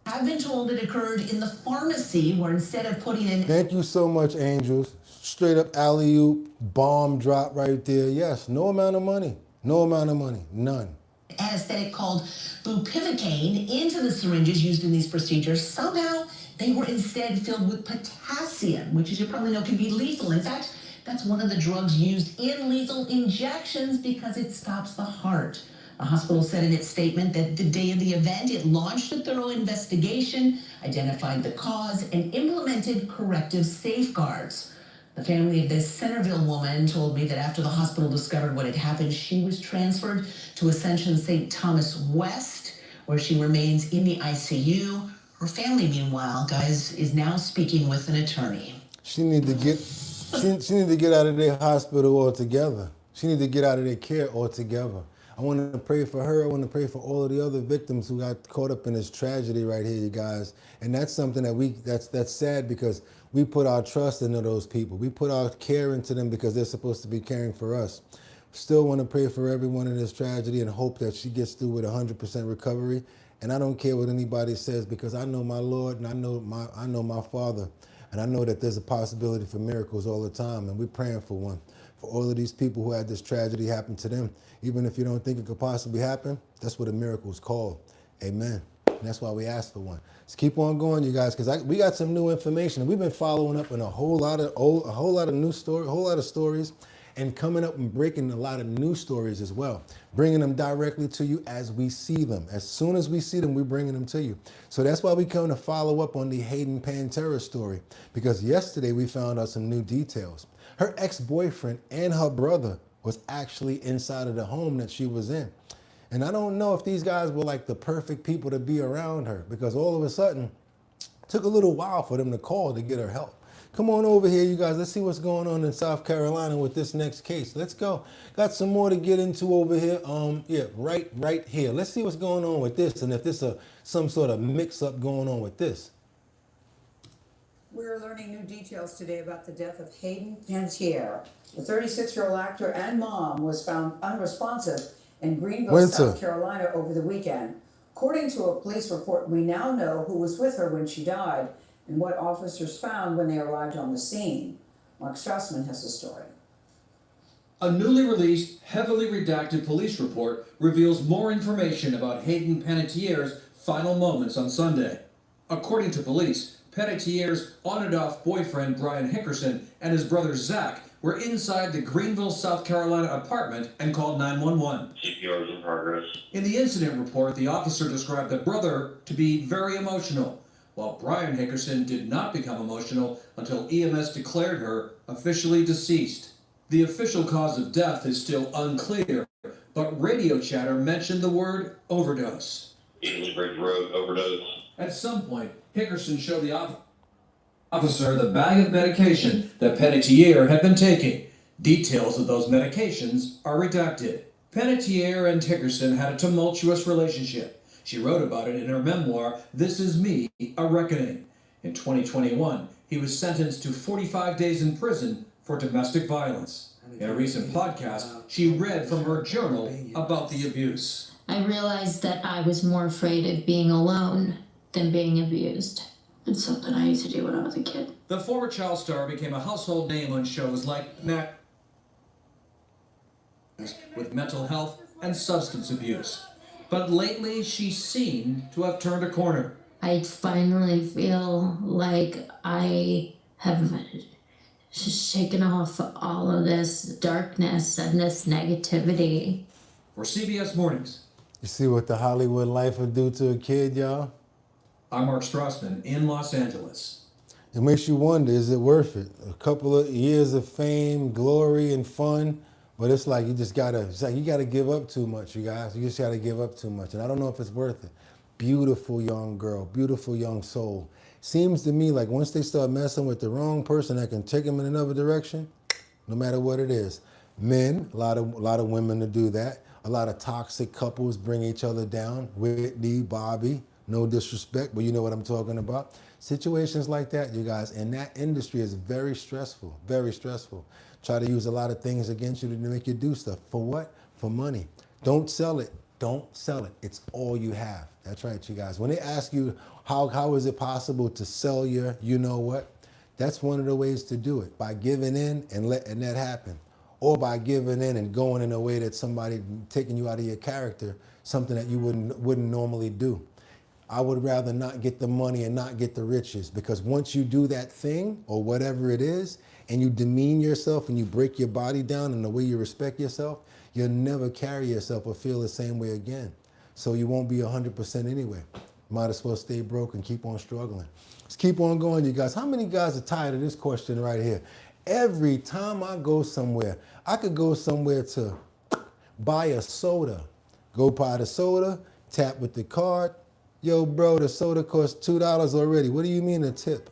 I've been told it occurred in the pharmacy where instead of putting in... Thank you so much, Angels. Straight up alley-oop, bomb drop right there. Yes, no amount of money. No amount of money. None. Anesthetic called bupivacaine into the syringes used in these procedures. Somehow, they were instead filled with potassium, which, as you probably know, can be lethal. In fact, that's one of the drugs used in lethal injections because it stops the heart. The hospital said in its statement that the day of the event, it launched a thorough investigation, identified the cause, and implemented corrective safeguards. The family of this Centerville woman told me that after the hospital discovered what had happened, she was transferred to Ascension St. Thomas West, where she remains in the ICU. Her family, meanwhile, guys, is now speaking with an attorney. She need to get out of their hospital altogether. She need to get out of their care altogether. I want to pray for her. I want to pray for all of the other victims who got caught up in this tragedy right here, you guys. And that's something that's sad because we put our trust into those people. We put our care into them because they're supposed to be caring for us. Still want to pray for everyone in this tragedy and hope that she gets through with 100% recovery. And I don't care what anybody says because I know my Lord and I know my Father. And I know that there's a possibility for miracles all the time. And we're praying for one. For all of these people who had this tragedy happen to them, even if you don't think it could possibly happen, that's what a miracle is called. Amen. And that's why we ask for one. Let's keep on going, you guys, because we got some new information. We've been following up on a whole lot of new stories, a whole lot of stories, and coming up and breaking a lot of new stories as well, bringing them directly to you as we see them. As soon as we see them, we're bringing them to you. So that's why we come to follow up on the Hayden Pantera story, because yesterday we found out some new details. Her ex-boyfriend and her brother was actually inside of the home that she was in. And I don't know if these guys were like the perfect people to be around her, because all of a sudden, it took a little while for them to call to get her help. Come on over here, you guys. Let's see what's going on in South Carolina with this next case. Let's go. Got some more to get into over here. Yeah, right here. Let's see what's going on with this, and if there's some sort of mix-up going on with this. We're learning new details today about the death of Hayden Pantera. The 36-year-old actor and mom was found unresponsive in Greenville, South Carolina over the weekend. According to a police report, we now know who was with her when she died and what officers found when they arrived on the scene. Mark Strassman has the story. A newly released, heavily redacted police report reveals more information about Hayden Panettiere's final moments on Sunday. According to police, Panettiere's on-and-off boyfriend Brian Hickerson and his brother Zach were inside the Greenville, South Carolina apartment and called 911. CPR is in progress. In the incident report, the officer described the brother to be very emotional, while Brian Hickerson did not become emotional until EMS declared her officially deceased. The official cause of death is still unclear, but radio chatter mentioned the word overdose. Easley Bridge Road overdose. At some point, Hickerson showed the officer the bag of medication that Panettiere had been taking. Details of those medications are redacted. Panettiere and Hickerson had a tumultuous relationship. She wrote about it in her memoir, This Is Me, A Reckoning. In 2021, he was sentenced to 45 days in prison for domestic violence. In a recent podcast, she read from her journal about the abuse. I realized that I was more afraid of being alone than being abused. It's something I used to do when I was a kid. The former child star became a household name on shows like Mac with mental health and substance abuse. But lately, she seemed to have turned a corner. I finally feel like I have shaken off all of this darkness and this negativity. For CBS Mornings, you see what the Hollywood life would do to a kid, y'all? I'm Mark Strassman in Los Angeles. It makes you wonder, is it worth it? A couple of years of fame, glory, and fun, but it's like you gotta give up too much, you guys. You just gotta give up too much, and I don't know if it's worth it. Beautiful young girl, beautiful young soul. Seems to me like once they start messing with the wrong person that can take them in another direction, no matter what it is. Men, a lot of women to do that. A lot of toxic couples bring each other down. Whitney, Bobby, no disrespect, but you know what I'm talking about. Situations like that, you guys, and that industry is very stressful, very stressful. Try to use a lot of things against you to make you do stuff. For what? For money. Don't sell it. Don't sell it. It's all you have. That's right, you guys. When they ask you how is it possible to sell your you know what, that's one of the ways to do it, by giving in and letting that happen. Or by giving in and going in a way that somebody taking you out of your character, something that you wouldn't normally do. I would rather not get the money and not get the riches, because once you do that thing or whatever it is and you demean yourself and you break your body down in the way you respect yourself, you'll never carry yourself or feel the same way again. So you won't be 100% anyway. Might as well stay broke and keep on struggling. Let's keep on going, you guys. How many guys are tired of this question right here? Every time I go somewhere, I could go somewhere to buy a soda. Go buy the soda, tap with the card. Yo, bro, the soda costs $2 already. What do you mean a tip?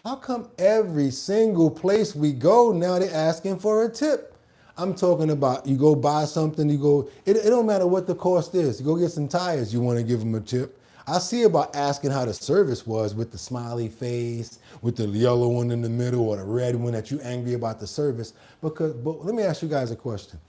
How come every single place we go now they're asking for a tip? I'm talking about you go buy something, it don't matter what the cost is. You go get some tires, you want to give them a tip. I see about asking how the service was with the smiley face, with the yellow one in the middle or the red one that you angry about the service. But let me ask you guys a question.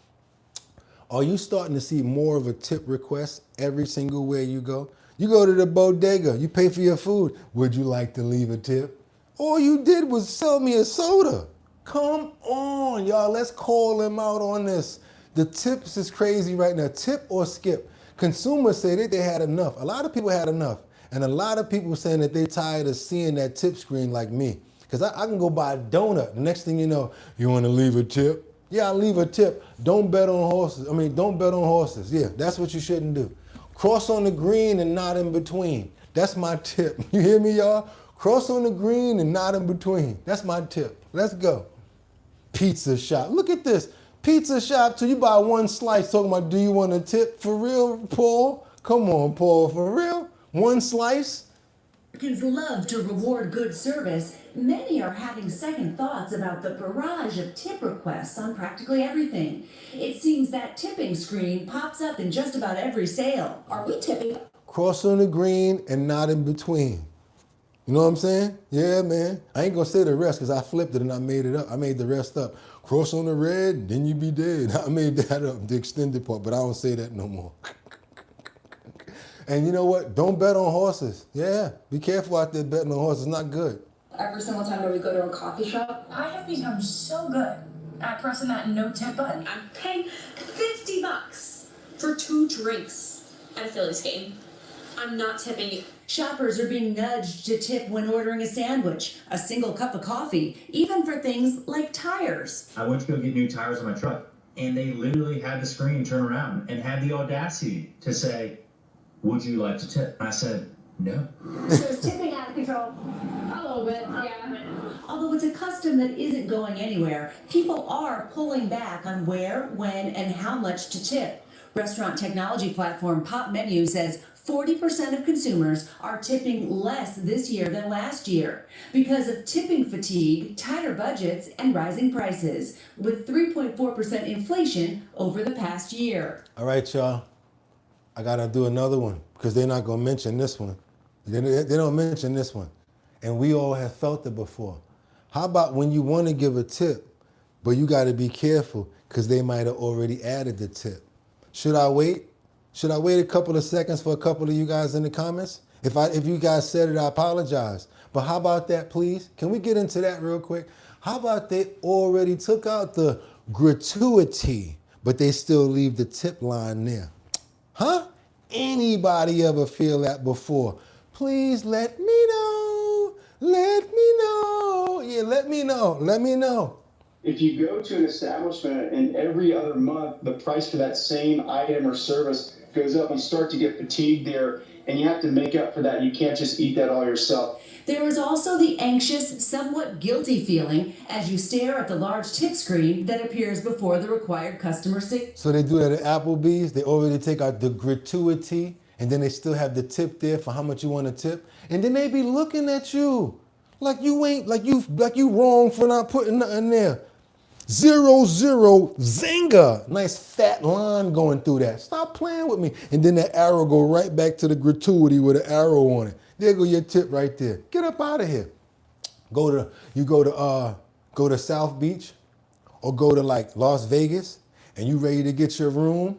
Are you starting to see more of a tip request every single way you go? You go to the bodega, you pay for your food. Would you like to leave a tip? All you did was sell me a soda. Come on, y'all, let's call them out on this. The tips is crazy right now. Tip or skip. Consumers say that they had enough. A lot of people had enough. And a lot of people saying that they're tired of seeing that tip screen like me. Because I can go buy a donut. The next thing you know, you want to leave a tip? Yeah, I'll leave a tip. Don't bet on horses. Don't bet on horses. Yeah, that's what you shouldn't do. Cross on the green and not in between. That's my tip. You hear me, y'all? Cross on the green and not in between. That's my tip. Let's go. Pizza shop. Look at this. Pizza shop till you buy one slice talking about do you want a tip? For real, Paul? Come on, Paul, for real? One slice? Americans love to reward good service. Many are having second thoughts about the barrage of tip requests on practically everything. It seems that tipping screen pops up in just about every sale. Are we tipping? Cross on the green and not in between. You know what I'm saying? Yeah, man. I ain't gonna say the rest because I flipped it and I made it up. I made the rest up. Cross on the red, then you be dead. I made that up, the extended part, but I don't say that no more. And you know what? Don't bet on horses. Yeah, be careful out there betting on horses. It's not good. Every single time that we go to a coffee shop, I have become so good at pressing that no tip button. I'm paying $50 for 2 drinks at a Phillies game. I'm not tipping you. Shoppers are being nudged to tip when ordering a sandwich, a single cup of coffee, even for things like tires. I went to go get new tires on my truck, and they literally had the screen turn around and had the audacity to say, "Would you like to tip?" I said, "No." So is tipping out of control? A little bit, yeah. Although it's a custom that isn't going anywhere, people are pulling back on where, when, and how much to tip. Restaurant technology platform Pop Menu says 40% of consumers are tipping less this year than last year because of tipping fatigue, tighter budgets, and rising prices, with 3.4% inflation over the past year. All right, y'all. I gotta do another one because they're not gonna mention this one. They don't mention this one. And we all have felt it before. How about when you wanna give a tip, but you gotta be careful because they might have already added the tip. Should I wait? Should I wait a couple of seconds for a couple of you guys in the comments? If you guys said it, I apologize. But how about that, please? Can we get into that real quick? How about they already took out the gratuity, but they still leave the tip line there? Huh? Anybody ever feel that before? Please let me know. Let me know. Yeah, let me know. Let me know. If you go to an establishment and every other month the price for that same item or service goes up, you start to get fatigued there, and you have to make up for that. You can't just eat that all yourself. There is also the anxious, somewhat guilty feeling as you stare at the large tip screen that appears before the required customer signature. So they do that at Applebee's. They already take out the gratuity, and then they still have the tip there for how much you want to tip. And then they be looking at you like you ain't, like you wrong for not putting nothing there. 0, 0, zinger. Nice fat line going through that. Stop playing with me. And then that arrow go right back to the gratuity with an arrow on it. There go your tip right there. Get up out of here. Go to South Beach or go to like Las Vegas and you ready to get your room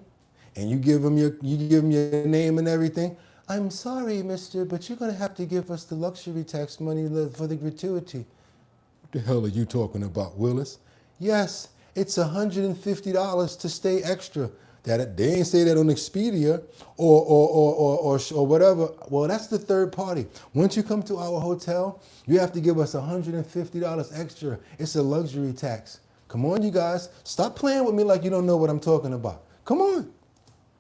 and you give them your name and everything. I'm sorry, mister, but you're going to have to give us the luxury tax money for the gratuity. What the hell are you talking about, Willis? Yes, it's $150 to stay extra. That they ain't say that on Expedia or whatever. Well, that's the third party. Once you come to our hotel, you have to give us $150 extra. It's a luxury tax. Come on, you guys. Stop playing with me like you don't know what I'm talking about. Come on.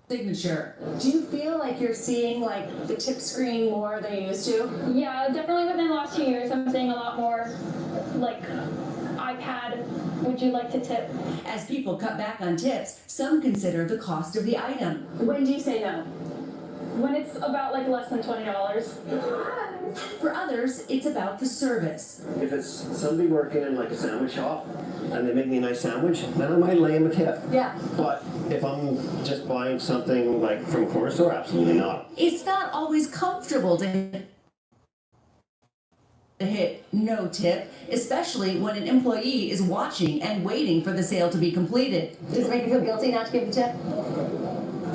Signature. Do you feel like you're seeing like the tip screen more than you used to? Yeah, definitely within the last 2 years, I'm seeing a lot more like iPad, would you like to tip? As people cut back on tips, some consider the cost of the item. When do you say no? when it's about like less than $20. For others, it's about the service. If it's somebody working in like a sandwich shop and they make me a nice sandwich, then I might lay them a tip. Yeah. But if I'm just buying something like from a corner store, absolutely not. It's not always comfortable to hit no tip, especially when an employee is watching and waiting for the sale to be completed. Does it make you feel guilty not to give a tip?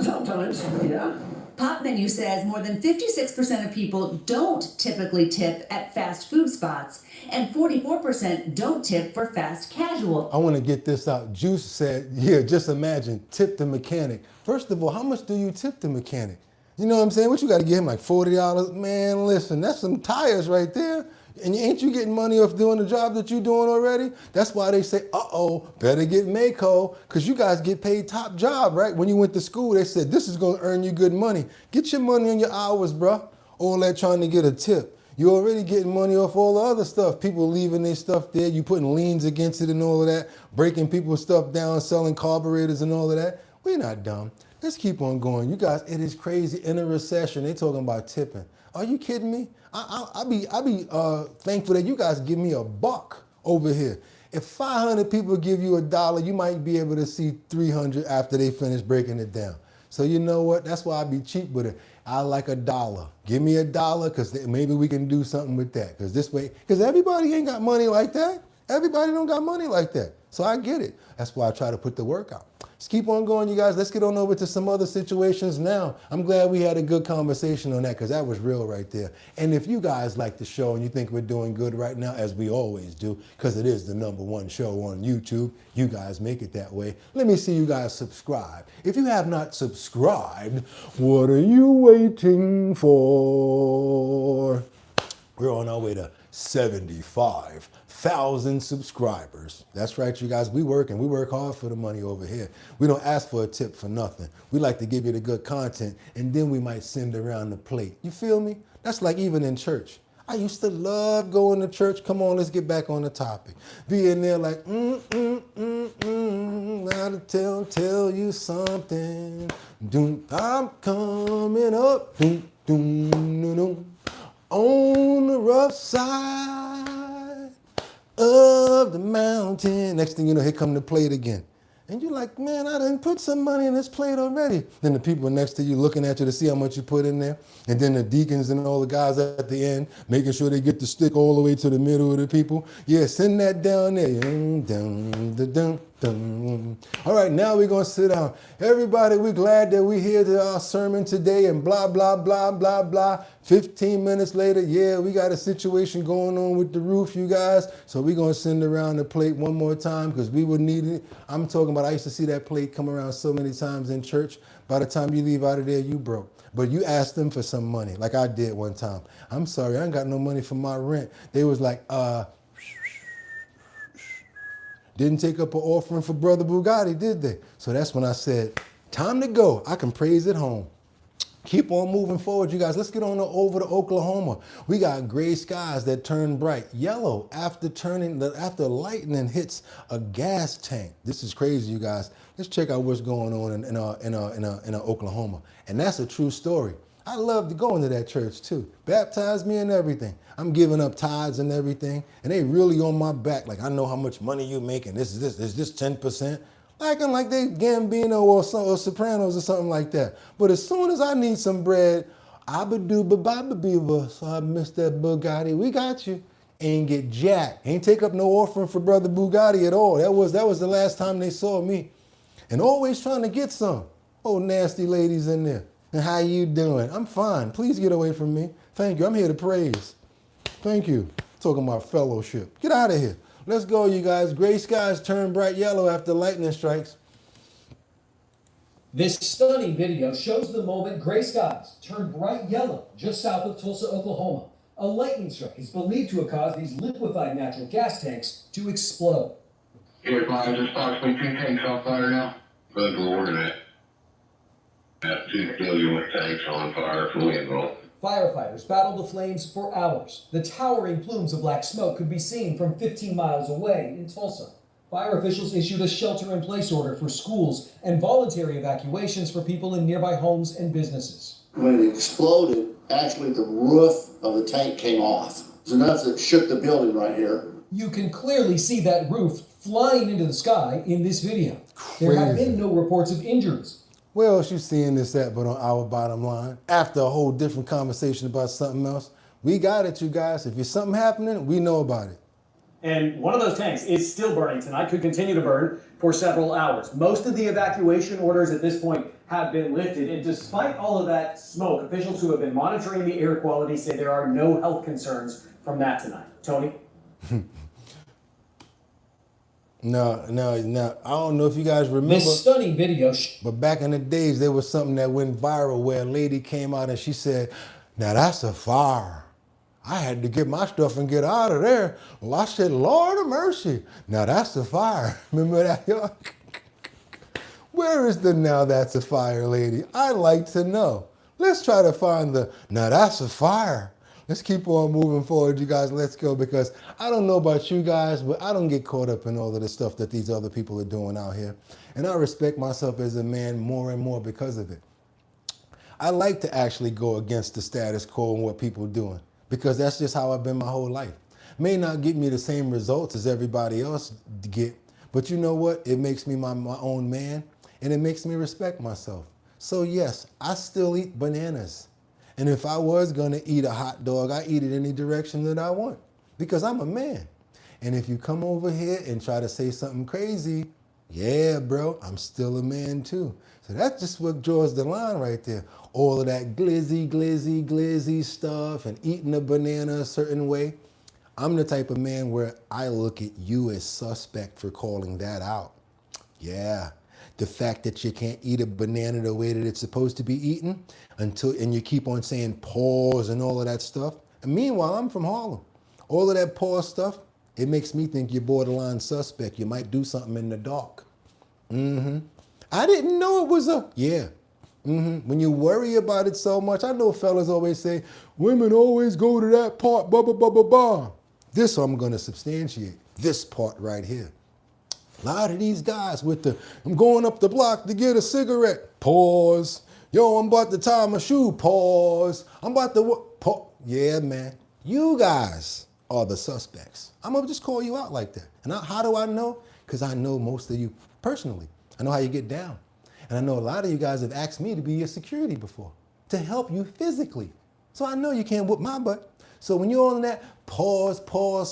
Sometimes, yeah. Pop Menu says more than 56% of people don't typically tip at fast food spots, and 44% don't tip for fast casual. I want to get this out. Juice said, yeah, just imagine, tip the mechanic. First of all, how much do you tip the mechanic? You know what I'm saying? What you got to give him, like $40? Man, listen, that's some tires right there. And ain't you getting money off doing the job that you're doing already? That's why they say, uh-oh, better get Mako, because you guys get paid top job, right? When you went to school, they said, this is going to earn you good money. Get your money on your hours, bruh. All that trying to get a tip. You're already getting money off all the other stuff. People leaving their stuff there. You putting liens against it and all of that. Breaking people's stuff down, selling carburetors and all of that. We're not dumb. Let's keep on going. You guys, it is crazy. In a recession, they talking about tipping. Are you kidding me? I be thankful that you guys give me $1 over here. If 500 people give you $1, you might be able to see 300 after they finish breaking it down. So you know what? That's why I be cheap with it. I like $1. Give me $1 because maybe we can do something with that. Because this way, because everybody ain't got money like that. Everybody don't got money like that. So I get it. That's why I try to put the work out. Let's keep on going, you guys. Let's get on over to some other situations now. I'm glad we had a good conversation on that because that was real right there. And if you guys like the show and you think we're doing good right now, as we always do, because it is the #1 show on YouTube, you guys make it that way. Let me see you guys subscribe. If you have not subscribed, what are you waiting for? We're on our way to 75,000 subscribers. That's right, you guys. We work hard for the money over here. We don't ask for a tip for nothing. We like to give you the good content, and then we might send around the plate. You feel me? That's like even in church. I used to love going to church. Come on, let's get back on the topic. Being there like, gotta tell you something. I'm coming up. On the rough side of the mountain. Next thing you know, here come the plate again. And you're like, man, I done put some money in this plate already. Then the people next to you looking at you to see how much you put in there. And then the deacons and all the guys at the end, making sure they get the stick all the way to the middle of the people. Yeah, send that down there. All right, now we're going to sit down. Everybody, we're glad that we're here to our sermon today and blah, blah, blah, blah, blah. 15 minutes later, yeah, we got a situation going on with the roof, you guys. So we're going to send around the plate one more time because we would need it. I'm talking about I used to see that plate come around so many times in church. By the time you leave out of there, you broke. But you asked them for some money, like I did one time. I'm sorry, I ain't got no money for my rent. They was like, didn't take up an offering for Brother Bugatti, did they? So that's when I said, time to go. I can praise at home. Keep on moving forward, you guys. Let's get on over to Oklahoma. We got gray skies that turn bright yellow after lightning hits a gas tank. This is crazy, you guys. Let's check out what's going on in Oklahoma. And that's a true story. I love to go into that church too. Baptize me and everything. I'm giving up tithes and everything. And they really on my back. Like, I know how much money you making. Is this 10%? Acting like they Gambino or Sopranos or something like that. But as soon as I need some bread, so I missed that Bugatti. We got you. Ain't get jack. Ain't take up no offering for Brother Bugatti at all. That was the last time they saw me. And always trying to get some. Oh, nasty ladies in there. And how you doing? I'm fine. Please get away from me. Thank you. I'm here to praise. Thank you. Talking about fellowship. Get out of here. Let's go, you guys. Gray skies turn bright yellow after lightning strikes. This stunning video shows the moment gray skies turned bright yellow just south of Tulsa, Oklahoma. A lightning strike is believed to have caused these liquefied natural gas tanks to explode. There's approximately 2 tanks on fire now. Good Lord, and that 2 billion tanks on fire for Louisville. Firefighters battled the flames for hours. The towering plumes of black smoke could be seen from 15 miles away in Tulsa. Fire officials issued a shelter-in-place order for schools and voluntary evacuations for people in nearby homes and businesses. When it exploded, actually the roof of the tank came off. It was enough that shook the building right here. You can clearly see that roof flying into the sky in this video. There have been no reports of injuries. Where else you seeing this at but on Our Bottom Line? After a whole different conversation about something else. We got it, you guys. If there's something happening, we know about it. And one of those tanks is still burning tonight, could continue to burn for several hours. Most of the evacuation orders at this point have been lifted. And despite all of that smoke, officials who have been monitoring the air quality say there are no health concerns from that tonight. Tony? No. I don't know if you guys remember. This stunning video. But back in the days, there was something that went viral where a lady came out and she said, "Now that's a fire. I had to get my stuff and get out of there." Well, I said, "Lord of mercy. Now that's a fire." Remember that, y'all? Where is the "now that's a fire" lady? I'd like to know. Let's try to find the "now that's a fire." Let's keep on moving forward, you guys. Let's go, because I don't know about you guys, but I don't get caught up in all of the stuff that these other people are doing out here. And I respect myself as a man more and more because of it. I like to actually go against the status quo and what people are doing, because that's just how I've been my whole life. May not get me the same results as everybody else get, but you know what? It makes me my own man, and it makes me respect myself. So yes, I still eat bananas. And if I was gonna eat a hot dog, I eat it any direction that I want, because I'm a man. And if you come over here and try to say something crazy, yeah, bro, I'm still a man too. So that's just what draws the line right there. All of that glizzy stuff and eating a banana a certain way. I'm the type of man where I look at you as suspect for calling that out. Yeah. The fact that you can't eat a banana the way that it's supposed to be eaten and you keep on saying pause and all of that stuff. And meanwhile, I'm from Harlem. All of that pause stuff, it makes me think you're borderline suspect. You might do something in the dark. I didn't know it was a, yeah. When you worry about it so much, I know fellas always say, women always go to that part, blah, blah, blah, blah, blah. This I'm gonna substantiate, this part right here. A lot of these guys with the, I'm going up the block to get a cigarette, pause. Yo, I'm about to tie my shoe, pause. I'm about to, pause. Yeah, man, you guys are the suspects. I'm gonna just call you out like that. And how do I know? Because I know most of you personally. I know how you get down. And I know a lot of you guys have asked me to be your security before, to help you physically. So I know you can't whoop my butt. So when you're on that pause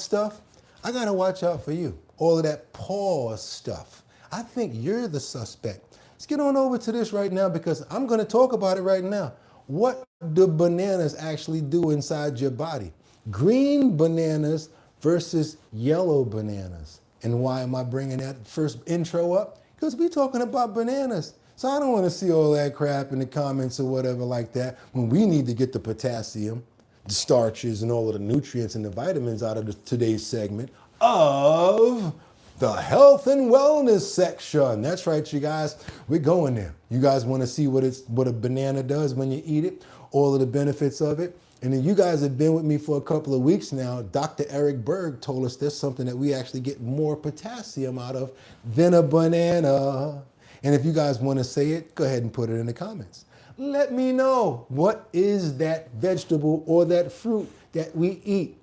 stuff, I gotta watch out for you. All of that pause stuff. I think you're the suspect. Let's get on over to this right now, because I'm gonna talk about it right now. What do bananas actually do inside your body? Green bananas versus yellow bananas. And why am I bringing that first intro up? Because we're talking about bananas. So I don't want to see all that crap in the comments or whatever like that, when we need to get the potassium, the starches, and all of the nutrients and the vitamins out of today's segment of the health and wellness section. That's right, you guys. We're going there. You guys want to see what a banana does when you eat it, all of the benefits of it. And then you guys have been with me for a couple of weeks now. Dr. Eric Berg told us there's something that we actually get more potassium out of than a banana. And if you guys want to say it, go ahead and put it in the comments. Let me know, what is that vegetable or that fruit that we eat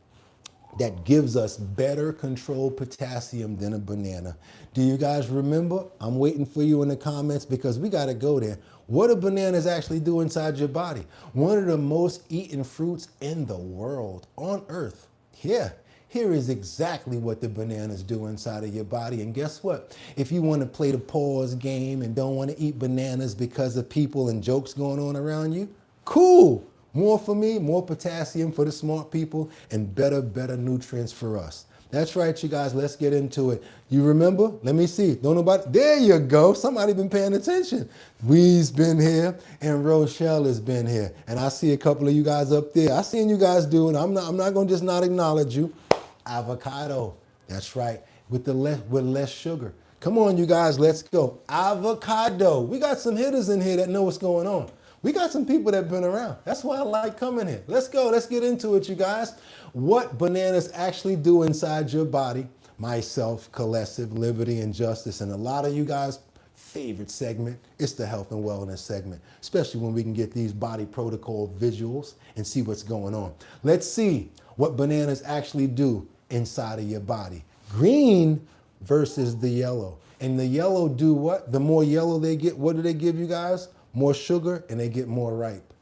that gives us better controlled potassium than a banana? Do you guys remember? I'm waiting for you in the comments, because we got to go there. What do bananas actually do inside your body? One of the most eaten fruits in the world, on earth. Yeah, here is exactly what the bananas do inside of your body. And guess what? If you want to play the pause game and don't want to eat bananas because of people and jokes going on around you, cool. More for me, more potassium for the smart people, and better nutrients for us. That's right, you guys, let's get into it. You remember? Let me see. Don't nobody, there you go. Somebody been paying attention. Wee's been here and Rochelle has been here. And I see a couple of you guys up there. I seen you guys doing, I'm not gonna just not acknowledge you. Avocado, that's right, with less sugar. Come on, you guys, let's go. Avocado. We got some hitters in here that know what's going on. We got some people that have been around. That's why I like coming here. Let's go. Let's get into it, you guys. What bananas actually do inside your body. Myself, Collective, Liberty, and Justice, and a lot of you guys favorite segment. It's the health and wellness segment, especially when we can get these body protocol visuals and see what's going on. Let's see what bananas actually do inside of your body. Green versus the yellow. And the yellow do what? The more yellow they get, what do they give you guys? More sugar, and they get more ripe.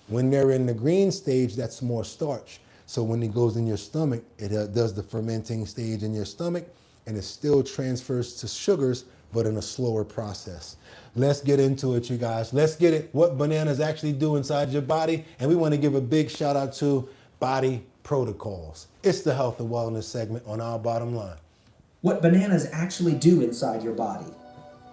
When they're in the green stage, that's more starch. So when it goes in your stomach, it does the fermenting stage in your stomach, and it still transfers to sugars, but in a slower process. Let's get into it, you guys. Let's get it, what bananas actually do inside your body. And we want to give a big shout out to Body Protocols. It's the health and wellness segment on Our Bottom Line. What bananas actually do inside your body.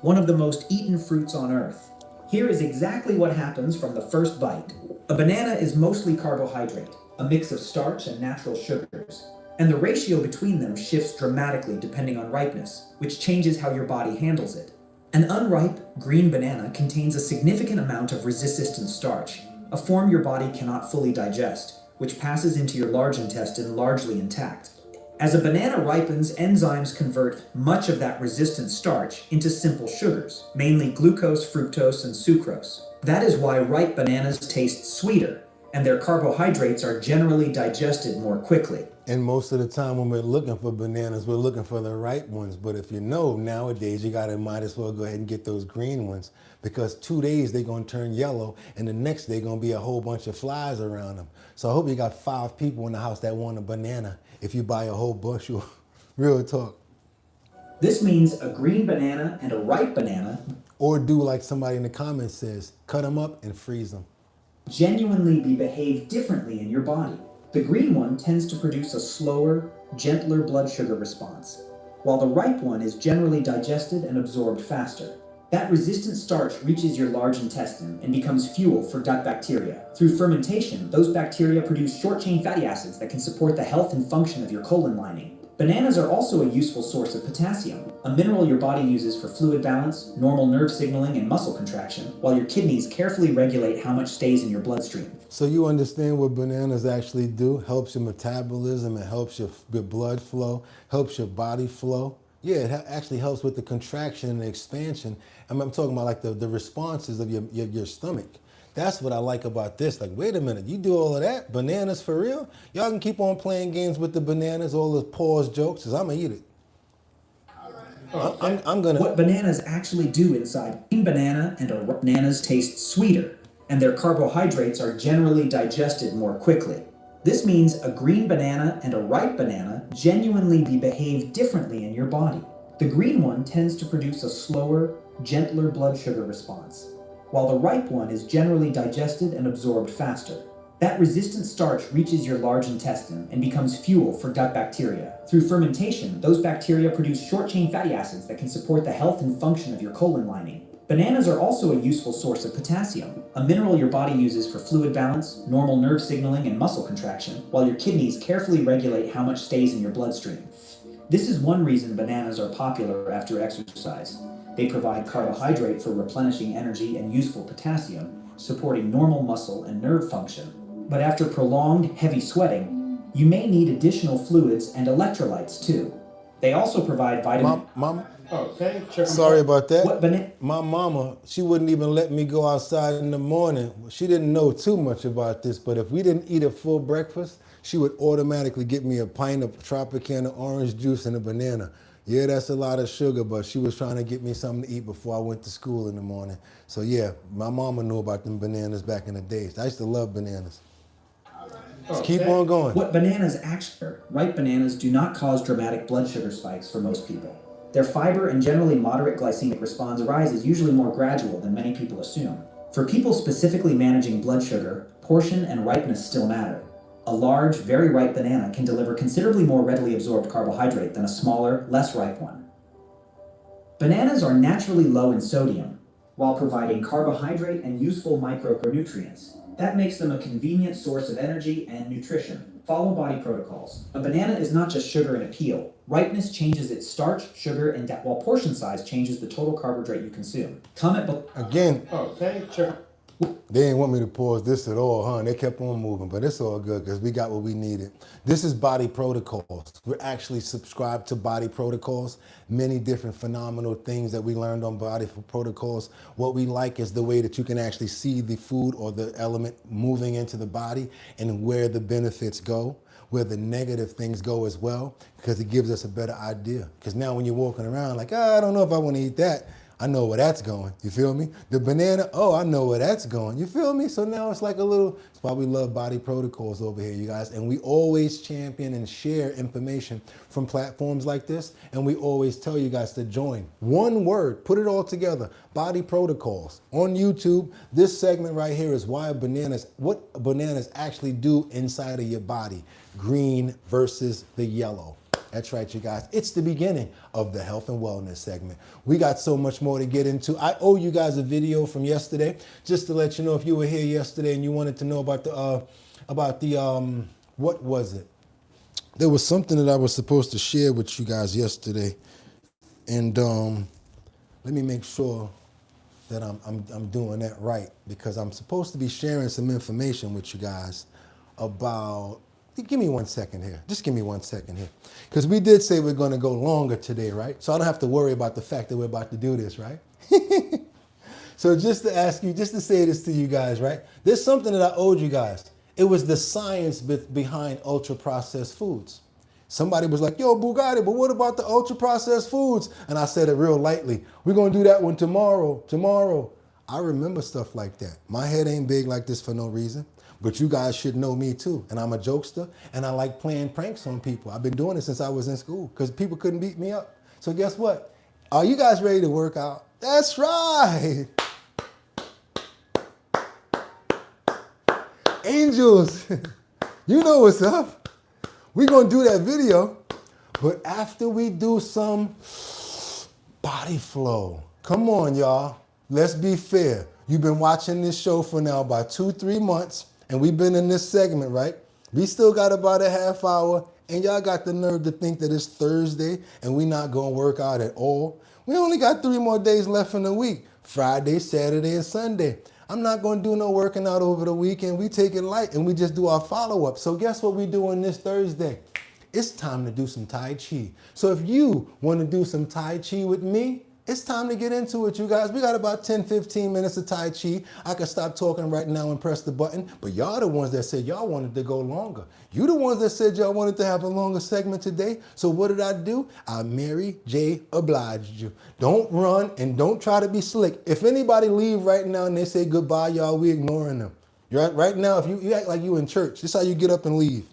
One of the most eaten fruits on earth. Here is exactly what happens from the first bite. A banana is mostly carbohydrate, a mix of starch and natural sugars. And the ratio between them shifts dramatically depending on ripeness, which changes how your body handles it. An unripe green banana contains a significant amount of resistant starch, a form your body cannot fully digest, which passes into your large intestine largely intact. As a banana ripens, enzymes convert much of that resistant starch into simple sugars, mainly glucose, fructose, and sucrose. That is why ripe bananas taste sweeter, and their carbohydrates are generally digested more quickly. And most of the time when we're looking for bananas, we're looking for the ripe ones. But if you know, nowadays you might as well go ahead and get those green ones, because 2 days they're gonna turn yellow, and the next day gonna be a whole bunch of flies around them. So I hope you got 5 people in the house that want a banana if you buy a whole bushel. Real talk. This means a green banana and a ripe banana, or do like somebody in the comments says, cut them up and freeze them, genuinely behave differently in your body. The green one tends to produce a slower, gentler blood sugar response, while the ripe one is generally digested and absorbed faster. That resistant starch reaches your large intestine and becomes fuel for gut bacteria. Through fermentation, those bacteria produce short-chain fatty acids that can support the health and function of your colon lining. Bananas are also a useful source of potassium, a mineral your body uses for fluid balance, normal nerve signaling, and muscle contraction, while your kidneys carefully regulate how much stays in your bloodstream. So you understand what bananas actually do? Helps your metabolism, it helps your blood flow, helps your body flow. Yeah, it actually helps with the contraction and the expansion. I'm talking about like the responses of your stomach. That's what I like about this. Like, wait a minute, you do all of that? Bananas for real? Y'all can keep on playing games with the bananas, all the pause jokes, because I'm going to eat it. I'm going to... What bananas actually do inside. Green banana and a bananas taste sweeter, and their carbohydrates are generally digested more quickly. This means a green banana and a ripe banana genuinely behave differently in your body. The green one tends to produce a slower, gentler blood sugar response, while the ripe one is generally digested and absorbed faster. That resistant starch reaches your large intestine and becomes fuel for gut bacteria. Through fermentation, those bacteria produce short-chain fatty acids that can support the health and function of your colon lining. Bananas are also a useful source of potassium, a mineral your body uses for fluid balance, normal nerve signaling, and muscle contraction, while your kidneys carefully regulate how much stays in your bloodstream. This is one reason bananas are popular after exercise. They provide carbohydrate for replenishing energy and useful potassium, supporting normal muscle and nerve function. But after prolonged, heavy sweating, you may need additional fluids and electrolytes too. They also provide vitamin... Sorry about that. My mama, she wouldn't even let me go outside in the morning. She didn't know too much about this, but if we didn't eat a full breakfast, she would automatically get me a pint of Tropicana orange juice and a banana. Yeah, that's a lot of sugar, but she was trying to get me something to eat before I went to school in the morning. So yeah, my mama knew about them bananas back in the days. I used to love bananas. Let's keep on going. What bananas actually are, ripe bananas do not cause dramatic blood sugar spikes for most people. Their fiber and generally moderate glycemic response rise is usually more gradual than many people assume. For people specifically managing blood sugar, portion and ripeness still matter. A large, very ripe banana can deliver considerably more readily absorbed carbohydrate than a smaller, less ripe one. Bananas are naturally low in sodium, while providing carbohydrate and useful micronutrients. That makes them a convenient source of energy and nutrition. Follow body protocols. A banana is not just sugar and a peel. Ripeness changes its starch, sugar, and while portion size changes the total carbohydrate you consume. Comment below. Again, They didn't want me to pause this at all, huh? They kept on moving, but it's all good because we got what we needed. This is Body Protocols. We're actually subscribed to Body Protocols. Many different phenomenal things that we learned on Body Protocols. What we like is the way that you can actually see the food or the element moving into the body and where the benefits go, where the negative things go as well, because it gives us a better idea. Because now when you're walking around like, I don't know if I want to eat that, I know where that's going. You feel me? The banana, oh, I know where that's going. You feel me? So now it's like a little, that's why we love Body Protocols over here, you guys. And we always champion and share information from platforms like this. And we always tell you guys to join. One word, put it all together. Body Protocols. On YouTube, this segment right here is what bananas actually do inside of your body. Green versus the yellow. That's right, you guys. It's the beginning of the health and wellness segment. We got so much more to get into. I owe you guys a video from yesterday, just to let you know if you were here yesterday and you wanted to know about the what was it? There was something that I was supposed to share with you guys yesterday, and let me make sure that I'm doing that right, because I'm supposed to be sharing some information with you guys about. Give me 1 second here. Just give me 1 second here. Because we did say we're going to go longer today, right? So I don't have to worry about the fact that we're about to do this, right? So just to ask you, just to say this to you guys, right? There's something that I owed you guys. It was the science behind ultra-processed foods. Somebody was like, yo, Bugatti, but what about the ultra-processed foods? And I said it real lightly. We're going to do that one tomorrow. I remember stuff like that. My head ain't big like this for no reason. But you guys should know me too. And I'm a jokester and I like playing pranks on people. I've been doing it since I was in school because people couldn't beat me up. So guess what? Are you guys ready to work out? That's right. Angels, you know what's up. We're going to do that video. But after we do some body flow. Come on, y'all. Let's be fair. You've been watching this show for now about 2-3 months. And we've been in this segment, right? We still got about a half hour, and y'all got the nerve to think that it's Thursday and we not gonna work out at all. We only got 3 more days left in the week, Friday, Saturday, and Sunday. I'm not gonna do no working out over the weekend. We take it light and we just do our follow-up. So guess what we doing this Thursday? It's time to do some Tai Chi. So if you wanna do some Tai Chi with me, it's time to get into it, you guys. We got about 10-15 minutes of Tai Chi. I can stop talking right now and press the button, but y'all the ones that said y'all wanted to go longer. You the ones that said y'all wanted to have a longer segment today. So what did I do? I Mary J. obliged you. Don't run and don't try to be slick. If anybody leave right now and they say goodbye, y'all, we ignoring them. Right now, if you act like you in church, this is how you get up and leave.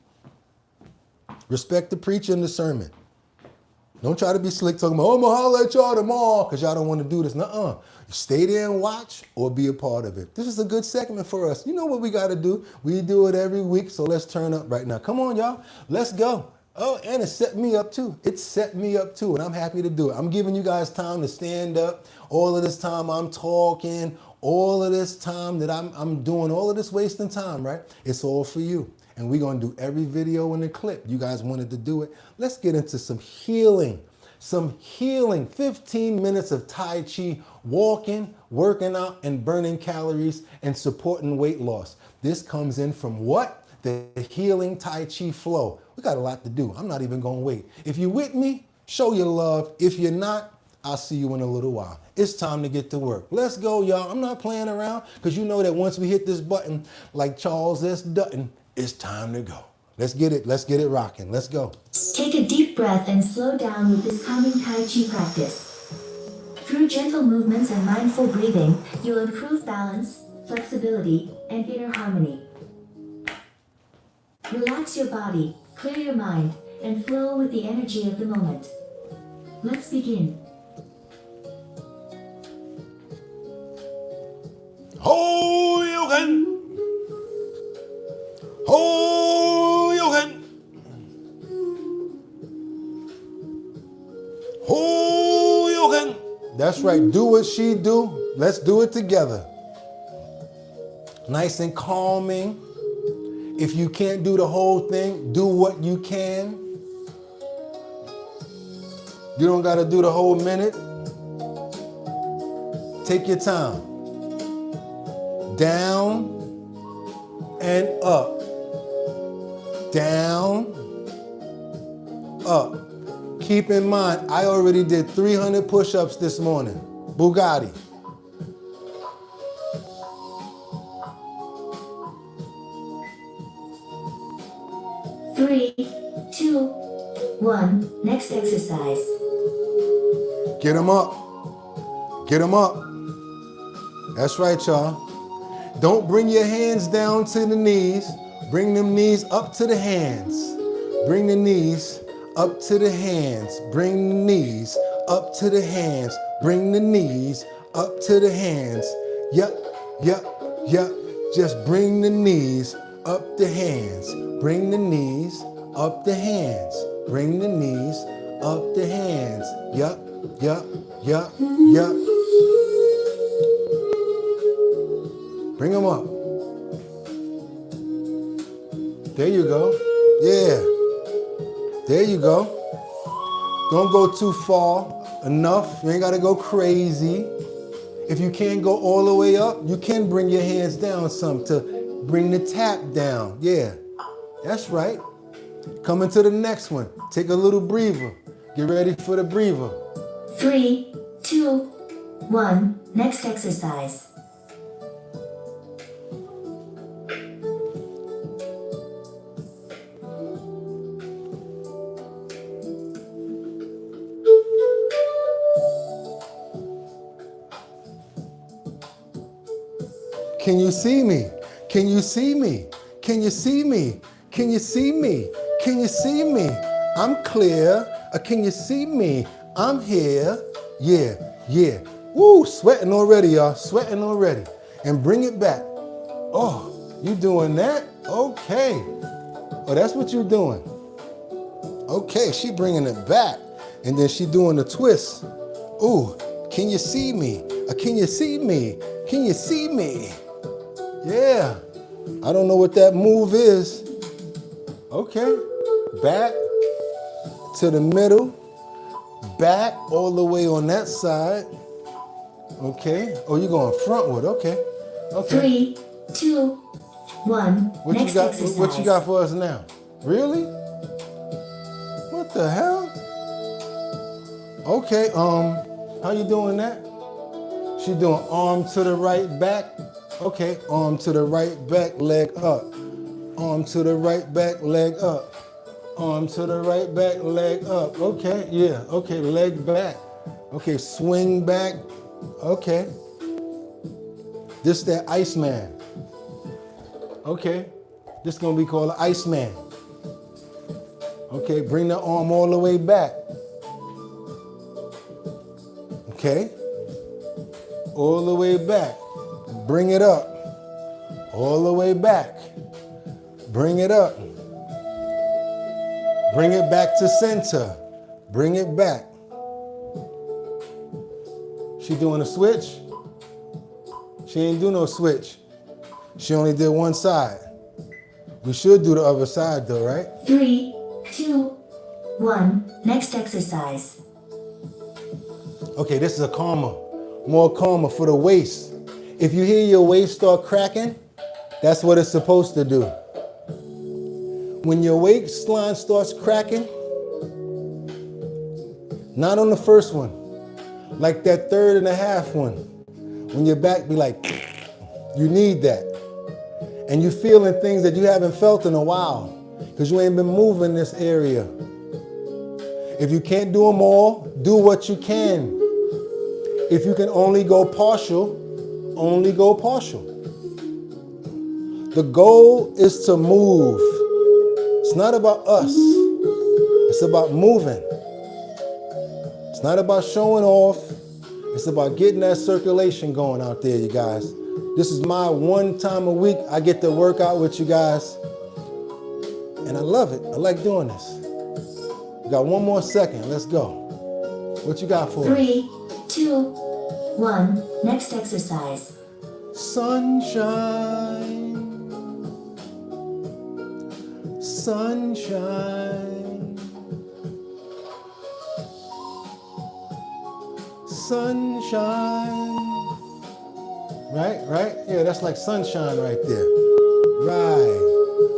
Respect the preacher and the sermon. Don't try to be slick talking about, oh, I'm going to holler at y'all tomorrow because y'all don't want to do this. Nuh-uh. Stay there and watch or be a part of it. This is a good segment for us. You know what we got to do? We do it every week, so let's turn up right now. Come on, y'all. Let's go. Oh, and it set me up too. It set me up too, and I'm happy to do it. I'm giving you guys time to stand up. All of this time I'm talking, all of this time that I'm doing, all of this wasting time, right? It's all for you. And we're going to do every video in the clip. You guys wanted to do it. Let's get into some healing. 15 minutes of Tai Chi, walking, working out, and burning calories and supporting weight loss. This comes in from what? The healing Tai Chi flow. We got a lot to do. I'm not even going to wait. If you're with me, show your love. If you're not, I'll see you in a little while. It's time to get to work. Let's go, y'all. I'm not playing around because you know that once we hit this button, like Charles S. Dutton, it's time to go. Let's get it rocking. Let's go. Take a deep breath and slow down with this calming Tai Chi practice. Through gentle movements and mindful breathing, you'll improve balance, flexibility, and inner harmony. Relax your body, clear your mind, and flow with the energy of the moment. Let's begin. Hoyoken! Hoyoken! Hoyoken! That's right. Do what she do. Let's do it together. Nice and calming. If you can't do the whole thing, do what you can. You don't got to do the whole minute. Take your time. down, and up. Down, up. Keep in mind, I already did 300 push-ups this morning. Bugatti. Three, two, one. Next exercise. Get them up. Get them up. That's right, y'all. Don't bring your hands down to the knees. Bring them knees up to the hands. Bring the knees up to the hands. Bring the knees up to the hands. Bring the knees up to the hands. Yep, yep, yep. Just bring the knees up the hands. Bring the knees up the hands. Bring the knees up the hands. Yep, yep, yep, yep. Bring them up. There you go. Yeah. There you go. Don't go too far. Enough. You ain't got to go crazy. If you can't go all the way up, you can bring your hands down some to bring the tap down. Yeah. That's right. Coming to the next one. Take a little breather. Get ready for the breather. 3, 2, 1. Next exercise. Can you see me? Can you see me? Can you see me? Can you see me? Can you see me? I'm clear. Can you see me? I'm here. Yeah, yeah. Woo, sweating already, y'all. Sweating already. And bring it back. Oh, you doing that? Okay. Oh, that's what you're doing. Okay, she bringing it back. And then she doing the twist. Ooh, can you see me? Can you see me? Can you see me? Yeah. I don't know what that move is. Okay. Back to the middle. Back all the way on that side. Okay. Oh, you're going frontward. Okay. Okay. 3, 2, 1. Next exercise. What you got for us now? Really? What the hell? Okay. How you doing that? She doing arm to the right back. Okay. Arm to the right back, leg up. Arm to the right back, leg up. Arm to the right back, leg up. Okay, yeah. Okay, leg back. Okay, swing back. Okay. This that Iceman. Okay. This gonna be called an Iceman. Okay, bring the arm all the way back. Okay. All the way back. Bring it up. All the way back. Bring it up. Bring it back to center. Bring it back. She doing a switch? She ain't do no switch. She only did one side. We should do the other side though, right? 3, 2, 1. Next exercise. Okay, this is a calmer, more calmer for the waist. If you hear your waist start cracking, that's what it's supposed to do. When your waistline starts cracking, not on the first one, like that 3.5 one, when your back be like, you need that. And you feeling things that you haven't felt in a while because you ain't been moving this area. If you can't do them all, do what you can. If you can only go partial, only go partial. The goal is to move. It's not about us. It's about moving. It's not about showing off. It's about getting that circulation going out there, you guys. This is my one time a week I get to work out with you guys. And I love it. I like doing this. We got one more second. Let's go. What you got for us? 3, 2, 1. Next exercise. Sunshine. Sunshine. Sunshine. Right? Yeah, that's like sunshine right there. Right.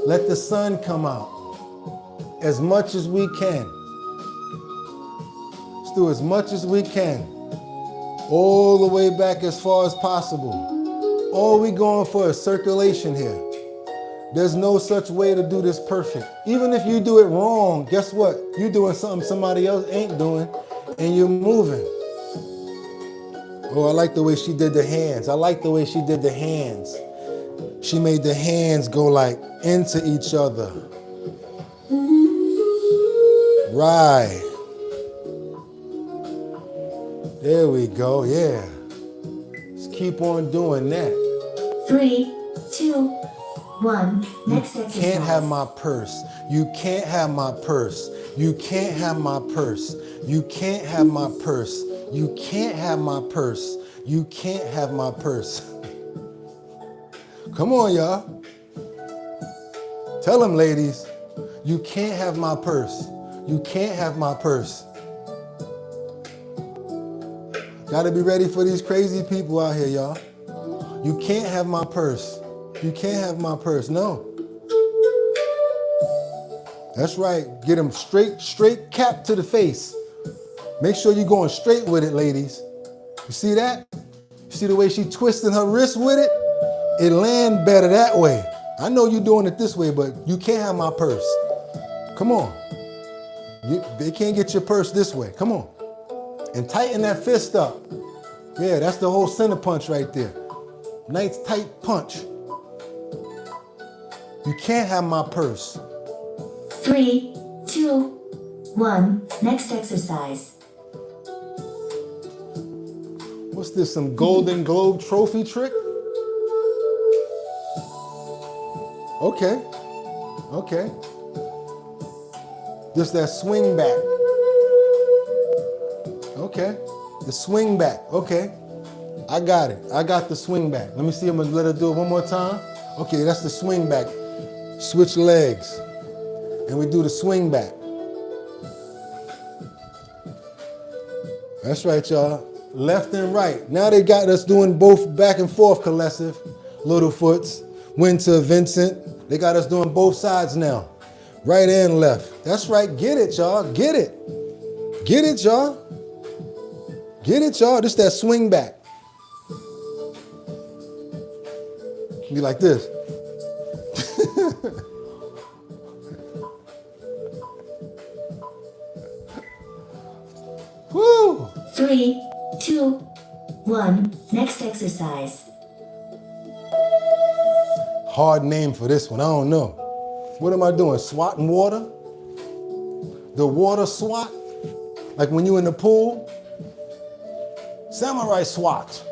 Let the sun come out as much as we can. Let's do as much as we can. All the way back as far as possible. All we going for is circulation here. There's no such way to do this perfect. Even if you do it wrong, guess what? You're doing something somebody else ain't doing, and you're moving. Oh, I like the way she did the hands. I like the way she did the hands. She made the hands go like into each other. Right. There we go, yeah. Let's keep on doing that. 3, 2, 1. Next exercise. You can't have my purse. You can't have my purse. You can't have my purse. You can't have my purse. You can't have my purse. You can't have my purse. Come on, y'all. Tell them, ladies. You can't have my purse. You can't have my purse. Gotta be ready for these crazy people out here, y'all. You can't have my purse. You can't have my purse. No. That's right. Get them straight cap to the face. Make sure you're going straight with it, ladies. You see that? You see the way she twisting her wrist with it? It land better that way. I know you're doing it this way, but you can't have my purse. Come on. They can't get your purse this way. Come on. And tighten that fist up. Yeah, that's the whole center punch right there. Nice tight punch. You can't have my purse. 3, 2, 1. Next exercise. What's this, some Golden Globe trophy trick? Okay. Just that swing back. Okay. The swing back. Okay. I got it. I got the swing back. Let me see. I'm going to let her do it one more time. Okay, that's the swing back. Switch legs. And we do the swing back. That's right, y'all. Left and right. Now they got us doing both back and forth, Colessive. Littlefoots. Winter, Vincent. They got us doing both sides now. Right and left. That's right. Get it, y'all. Get it. Get it, y'all. Get it, y'all. This that swing back. Be like this. Woo! 3, 2, 1. Next exercise. Hard name for this one. I don't know. What am I doing? Swatting water? The water swat? Like when you in the pool? Samurai swat.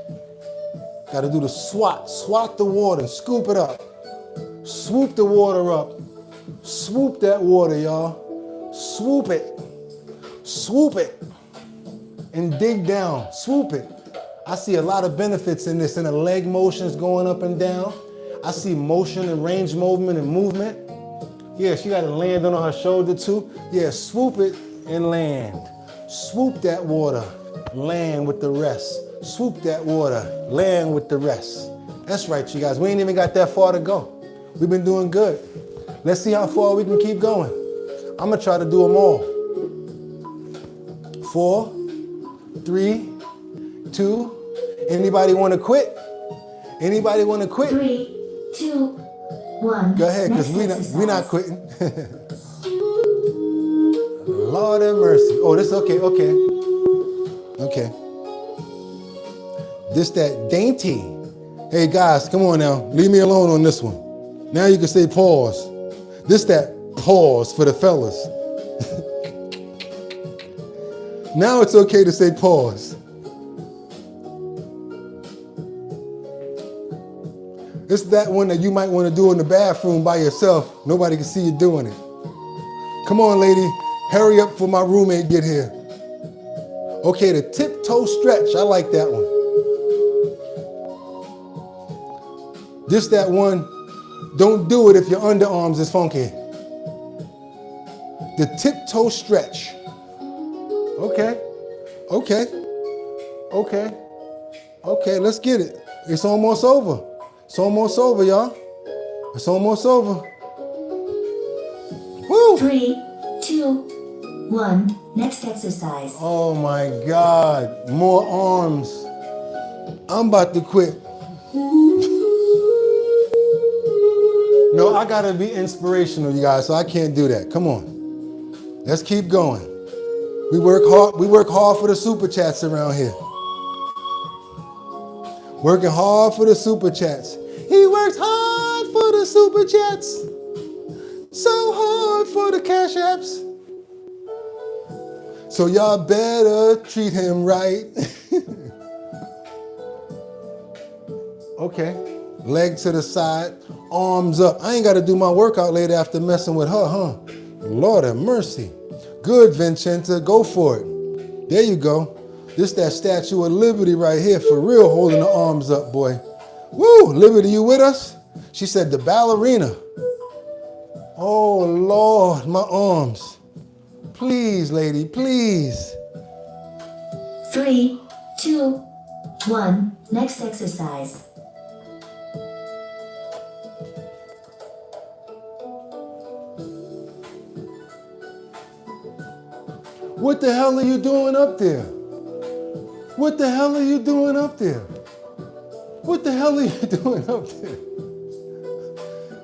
Got to do the swat. Swat the water and scoop it up. Swoop the water up. Swoop that water, y'all. Swoop it. Swoop it. And dig down. Swoop it. I see a lot of benefits in this. And the leg motions going up and down. I see motion and range movement and movement. Yeah, she got to land on her shoulder too. Yeah, swoop it and land. Swoop that water. Land with the rest. Swoop that water, land with the rest. That's right, you guys. We ain't even got that far to go. We've been doing good. Let's see how far we can keep going. I'm gonna try to do them all. 4, 3, 2. Anybody want to quit? Anybody want to quit? 3, 2, 1. Go ahead, because we not quitting. Lord have mercy. Oh, this okay. Okay. This that dainty. Hey guys, come on now. Leave me alone on this one. Now you can say pause. This that pause for the fellas. Now it's okay to say pause. It's that one that you might want to do in the bathroom by yourself. Nobody can see you doing it. Come on, lady. Hurry up for my roommate get here. Okay, the tiptoe stretch. I like that one. This that one. Don't do it if your underarms is funky. The tiptoe stretch. Okay, let's get it. It's almost over. It's almost over, y'all. It's almost over. Woo! 3, 2, 1. Next exercise. Oh my God. More arms. I'm about to quit. No, I gotta be inspirational, you guys, so I can't do that. Come on. Let's keep going. We work hard for the super chats around here. Working hard for the super chats. He works hard for the super chats. So hard for the cash apps. So y'all better treat him right. Okay. Leg to the side, arms up. I ain't got to do my workout later after messing with her, huh? Lord have mercy. Good, Vincenza. Go for it. There you go. This that Statue of Liberty right here, for real, holding the arms up, boy. Woo, Liberty, you with us? She said the ballerina. Oh, Lord, my arms. Please, lady, please. 3, 2, 1. Next exercise. What the hell are you doing up there? What the hell are you doing up there? What the hell are you doing up there?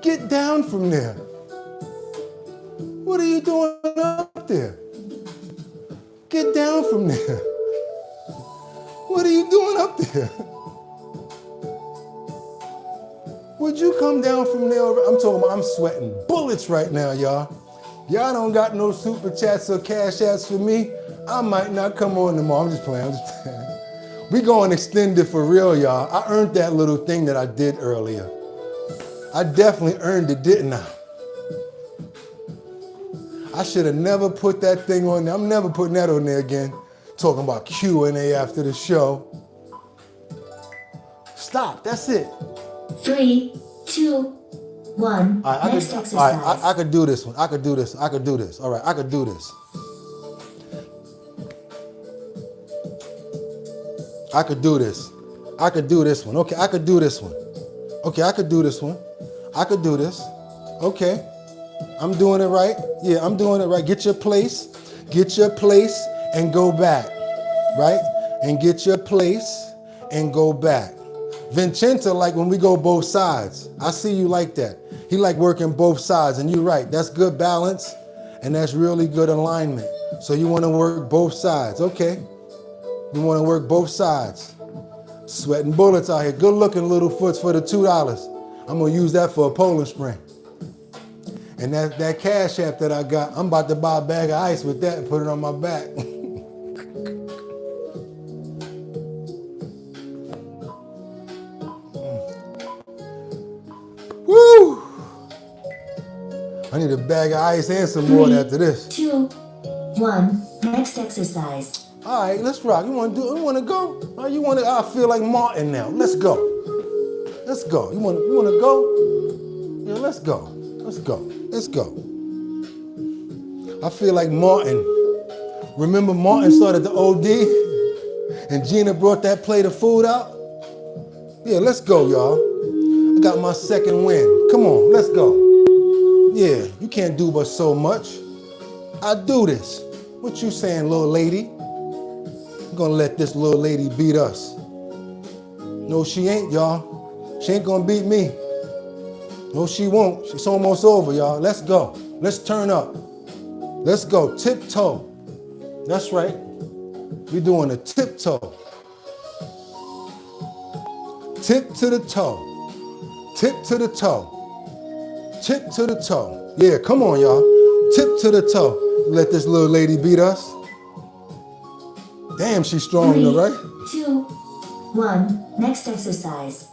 Get down from there. What are you doing up there? Get down from there. What are you doing up there? Would you come down from there? I'm talking about, I'm sweating bullets right now, y'all. Y'all don't got no super chats or cash apps for me. I might not come on tomorrow. I'm just playing. We going extended for real, y'all. I earned that little thing that I did earlier. I definitely earned it, didn't I? I should have never put that thing on there. I'm never putting that on there again. Talking about Q&A after the show. Stop, that's it. 3, 2, 1. Next exercise. All right, I could do this one. I could do this. I could do this. All right, I could do this. I could do this. I could do this one. Okay, I could do this one. Okay, I could do this one. I could do this. Okay. I'm doing it right. Yeah, I'm doing it right. Get your place. Get your place and go back. Right? And get your place and go back. Vincenza like when we go both sides. I see you like that. He like working both sides, and you're right. That's good balance, and that's really good alignment. So you want to work both sides. Okay. You want to work both sides. Sweating bullets out here. Good looking little foots for the $2. I'm going to use that for a Poland spring. And that cash app that I got, I'm about to buy a bag of ice with that and put it on my back. Woo! I need a bag of ice and some more after this. 2, 1. Next exercise. All right, let's rock. You want to do? You want to go? Oh, you want to? I feel like Martin now. Let's go. Let's go. You want to go? Yeah, let's go. Let's go. Let's go. I feel like Martin. Remember Martin started the OD, and Gina brought that plate of food out. Yeah, let's go, y'all. I got my second win. Come on, let's go. Yeah, you can't do but so much. I do this. What you saying, little lady? I'm gonna let this little lady beat us. No, she ain't, y'all. She ain't gonna beat me. No, she won't. It's almost over, y'all. Let's go. Let's turn up. Let's go. Tiptoe. That's right. We're doing a tiptoe. Tip to the toe. Tip to the toe. Tip to the toe. Yeah, come on, y'all. Tip to the toe. Let this little lady beat us. Damn, she's strong, 3, though, right? 2, 1. Next exercise.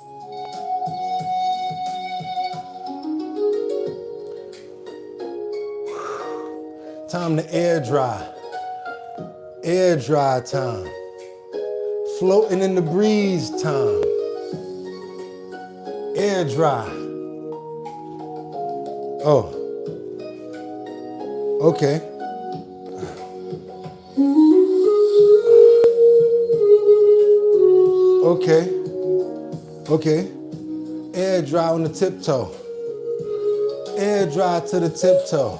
Time to air dry. Air dry time. Floating in the breeze time. Air dry. Oh. Okay. Okay. Okay. Air dry on the tiptoe. Air dry to the tiptoe.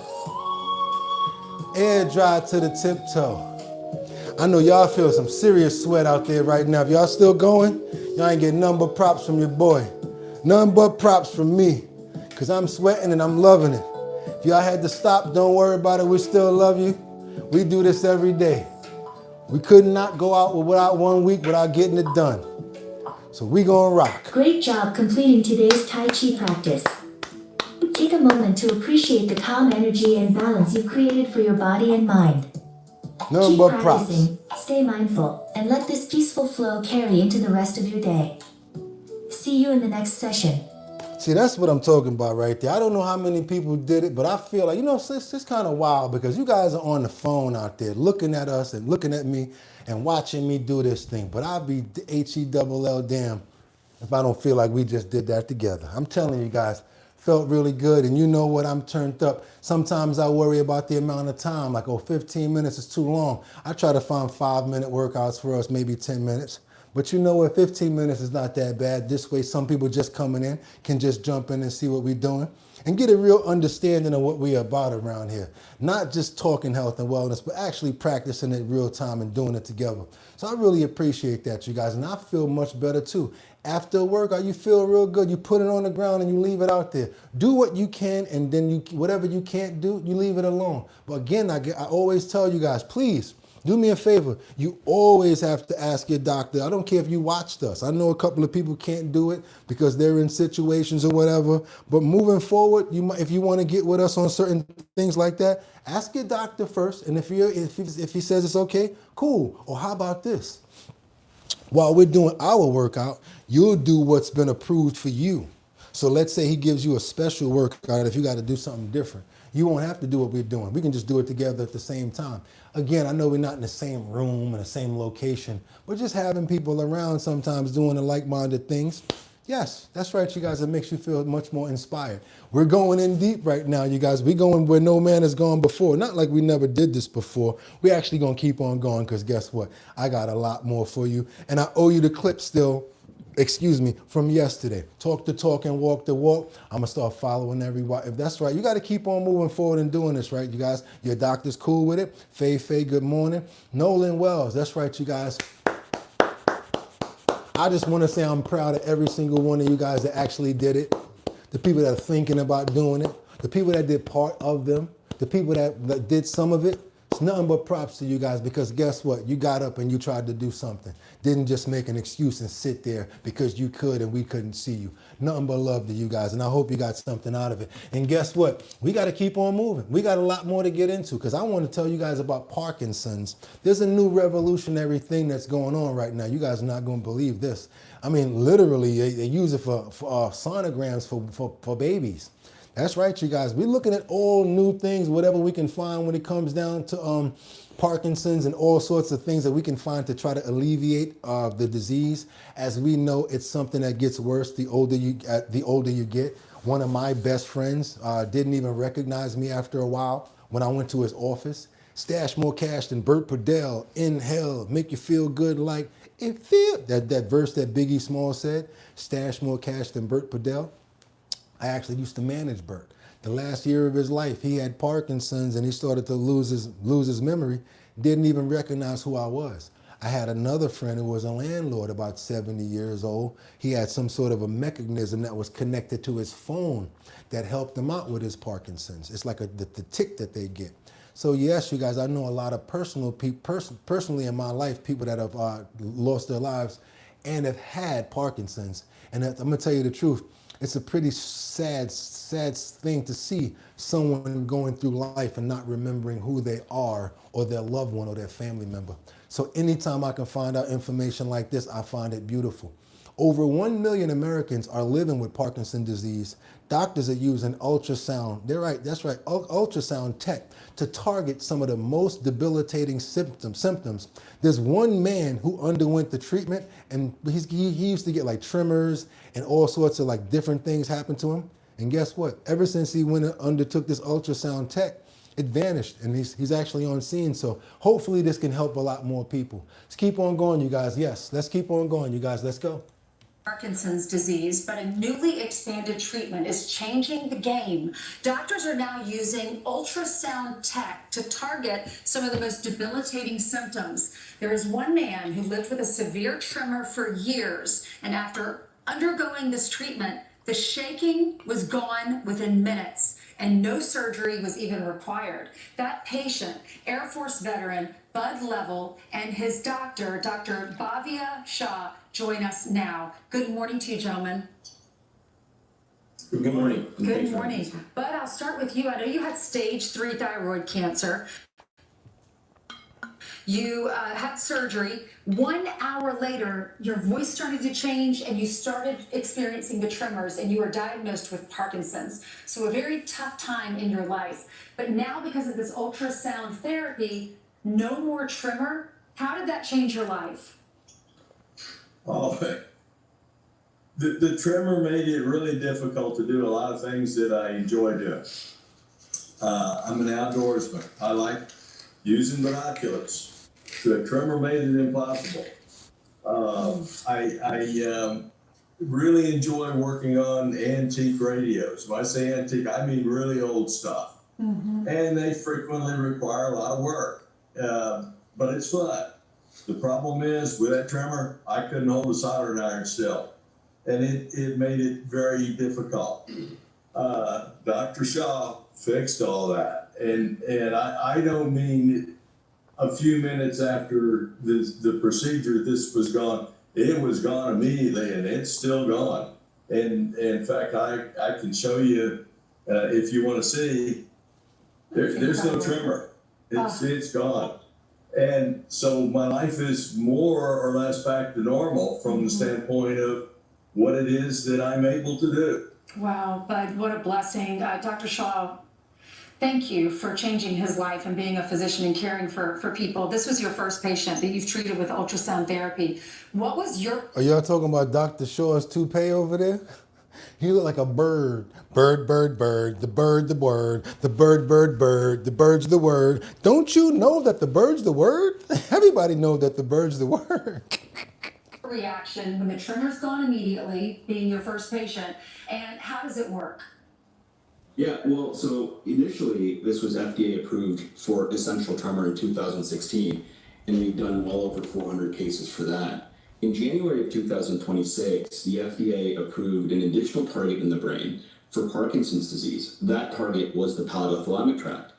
Air dry to the tiptoe. I know y'all feel some serious sweat out there right now. If y'all still going, y'all ain't getting none but props from your boy. None but props from me. Because I'm sweating and I'm loving it. If y'all had to stop, don't worry about it. We still love you. We do this every day. We could not go out without 1 week without getting it done. So we gonna rock. Great job completing today's Tai Chi practice. Take a moment to appreciate the calm energy and balance you've created for your body and mind. None Keep but props. practicing, stay mindful, and let this peaceful flow carry into the rest of your day. See you in the next session. See, that's what I'm talking about right there. I don't know how many people did it, but I feel like, it's kind of wild because you guys are on the phone out there looking at us and looking at me and watching me do this thing. But I'll be H-E-double-L damn if I don't feel like we just did that together. I'm telling you guys, felt really good. And you know what? I'm turned up. Sometimes I worry about the amount of time, like, 15 minutes is too long. I try to find 5-minute workouts for us, maybe 10 minutes. But you know what? 15 minutes is not that bad. This way, some people just coming in can just jump in and see what we're doing and get a real understanding of what we're about around here. Not just talking health and wellness, but actually practicing it real time and doing it together. So I really appreciate that, you guys. And I feel much better too. After a workout, you feel real good. You put it on the ground and you leave it out there. Do what you can, and then whatever you can't do, you leave it alone. But again, I always tell you guys, please, do me a favor. You always have to ask your doctor. I don't care if you watched us. I know a couple of people can't do it because they're in situations or whatever. But moving forward, if you want to get with us on certain things like that, ask your doctor first. And if he says it's okay, cool. Or how about this? While we're doing our workout, you'll do what's been approved for you. So let's say he gives you a special workout if you got to do something different. You won't have to do what we're doing. We can just do it together at the same time. Again, I know we're not in the same room, in the same location, but just having people around sometimes doing the like-minded things. Yes, that's right, you guys. It makes you feel much more inspired. We're going in deep right now, you guys. We're going where no man has gone before. Not like we never did this before. We're actually going to keep on going because guess what? I got a lot more for you. And I owe you the clip still, from yesterday. Talk the talk and walk the walk. I'm going to start following everybody. If that's right, you got to keep on moving forward and doing this, right, you guys? Your doctor's cool with it. Faye, good morning. Nolan Wells, that's right, you guys. I just want to say I'm proud of every single one of you guys that actually did it. The people that are thinking about doing it. The people that did part of them. The people that did some of it. It's nothing but props to you guys because guess what? You got up and you tried to do something. Didn't just make an excuse and sit there because you could and we couldn't see you. Nothing but love to you guys. And I hope you got something out of it. And guess what? We got to keep on moving. We got a lot more to get into because I want to tell you guys about Parkinson's. There's a new revolutionary thing that's going on right now. You guys are not going to believe this. I mean, literally, they use it for sonograms for babies. That's right, you guys. We're looking at all new things, whatever we can find when it comes down to Parkinson's and all sorts of things that we can find to try to alleviate the disease. As we know, it's something that gets worse the older you get. One of my best friends didn't even recognize me after a while when I went to his office. Stash more cash than Burt Podell. Inhale, make you feel good like it feel. That verse that Biggie Smalls said. Stash more cash than Burt Podell. I actually used to manage Burt. The last year of his life, he had Parkinson's and he started to lose his memory. Didn't even recognize who I was. I had another friend who was a landlord about 70 years old. He had some sort of a mechanism that was connected to his phone that helped him out with his Parkinson's. It's like the tick that they get. So yes, you guys, I know a lot of personally in my life, people that have lost their lives and have had Parkinson's. And I'm gonna tell you the truth. It's a pretty sad thing to see someone going through life and not remembering who they are or their loved one or their family member. So anytime I can find out information like this, I find it beautiful. Over 1 million Americans are living with Parkinson's disease. Doctors are using ultrasound, that's right, ultrasound tech to target some of the most debilitating symptoms. There's one man who underwent the treatment and he used to get like tremors and all sorts of like different things happen to him. And guess what? Ever since he went and undertook this ultrasound tech, it vanished and he's actually on scene. So hopefully this can help a lot more people. Let's keep on going, you guys. Yes, let's keep on going, you guys. Let's go. Parkinson's disease, but a newly expanded treatment is changing the game. Doctors are now using ultrasound tech to target some of the most debilitating symptoms. There is one man who lived with a severe tremor for years, and after undergoing this treatment, the shaking was gone within minutes, and no surgery was even required. That patient, Air Force veteran Bud Level, and his doctor, Dr. Bhavya Shah, join us now. Good morning to you, gentlemen. Good morning. Good morning. Bud, I'll start with you. I know you had stage 3 thyroid cancer. You had surgery. 1 hour later, your voice started to change and you started experiencing the tremors, and you were diagnosed with Parkinson's. So a very tough time in your life. But now, because of this ultrasound therapy, no more tremor. How did that change your life? Oh, the tremor made it really difficult to do a lot of things that I enjoy doing. I'm an outdoorsman. I like using binoculars. The tremor made it impossible. I really enjoy working on antique radios. When I say antique, I mean really old stuff. Mm-hmm. And they frequently require a lot of work, but it's fun. The problem is, with that tremor, I couldn't hold a soldering iron still, and it made it very difficult. Dr. Shaw fixed all that, and I don't mean a few minutes after the procedure, this was gone. It was gone immediately, and it's still gone. And in fact, I can show you, if you want to see, there's no tremor. It's gone. And so my life is more or less back to normal from the standpoint of what it is that I'm able to do. Wow, Bud, what a blessing. Dr. Shaw, thank you for changing his life and being a physician and caring for people. This was your first patient that you've treated with ultrasound therapy. What was your... Are y'all talking about Dr. Shaw's toupee over there? He looked like a bird. Bird, bird, bird, the bird, the word, the bird, bird, bird, the bird's the word. Don't you know that the bird's the word? Everybody knows that the bird's the word. Reaction when the tremor's gone immediately, being your first patient, and how does it work? Yeah, well, so initially this was FDA approved for essential tremor in 2016, and we've done well over 400 cases for that. In January of 2026, the FDA approved an additional target in the brain for Parkinson's disease. That target was the palatothalamic tract.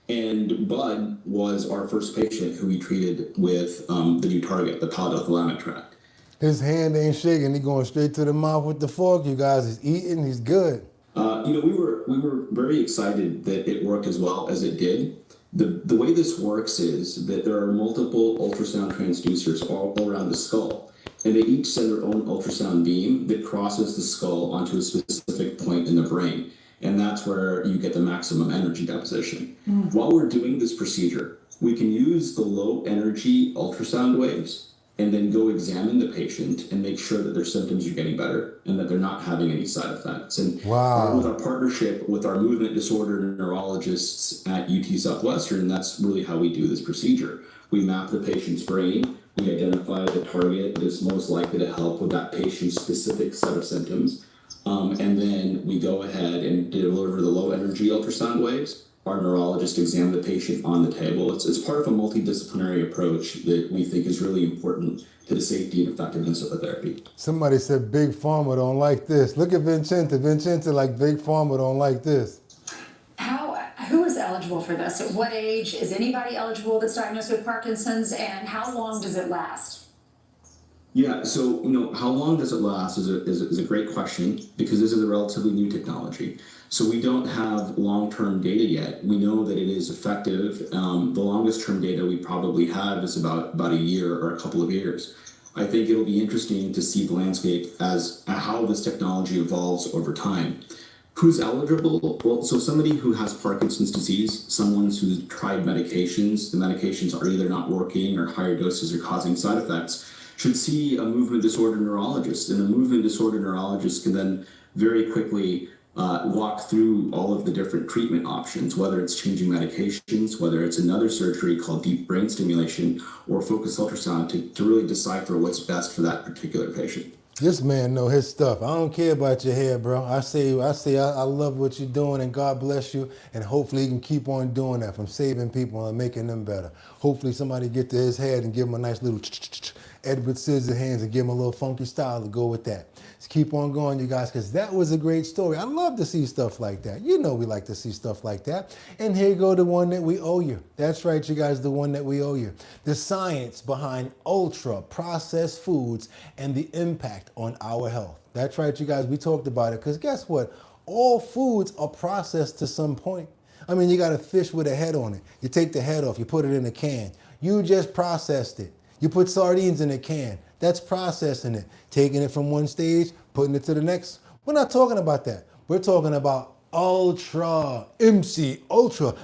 And Bud was our first patient who we treated with the new target, the palatothalamic tract. His hand ain't shaking. He going straight to the mouth with the fork, you guys. He's eating. He's good. We were very excited that it worked as well as it did. The way this works is that there are multiple ultrasound transducers all around the skull, and they each send their own ultrasound beam that crosses the skull onto a specific point in the brain, and that's where you get the maximum energy deposition. While we're doing this procedure, we can use the low energy ultrasound waves and then go examine the patient and make sure that their symptoms are getting better and that they're not having any side effects. And with our partnership with our movement disorder neurologists at UT Southwestern, that's really how we do this procedure. We map the patient's brain, we identify the target that is most likely to help with that patient's specific set of symptoms, and then we go ahead and deliver the low energy ultrasound waves. Our neurologist examine the patient on the table. It's part of a multidisciplinary approach that we think is really important to the safety and effectiveness of the therapy. Somebody said Big Pharma don't like this. Look at Vincente. Vincente like Big Pharma don't like this. Who is eligible for this? At what age? Is anybody eligible that's diagnosed with Parkinson's? And how long does it last? Yeah, so how long does it last is a great question, because this is a relatively new technology. So we don't have long-term data yet. We know that it is effective. The longest-term data we probably have is about a year or a couple of years. I think it'll be interesting to see the landscape as how this technology evolves over time. Who's eligible? Well, so somebody who has Parkinson's disease, someone who's tried medications, the medications are either not working or higher doses are causing side effects, should see a movement disorder neurologist. And a movement disorder neurologist can then very quickly walk through all of the different treatment options, whether it's changing medications, whether it's another surgery called deep brain stimulation, or focused ultrasound to really decipher what's best for that particular patient. This man know his stuff. I don't care about your hair, bro. I love what you're doing, and God bless you. And hopefully you can keep on doing that, from saving people and making them better. Hopefully somebody get to his head and give him a nice little Edward Scissorhands and give him a little funky style to go with that. Just keep on going, you guys, because that was a great story. I love to see stuff like that. You know we like to see stuff like that. And here you go, the one that we owe you. That's right, you guys, the one that we owe you. The science behind ultra processed foods and the impact on our health. That's right, you guys, we talked about it, because guess what? All foods are processed to some point. I mean, you got a fish with a head on it. You take the head off, you put it in a can. You just processed it. You put sardines in a can. That's processing it. Taking it from one stage, putting it to the next. We're not talking about that. We're talking about ultra, MC, ultra,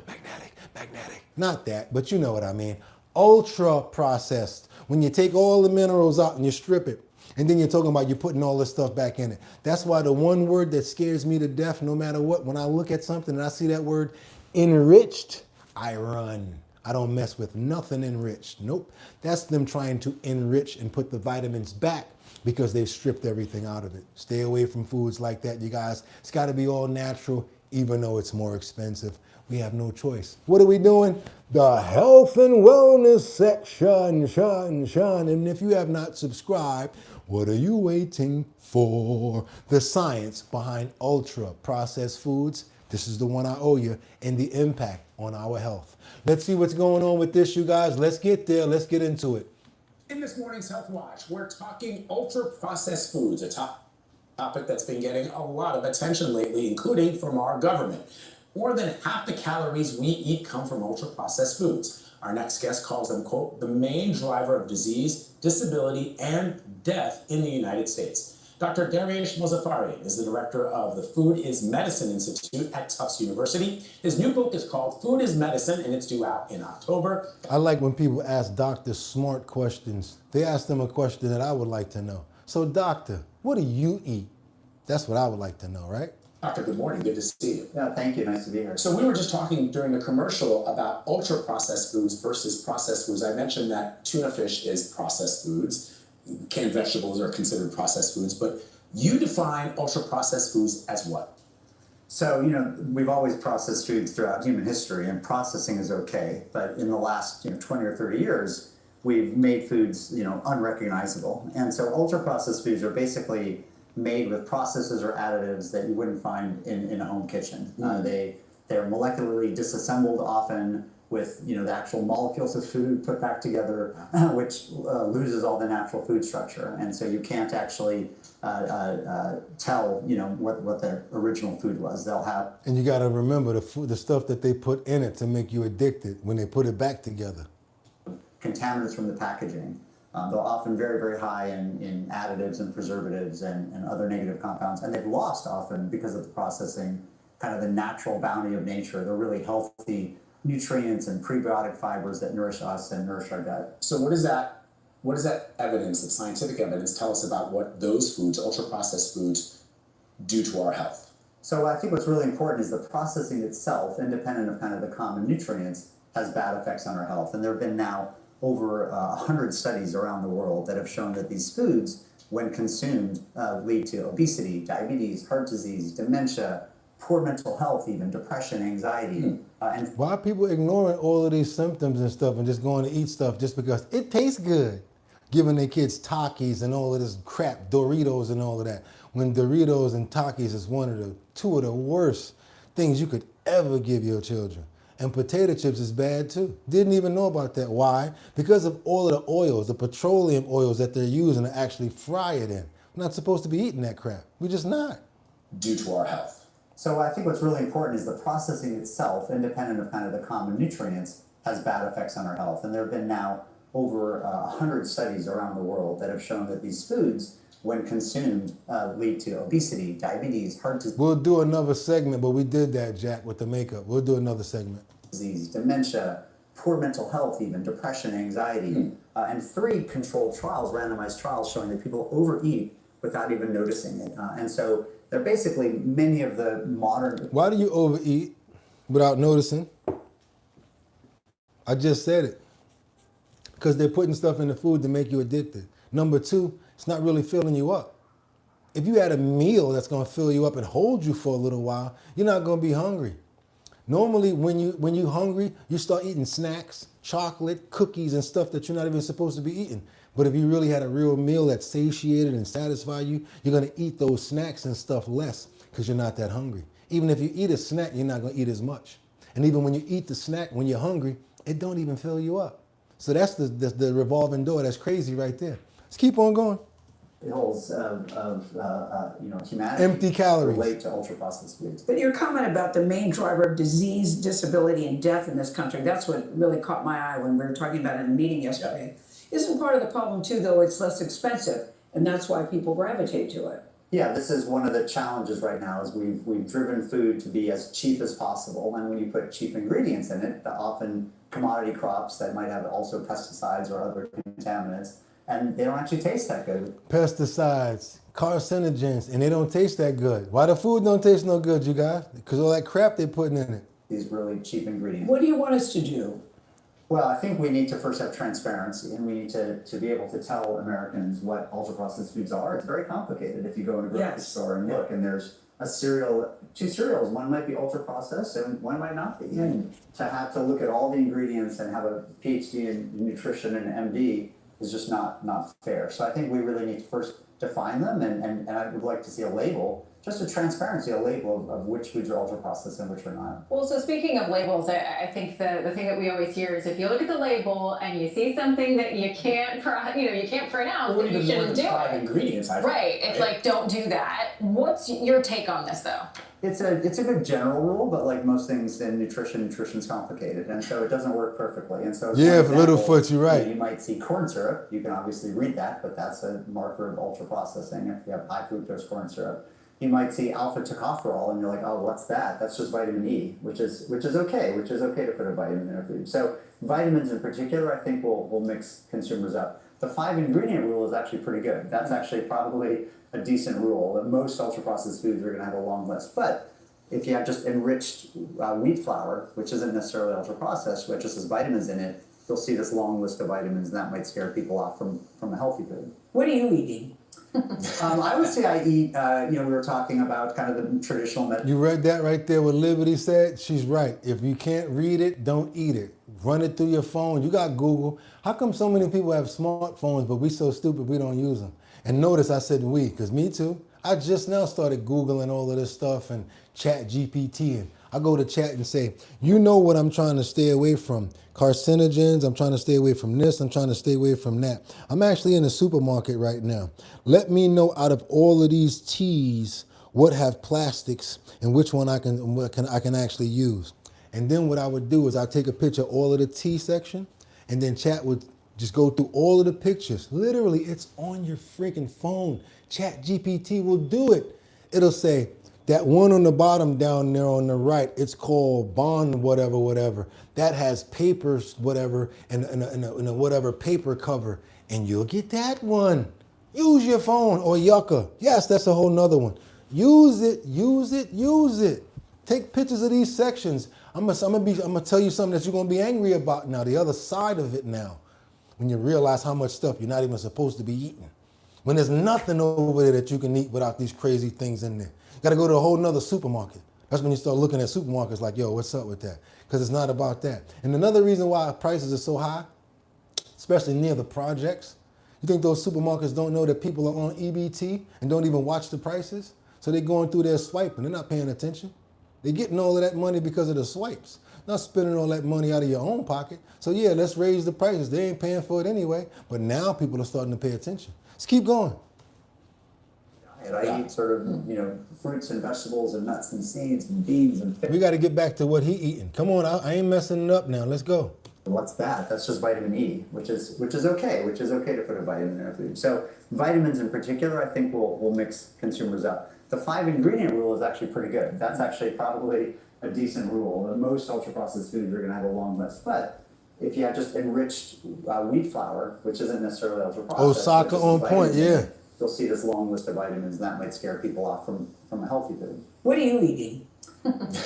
magnetic. Not that, but you know what I mean. Ultra processed. When you take all the minerals out and you strip it, and then you're talking about you putting all this stuff back in it. That's why the one word that scares me to death, no matter what, when I look at something and I see that word enriched, I run. I don't mess with nothing enriched. Nope. That's them trying to enrich and put the vitamins back because they've stripped everything out of it. Stay away from foods like that, you guys. It's got to be all natural, even though it's more expensive. We have no choice. What are we doing? The health and wellness section, shun. And if you have not subscribed, what are you waiting for? The science behind ultra processed foods. This is the one I owe you, and the impact on our health. Let's see what's going on with this, you guys. Let's get there. Let's get into it. In this morning's Health Watch, we're talking ultra-processed foods, a topic that's been getting a lot of attention lately, including from our government. More than half the calories we eat come from ultra-processed foods. Our next guest calls them, quote, the main driver of disease, disability, and death in the United States. Dr. Dariush Mozaffarian is the director of the Food is Medicine Institute at Tufts University. His new book is called Food is Medicine, and it's due out in October. I like when people ask doctors smart questions. They ask them a question that I would like to know. So, doctor, what do you eat? That's what I would like to know, right? Doctor, good morning. Good to see you. Yeah, thank you. Nice to be here. So we were just talking during the commercial about ultra-processed foods versus processed foods. I mentioned that tuna fish is processed foods. Canned vegetables are considered processed foods, but you define ultra-processed foods as what? So, we've always processed foods throughout human history, and processing is okay. But in the last, 20 or 30 years, we've made foods, unrecognizable. And so ultra-processed foods are basically made with processes or additives that you wouldn't find in a home kitchen. They're molecularly disassembled often with the actual molecules of food put back together, which loses all the natural food structure, and so you can't actually tell what their original food was. They'll have, and you got to remember the stuff that they put in it to make you addicted when they put it back together. Contaminants from the packaging. They're often very, very high in additives and preservatives and other negative compounds, and they've lost often because of the processing, kind of the natural bounty of nature. They're really healthy nutrients and prebiotic fibers that nourish us and nourish our gut. So what does that evidence, the scientific evidence, tell us about what those foods, ultra-processed foods, do to our health? So I think what's really important is the processing itself, independent of kind of the common nutrients, has bad effects on our health. And there have been now over 100 studies around the world that have shown that these foods, when consumed, lead to obesity, diabetes, heart disease, dementia, poor mental health, even depression, anxiety. And why are people ignoring all of these symptoms and stuff and just going to eat stuff just because it tastes good? Giving their kids Takis and all of this crap, Doritos and all of that. When Doritos and Takis is two of the worst things you could ever give your children. And potato chips is bad too. Didn't even know about that. Why? Because of all of the oils, the petroleum oils that they're using to actually fry it in. We're not supposed to be eating that crap. We're just not. Due to our health. So I think what's really important is the processing itself, independent of kind of the common nutrients, has bad effects on our health. And there have been now over 100 studies around the world that have shown that these foods, when consumed, lead to obesity, diabetes, heart disease. We'll do another segment, but we did that, Jack, with the makeup. We'll do another segment. Disease, dementia, poor mental health, even depression, anxiety, and 3 controlled trials, randomized trials, showing that people overeat without even noticing it. And so they're basically many of the modern... Why do you overeat without noticing? I just said it. Because they're putting stuff in the food to make you addicted. Number 2, it's not really filling you up. if you had a meal that's going to fill you up and hold you for a little while, you're not going to be hungry. Normally, when you're hungry, you start eating snacks, chocolate, cookies, and stuff that you're not even supposed to be eating. But if you really had a real meal that satiated and satisfied you, you're going to eat those snacks and stuff less because you're not that hungry. Even if you eat a snack, you're not going to eat as much. And even when you eat the snack, when you're hungry, it don't even fill you up. So that's the revolving door. That's crazy right there. Let's keep on going. Bills of humanity Empty calories relate to ultra processed foods. But your comment about the main driver of disease, disability, and death in this country, that's what really caught my eye when we were talking about it in a meeting yesterday. Isn't part of the problem too, though, it's less expensive, and that's why people gravitate to it? Yeah, this is one of the challenges right now is we've driven food to be as cheap as possible, and when you put cheap ingredients in it, often commodity crops that might have also pesticides or other contaminants, and they don't actually taste that good. Pesticides, carcinogens, and they don't taste that good. Why the food don't taste no good, you guys? Because all that crap they're putting in it. These really cheap ingredients. What do you want us to do? Well, I think we need to first have transparency, and we need to be able to tell Americans what ultra-processed foods are. It's very complicated if you go in a grocery store and look, and there's two cereals. One might be ultra-processed, and one might not be. And to have to look at all the ingredients and have a PhD in nutrition and MD is just not fair. So I think we really need to first define them, and I would like to see a label, just a transparency, a label of which foods are ultra-processed and which are not. Well, so speaking of labels, I think the thing that we always hear is if you look at the label and you see something that you can't pronounce, Or then you even more shouldn't than do 5 it. ingredients. Right. It's like, don't do that. What's your take on this, though? It's a good general rule, but like most things in nutrition's complicated, and so it doesn't work perfectly. And so, Yeah, for Littlefoot, you're right. You might see corn syrup. You can obviously read that, but that's a marker of ultra processing. If you have high fructose corn syrup, you might see alpha tocopherol, and you're like, oh, what's that? That's just vitamin E, which is okay. Which is okay to put a vitamin in a food. So vitamins in particular, I think will mix consumers up. The 5 ingredient rule is actually pretty good. That's actually probably a decent rule. Most ultra processed foods are going to have a long list, but if you have just enriched wheat flour, which isn't necessarily ultra processed, but just has vitamins in it, you'll see this long list of vitamins, and that might scare people off from a healthy food. What are you eating? I would say I eat, we were talking about kind of the traditional medicine. You read that right there, what Liberty said? She's right. If you can't read it, don't eat it. Run it through your phone. You got Google. How come so many people have smartphones, but we so stupid we don't use them? And notice I said we, because me too. I just now started Googling all of this stuff and chat GPT. And I go to chat and say, you know what I'm trying to stay away from? Carcinogens, I'm trying to stay away from this, I'm trying to stay away from that. I'm actually in a supermarket right now. Let me know out of all of these teas, what have plastics and which one I can actually use. And then what I would do is I'd take a picture of all of the tea section, and then chat would just go through all of the pictures. Literally, it's on your freaking phone. Chat GPT will do it. It'll say, that one on the bottom down there on the right, it's called bond whatever. That has papers, whatever, and a whatever paper cover. And you'll get that one. Use your phone or yucca. Yes, that's a whole nother one. Use it. Take pictures of these sections. I'm gonna tell you something that you're gonna be angry about now. The other side of it now, when you realize how much stuff you're not even supposed to be eating. When there's nothing over there that you can eat without these crazy things in there. You gotta go to a whole nother supermarket. That's when you start looking at supermarkets like, yo, what's up with that? Because it's not about that. And another reason why prices are so high, especially near the projects, you think those supermarkets don't know that people are on EBT and don't even watch the prices? So they're going through their swiping, they're not paying attention. They're getting all of that money because of the swipes, not spending all that money out of your own pocket. So yeah, let's raise the prices. They ain't paying for it anyway, but now people are starting to pay attention. Let's keep going. And I eat sort of, fruits and vegetables and nuts and seeds and beans and fish. We got to get back to what he eating. Come on, I ain't messing it up now. Let's go. What's that? That's just vitamin E, which is okay. Which is okay to put a vitamin in a food. So vitamins in particular, I think will mix consumers up. The 5 ingredient rule is actually pretty good. That's actually probably a decent rule. Most ultra processed foods are going to have a long list, but if you have just enriched wheat flour, which isn't necessarily ultra processed, Osaka on point, yeah. You'll see this long list of vitamins, and that might scare people off from a healthy food. What are you eating?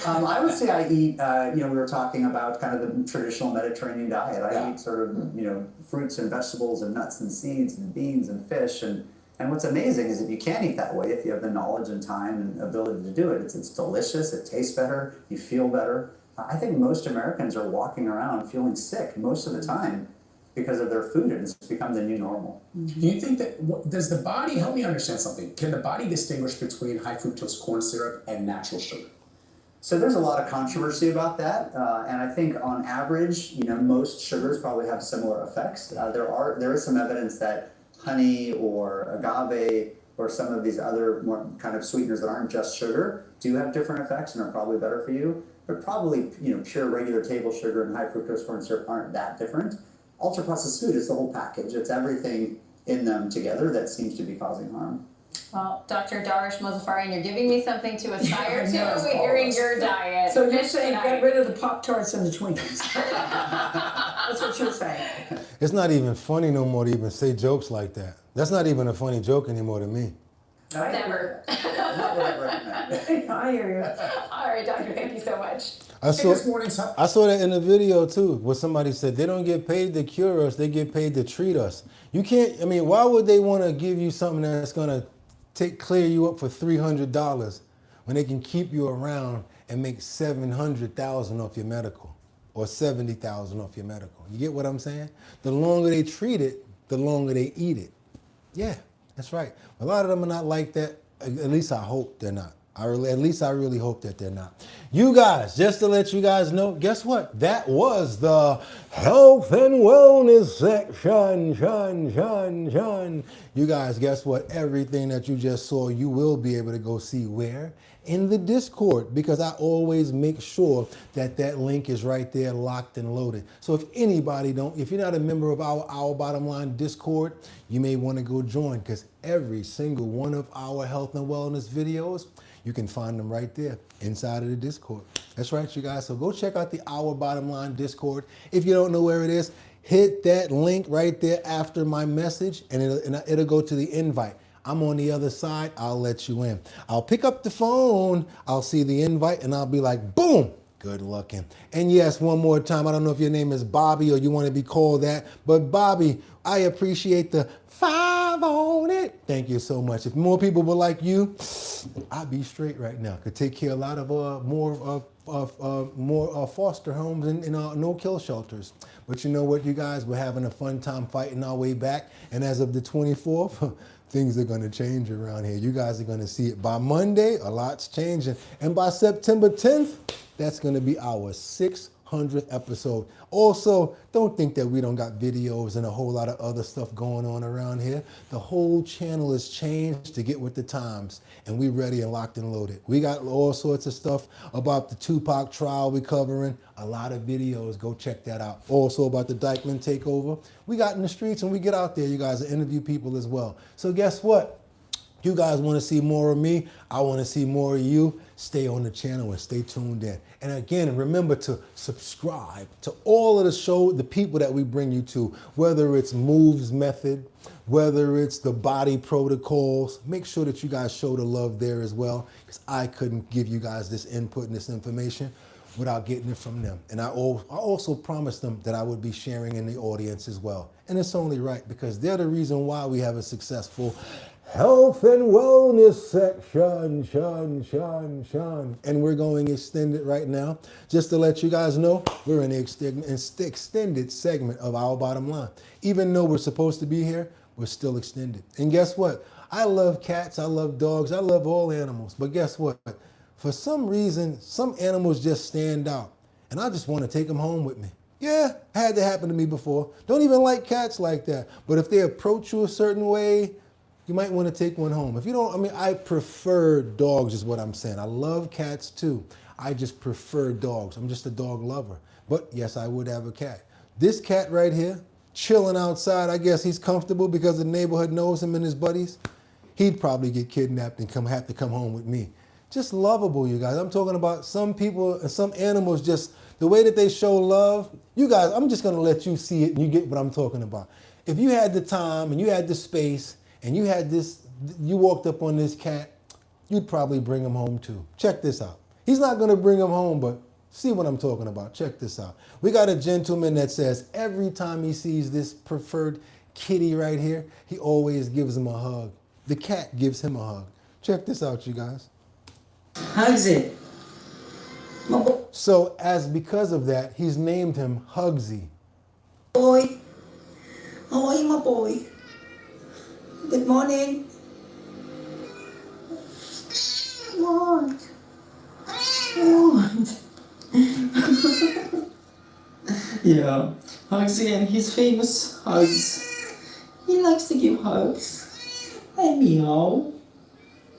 I would say I eat, we were talking about kind of the traditional Mediterranean diet. I eat sort of, fruits and vegetables and nuts and seeds and beans and fish. And And what's amazing is if you can eat that way, if you have the knowledge and time and ability to do it, it's delicious, it tastes better, you feel better. I think most Americans are walking around feeling sick most of the time because of their food, and it's become the new normal. Do you think that, does the body, help me understand something, can the body distinguish between high fructose corn syrup and natural sugar? So there's a lot of controversy about that, and I think on average, most sugars probably have similar effects. There is some evidence that honey or agave or some of these other more kind of sweeteners that aren't just sugar do have different effects and are probably better for you. But probably, pure regular table sugar and high fructose corn syrup aren't that different. Ultra processed food is the whole package. It's everything in them together that seems to be causing harm. Well, Dr. Darish Mozaffarian, you're giving me something to aspire to Yes, hearing your diet. So you're saying get rid of the Pop-Tarts and the Twinkies. That's what you're saying. It's not even funny no more to even say jokes like that. That's not even a funny joke anymore to me. Never. I hear you. All right, doctor, thank you so much. I saw that in the video too, where somebody said they don't get paid to cure us, they get paid to treat us. You can't, why would they want to give you something that's going to clear you up for $300 when they can keep you around and make $700,000 off your medical or $70,000 off your medical? You get what I'm saying? The longer they treat it, the longer they eat it. Yeah, that's right. A lot of them are not like that. At least I hope they're not. I really hope that they're not. You guys, just to let you guys know, guess what? That was the health and wellness section. You guys, guess what? Everything that you just saw, you will be able to go see where? In the Discord, because I always make sure that that link is right there, locked and loaded. So if you're not a member of our Bottom Line Discord, you may want to go join, because every single one of our health and wellness videos, you can find them right there inside of the Discord. That's right, you guys. So go check out the Our Bottom Line Discord. If you don't know where it is, hit that link right there after my message, and it'll go to the invite. I'm on the other side. I'll let you in. I'll pick up the phone. I'll see the invite, and I'll be like, boom. Good looking. And yes, one more time, I don't know if your name is Bobby or you want to be called that, but Bobby, I appreciate the 5 on it. Thank you so much. If more people were like you, I'd be straight right now. Could take care of a lot of more foster homes and no-kill shelters. But you know what, you guys, we're having a fun time fighting our way back. And as of the 24th, things are going to change around here. You guys are going to see it. By Monday, a lot's changing. And by September 10th, that's going to be our 600th episode. Also, don't think that we don't got videos and a whole lot of other stuff going on around here. The whole channel has changed to get with the times, and we ready and locked and loaded. We got all sorts of stuff about the Tupac trial we covering. A lot of videos. Go check that out. Also about the Dykeman takeover. We got in the streets and we get out there, you guys, to interview people as well. So guess what? You guys want to see more of me? I want to see more of you. Stay on the channel and stay tuned in. And again, remember to subscribe to all of the people that we bring you to, whether it's Moves Method, whether it's the body protocols. Make sure that you guys show the love there as well, because I couldn't give you guys this input and this information without getting it from them. And I also promised them that I would be sharing in the audience as well. And it's only right, because they're the reason why we have a successful health and wellness section, and we're going extended right now. Just to let you guys know, we're in the extended segment of Our Bottom Line. Even though we're supposed to be here, we're still extended. And guess what? I love cats, I love dogs, I love all animals. But guess what? For some reason, some animals just stand out, and I just want to take them home with me. Yeah, had to happen to me before. Don't even like cats like that. But if they approach you a certain way, you might want to take one home. If you don't, I prefer dogs is what I'm saying. I love cats too. I just prefer dogs. I'm just a dog lover. But yes, I would have a cat. This cat right here, chilling outside, I guess he's comfortable because the neighborhood knows him and his buddies. He'd probably get kidnapped and have to come home with me. Just lovable, you guys. I'm talking about some people and some animals, just the way that they show love. You guys, I'm just gonna let you see it and you get what I'm talking about. If you had the time and you had the space, and you walked up on this cat, you'd probably bring him home too. Check this out. He's not gonna bring him home, but see what I'm talking about. Check this out. We got a gentleman that says every time he sees this preferred kitty right here, he always gives him a hug. the cat gives him a hug. Check this out, you guys. Hugsy. So because of that, he's named him Hugsy. Boy. How are you, my boy? Good morning. What? What? Yeah, Hugsy and his famous hugs. He likes to give hugs. And meow.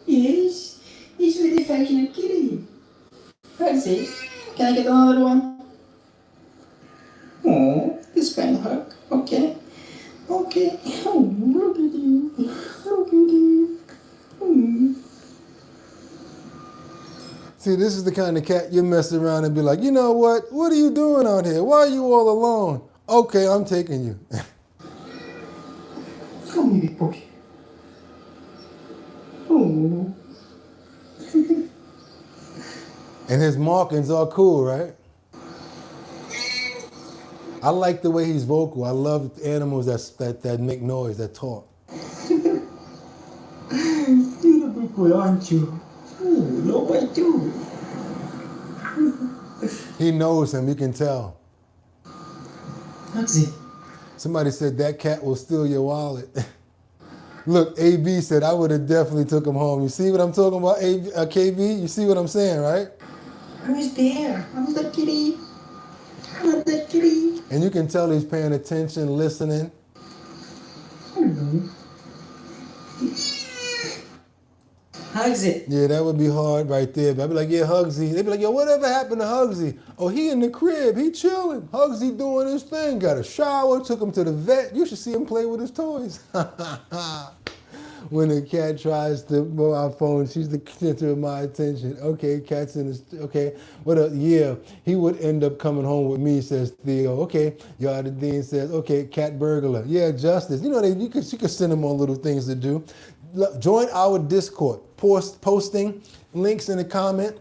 Yes, he's a really affectionate kitty. Hugsy, can I get another one? Oh, this kind of hug. Okay. Okay. Oh, look at you. Look at you. See, this is the kind of cat you mess around and be like, you know what? What are you doing out here? Why are you all alone? Okay, I'm taking you. Come here, big boy. Oh. And his markings are cool, right? I like the way he's vocal. I love animals that make noise, that talk. You're the big boy, aren't you? Oh, no, I do. He knows him, you can tell. Hugsy. Somebody said that cat will steal your wallet. Look, AB said I would have definitely took him home. You see what I'm talking about, KB? You see what I'm saying, right? Who's there? I'm the kitty. I'm the kitty. And you can tell he's paying attention, listening. Hello. Hugsy. Yeah, that would be hard right there. But I'd be like, yeah, Hugsy. They'd be like, yo, whatever happened to Hugsy? Oh, he in the crib. He chilling. Hugsy doing his thing. Got a shower. Took him to the vet. You should see him play with his toys. When the cat tries to mobile phone, she's the center of my attention. Okay, cat's in his, okay. What else? Yeah, he would end up coming home with me, says Theo. Okay, Yada Dean says, okay, cat burglar. Yeah, Justice. You know, you could send them all little things to do. Join our Discord. Posting links in the comment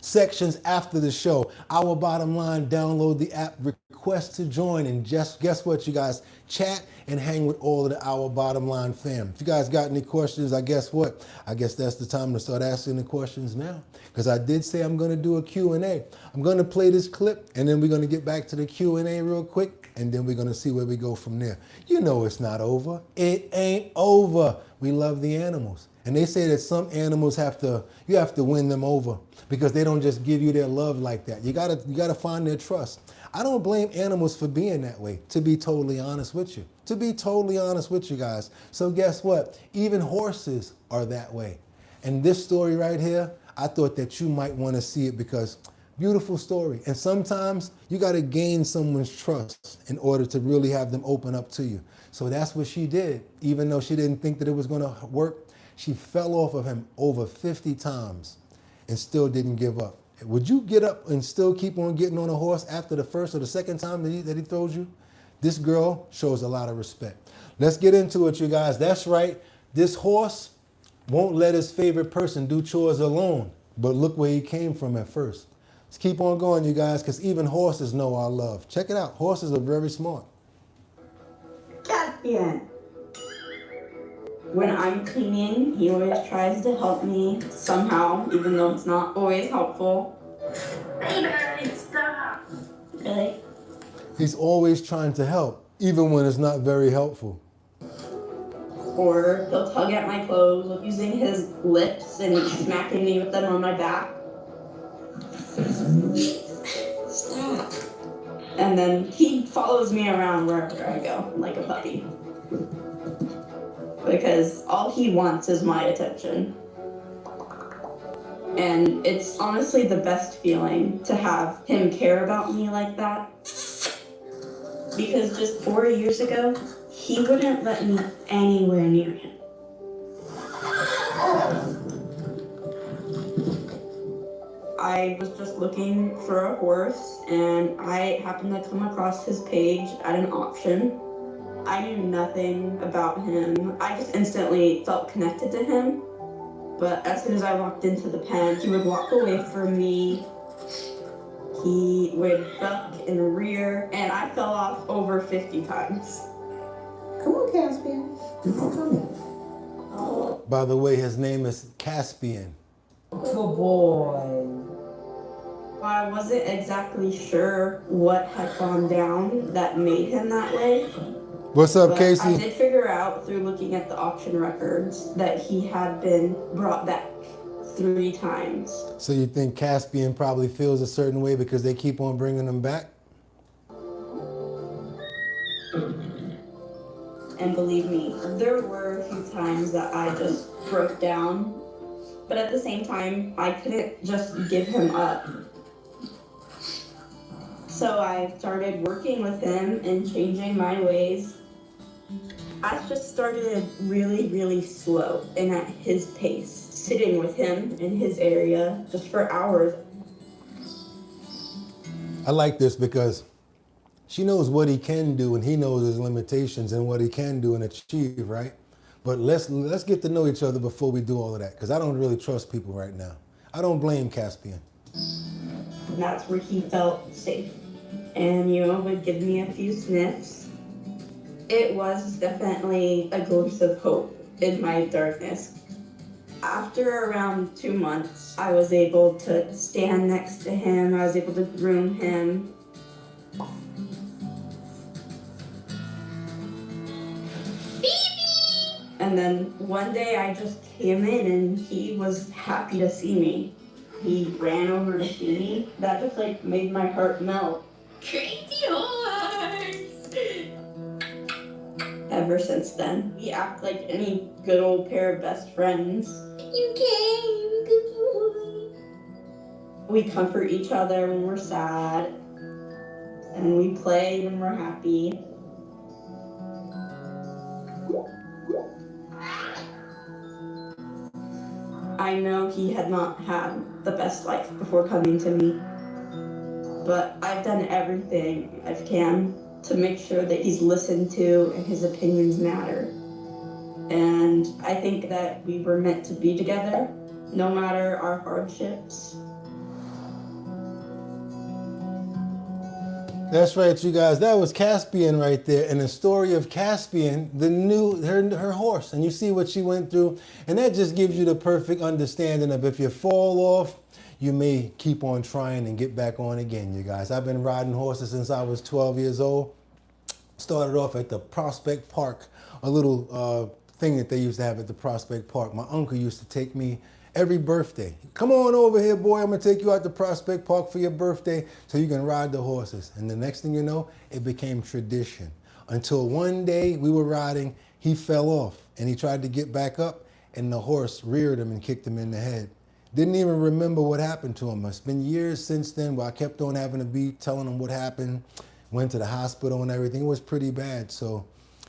sections after the show. Our bottom line, download the app, request to join, and just guess what, you guys? Chat and hang with all of the Our Bottom Line fam. If you guys got any questions, I guess that's the time to start asking the questions now. Because I did say I'm going to do a Q&A. I'm going to play this clip, and then we're going to get back to the Q&A real quick, and then we're going to see where we go from there. You know it's not over. It ain't over. We love the animals. And they say that some animals you have to win them over because they don't just give you their love like that. You gotta find their trust. I don't blame animals for being that way, to be totally honest with you. To be totally honest with you guys. So guess what? Even horses are that way. And this story right here, I thought that you might want to see it because beautiful story. And sometimes you got to gain someone's trust in order to really have them open up to you. So that's what she did. Even though she didn't think that it was going to work, she fell off of him over 50 times and still didn't give up. Would you get up and still keep on getting on a horse after the first or the second time that he throws you? This girl shows a lot of respect. Let's get into it, you guys. That's right. This horse won't let his favorite person do chores alone. But look where he came from at first. Let's keep on going, you guys, because even horses know our love. Check it out. Horses are very smart. Caspian. When I'm cleaning, he always tries to help me somehow, even though it's not always helpful. Baby, stop! Really? He's always trying to help, even when it's not very helpful. Or he'll tug at my clothes with using his lips and smacking me with them on my back. Stop. And then he follows me around wherever I go, like a puppy. Because all he wants is my attention. And it's honestly the best feeling to have him care about me like that. Because just 4 years ago, he wouldn't let me anywhere near him. I was just looking for a horse, and I happened to come across his page at an auction. I knew nothing about him. I just instantly felt connected to him. But as soon as I walked into the pen, he would walk away from me. He would duck and rear, and I fell off over 50 times. Come on, Caspian. Come on. By the way, his name is Caspian. Good boy. I wasn't exactly sure what had gone down that made him that way. What's up, But Casey? I did figure out through looking at the auction records that he had been brought back 3 times. So you think Caspian probably feels a certain way because they keep on bringing him back? And believe me, there were a few times that I just broke down. But at the same time, I couldn't just give him up. So I started working with him and changing my ways. I just started really, really slow and at his pace, sitting with him in his area just for hours. I like this because she knows what he can do and he knows his limitations and what he can do and achieve, right? But let's get to know each other before we do all of that, because I don't really trust people right now. I don't blame Caspian. And that's where he felt safe. And, would give me a few sniffs. It was definitely a glimpse of hope in my darkness. After around 2 months, I was able to stand next to him. I was able to groom him. And then one day I just came in and he was happy to see me. He ran over to see me. That just made my heart melt. Crazy horse! Ever since then, we act like any good old pair of best friends. You came, good boy. We comfort each other when we're sad. And we play when we're happy. I know he had not had the best life before coming to me, but I've done everything I can to make sure that he's listened to and his opinions matter. And I think that we were meant to be together, no matter our hardships. That's right, you guys. That was Caspian right there, and the story of Caspian, her horse, and you see what she went through, and that just gives you the perfect understanding of if you fall off, you may keep on trying and get back on again, you guys. I've been riding horses since I was 12 years old. Started off at the Prospect Park, a little thing that they used to have at the Prospect Park. My uncle used to take me every birthday. Come on over here, boy. I'm going to take you out to Prospect Park for your birthday so you can ride the horses. And the next thing you know, it became tradition. Until one day we were riding, he fell off and he tried to get back up and the horse reared him and kicked him in the head. Didn't even remember what happened to him. It's been years since then where I kept on having to be telling him what happened. Went to the hospital and everything. It was pretty bad. So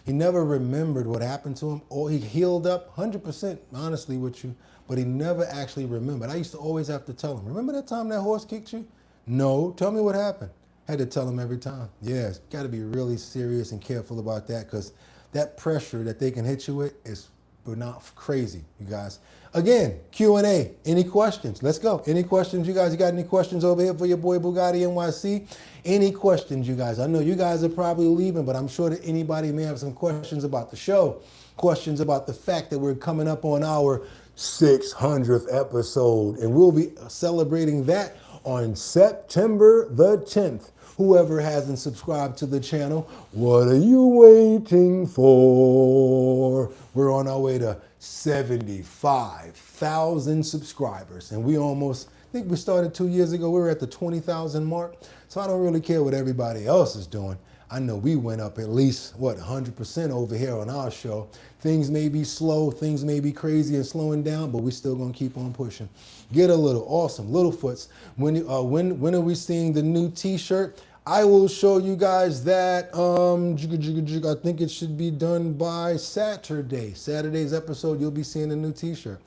he never remembered what happened to him. Or he healed up 100%, honestly with you, but he never actually remembered. I used to always have to tell him, remember that time that horse kicked you? No, tell me what happened. Had to tell him every time. Yes, got to be really serious and careful about that because that pressure that they can hit you with is not crazy, you guys. Again, Q&A. Any questions? Let's go. Any questions, you guys? You got any questions over here for your boy Boogottinyc? Any questions, you guys? I know you guys are probably leaving, but I'm sure that anybody may have some questions about the show, questions about the fact that we're coming up on our 600th episode, and we'll be celebrating that on September the 10th. Whoever hasn't subscribed to the channel, what are you waiting for? We're on our way to 75,000 subscribers, and we almost, I think we started 2 years ago, we were at the 20,000 mark, so I don't really care what everybody else is doing. I know we went up at least, 100% over here on our show. Things may be slow, things may be crazy and slowing down, but we're still gonna keep on pushing. Get a little, awesome, Littlefoots. When are we seeing the new t-shirt? I will show you guys that, I think it should be done by Saturday. Saturday's episode, you'll be seeing a new t-shirt.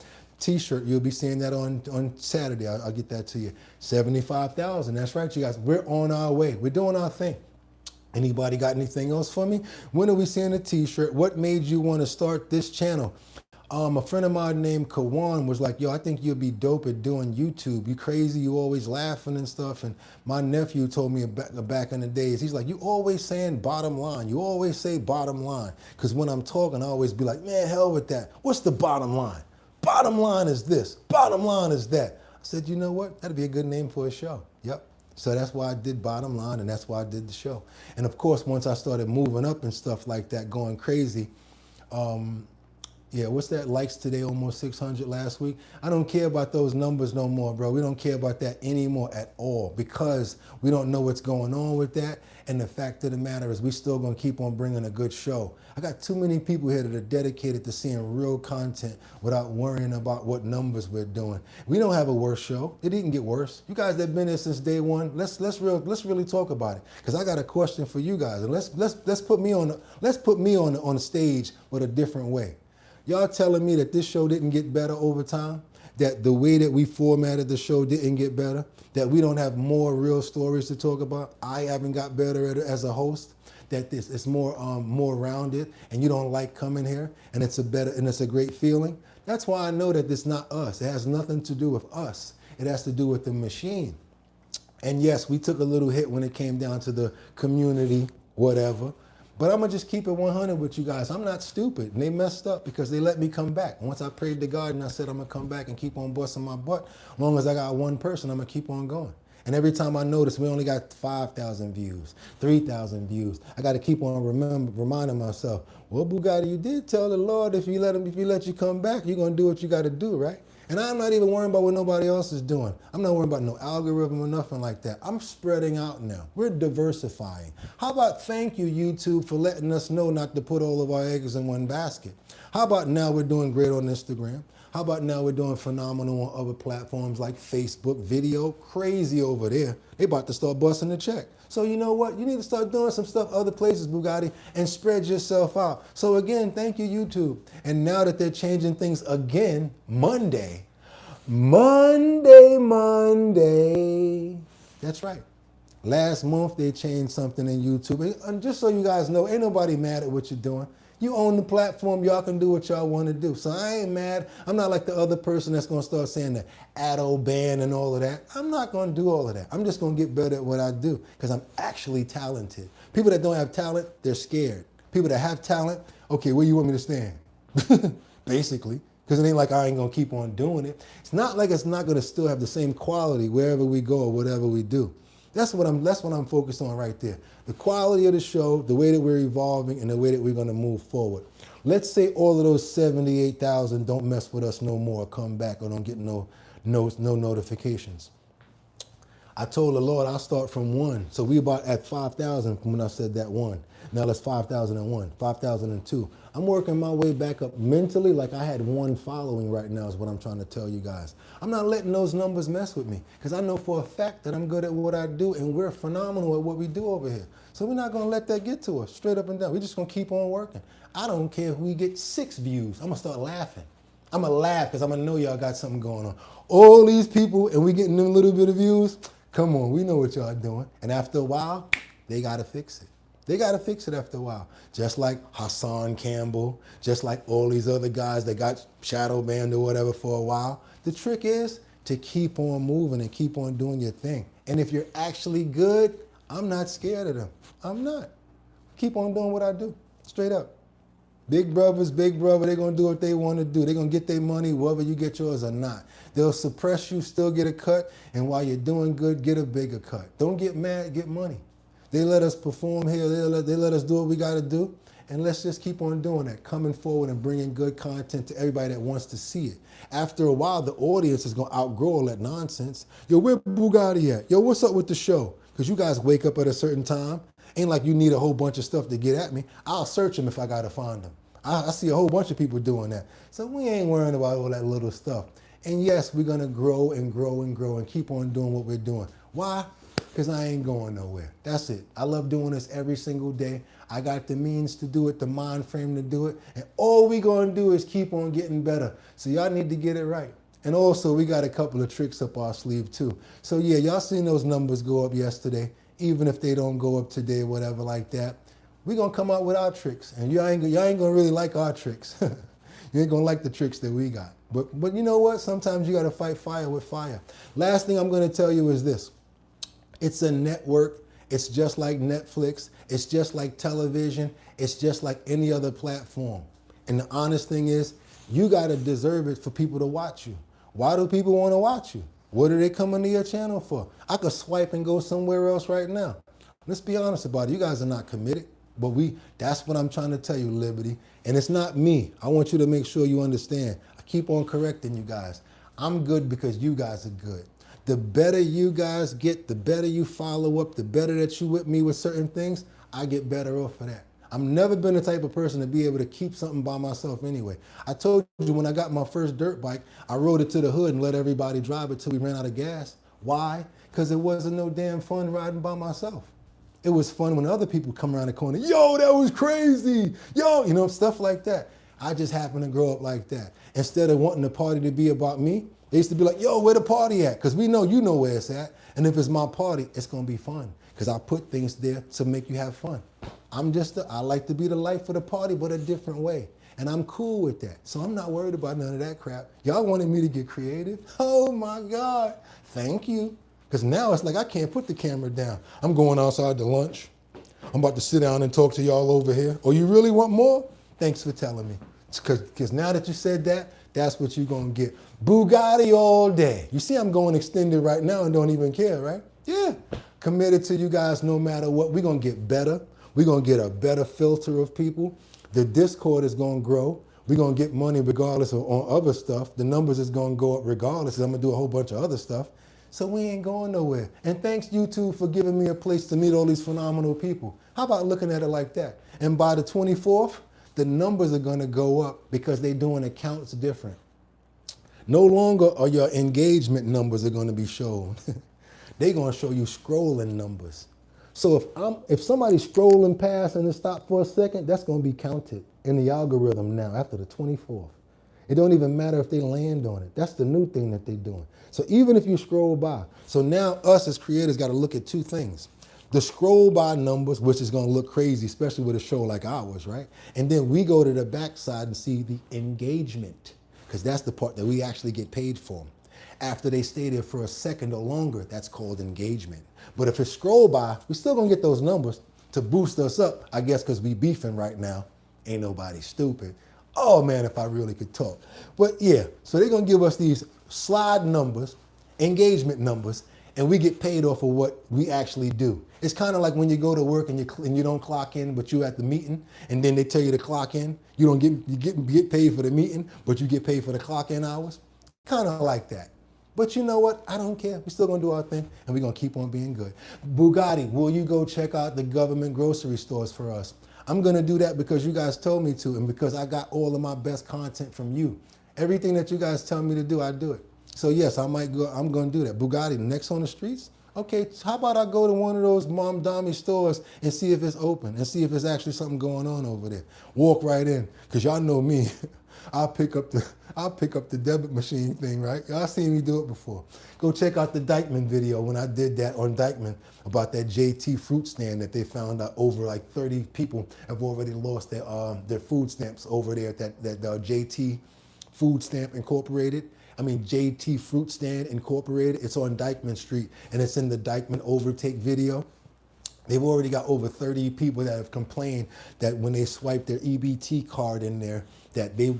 You'll be seeing that on Saturday. I'll get that to you. 75,000, that's right, you guys. We're on our way, we're doing our thing. Anybody got anything else for me? When are we seeing a t-shirt? What made you want to start this channel? A friend of mine named Kawan was like, yo, I think you'll be dope at doing YouTube. You crazy, you always laughing and stuff. And my nephew told me back in the days, he's like, you always saying bottom line. You always say bottom line. Because when I'm talking, I always be like, man, hell with that. What's the bottom line? Bottom line is this. Bottom line is that. I said, you know what? That'd be a good name for a show. Yep. So that's why I did Bottom Line, and that's why I did the show. And of course, once I started moving up and stuff like that, going crazy, yeah, what's that? Likes today, almost 600 last week. I don't care about those numbers no more, bro. We don't care about that anymore at all because we don't know what's going on with that. And the fact of the matter is we still going to keep on bringing a good show. I got too many people here that are dedicated to seeing real content without worrying about what numbers we're doing. We don't have a worse show. It didn't get worse. You guys that have been here since day one, let's really talk about it. Because I got a question for you guys. And let's put me on the stage with a different way. Y'all telling me that this show didn't get better over time? That the way that we formatted the show didn't get better? That we don't have more real stories to talk about? I haven't got better at it as a host? That this is more rounded and you don't like coming here and it's a great feeling? That's why I know that it's not us. It has nothing to do with us. It has to do with the machine. And yes, we took a little hit when it came down to the community, whatever. But I'm going to just keep it 100 with you guys. I'm not stupid. And they messed up because they let me come back. Once I prayed to God and I said I'm going to come back and keep on busting my butt, as long as I got one person, I'm going to keep on going. And every time I notice we only got 5,000 views, 3,000 views, I got to keep on reminding myself, well, Bugatti, you did tell the Lord if he let you come back, you're going to do what you got to do, right? And I'm not even worrying about what nobody else is doing. I'm not worrying about no algorithm or nothing like that. I'm spreading out now. We're diversifying. How about thank you, YouTube, for letting us know not to put all of our eggs in one basket? How about now we're doing great on Instagram? How about now we're doing phenomenal on other platforms like Facebook, video, crazy over there. They about to start busting the check. So you know what? You need to start doing some stuff other places, Bugatti, and spread yourself out. So again, thank you, YouTube. And now that they're changing things again, Monday. That's right. Last month they changed something in YouTube. And just so you guys know, ain't nobody mad at what you're doing. You own the platform, y'all can do what y'all want to do. So I ain't mad. I'm not like the other person that's going to start saying the addo ban and all of that. I'm not going to do all of that. I'm just going to get better at what I do because I'm actually talented. People that don't have talent, they're scared. People that have talent, okay, where you want me to stand? Basically, because it ain't like I ain't going to keep on doing it. It's not like it's not going to still have the same quality wherever we go or whatever we do. That's what I'm focused on right there. The quality of the show, the way that we're evolving, and the way that we're going to move forward. Let's say all of those 78,000 don't mess with us no more, come back, or don't get no notifications. I told the Lord I'll start from 1. So we about at 5,000 when I said that 1. Now that's 5,001, 5,002. I'm working my way back up mentally like I had 1 following right now is what I'm trying to tell you guys. I'm not letting those numbers mess with me because I know for a fact that I'm good at what I do and we're phenomenal at what we do over here. So we're not going to let that get to us straight up and down. We're just going to keep on working. I don't care if we get 6 views. I'm going to start laughing. I'm going to laugh because I'm going to know y'all got something going on. All these people and we getting them little bit of views. Come on, we know what y'all doing. And after a while, they got to fix it. They got to fix it after a while. Just like Hassan Campbell, just like all these other guys that got shadow banned or whatever for a while. The trick is to keep on moving and keep on doing your thing. And if you're actually good, I'm not scared of them. I'm not. Keep on doing what I do, straight up. Big brother, they're going to do what they want to do. They're going to get their money whether you get yours or not. They'll suppress you, still get a cut, and while you're doing good, get a bigger cut. Don't get mad, get money. They let us perform here. They let us do what we got to do. And let's just keep on doing that, coming forward and bringing good content to everybody that wants to see it. After a while, the audience is going to outgrow all that nonsense. Yo, where Bugatti at? Yo, what's up with the show? Because you guys wake up at a certain time. Ain't like you need a whole bunch of stuff to get at me. I'll search them if I got to find them. I see a whole bunch of people doing that. So we ain't worrying about all that little stuff. And yes, we're going to grow and grow and grow and keep on doing what we're doing. Why? Because I ain't going nowhere. That's it. I love doing this every single day. I got the means to do it, the mind frame to do it. And all we going to do is keep on getting better. So y'all need to get it right. And also, we got a couple of tricks up our sleeve too. So yeah, y'all seen those numbers go up yesterday. Even if they don't go up today, whatever like that. We're going to come out with our tricks. And y'all ain't going to really like our tricks. You ain't gonna like the tricks that we got. But you know what? Sometimes you gotta fight fire with fire. Last thing I'm gonna tell you is this. It's a network. It's just like Netflix. It's just like television. It's just like any other platform. And the honest thing is, you gotta deserve it for people to watch you. Why do people wanna watch you? What are they coming to your channel for? I could swipe and go somewhere else right now. Let's be honest about it. You guys are not committed. But that's what I'm trying to tell you, Liberty. And it's not me. I want you to make sure you understand. I keep on correcting you guys. I'm good because you guys are good. The better you guys get, the better you follow up, the better that you with me with certain things, I get better off for that. I've never been the type of person to be able to keep something by myself anyway. I told you when I got my first dirt bike, I rode it to the hood and let everybody drive it till we ran out of gas. Why? Because it wasn't no damn fun riding by myself. It was fun when other people come around the corner, yo, that was crazy, yo, you know, stuff like that. I just happened to grow up like that. Instead of wanting the party to be about me, they used to be like, yo, where the party at? Because we know you know where it's at. And if it's my party, it's going to be fun because I put things there to make you have fun. I like to be the life of the party, but a different way. And I'm cool with that. So I'm not worried about none of that crap. Y'all wanted me to get creative? Oh my God. Thank you. Because now it's like I can't put the camera down. I'm going outside to lunch. I'm about to sit down and talk to y'all over here. Oh, you really want more? Thanks for telling me. Because now that you said that, that's what you're going to get. Bugatti all day. You see I'm going extended right now and don't even care, right? Yeah. Committed to you guys no matter what. We're going to get better. We're going to get a better filter of people. The Discord is going to grow. We're going to get money regardless of on other stuff. The numbers is going to go up regardless. I'm going to do a whole bunch of other stuff. So we ain't going nowhere. And thanks YouTube for giving me a place to meet all these phenomenal people. How about looking at it like that? And by the 24th, the numbers are going to go up because they're doing accounts different. No longer are your engagement numbers are going to be shown. They're going to show you scrolling numbers. So if somebody's scrolling past and they stop for a second, that's going to be counted in the algorithm now after the 24th. It don't even matter if they land on it. That's the new thing that they're doing. So even if you scroll by, so now us as creators got to look at two things. The scroll by numbers, which is going to look crazy, especially with a show like ours, right? And then we go to the backside and see the engagement, because that's the part that we actually get paid for. After they stay there for a second or longer, that's called engagement. But if it's scroll by, we're still going to get those numbers to boost us up, I guess, because we beefing right now. Ain't nobody stupid. Oh man, if I really could talk. But yeah, so they're going to give us these slide numbers, engagement numbers, and we get paid off of what we actually do. It's kind of like when you go to work and you don't clock in, but you're at the meeting, and then they tell you to clock in. You don't get paid for the meeting, but you get paid for the clock in hours. Kind of like that. But you know what? I don't care. We're still going to do our thing, and we're going to keep on being good. Bugatti, will you go check out the government grocery stores for us? I'm going to do that because you guys told me to, and because I got all of my best content from you. Everything that you guys tell me to do, I do it. So yes, I'm going to do that. Bugatti, next on the streets? Okay, how about I go to one of those Mom Dami stores and see if it's open and see if there's actually something going on over there. Walk right in, because y'all know me. I'll pick up the debit machine thing, right? Y'all seen me do it before. Go check out the Dykeman video when I did that on Dykeman about that JT fruit stand that they found out over like 30 people have already lost their food stamps over there at that JT Food Stamp Incorporated. I mean, JT Fruit Stand Incorporated. It's on Dykeman Street, and it's in the Dykeman Overtake video. They've already got over 30 people that have complained that when they swipe their EBT card in there, that they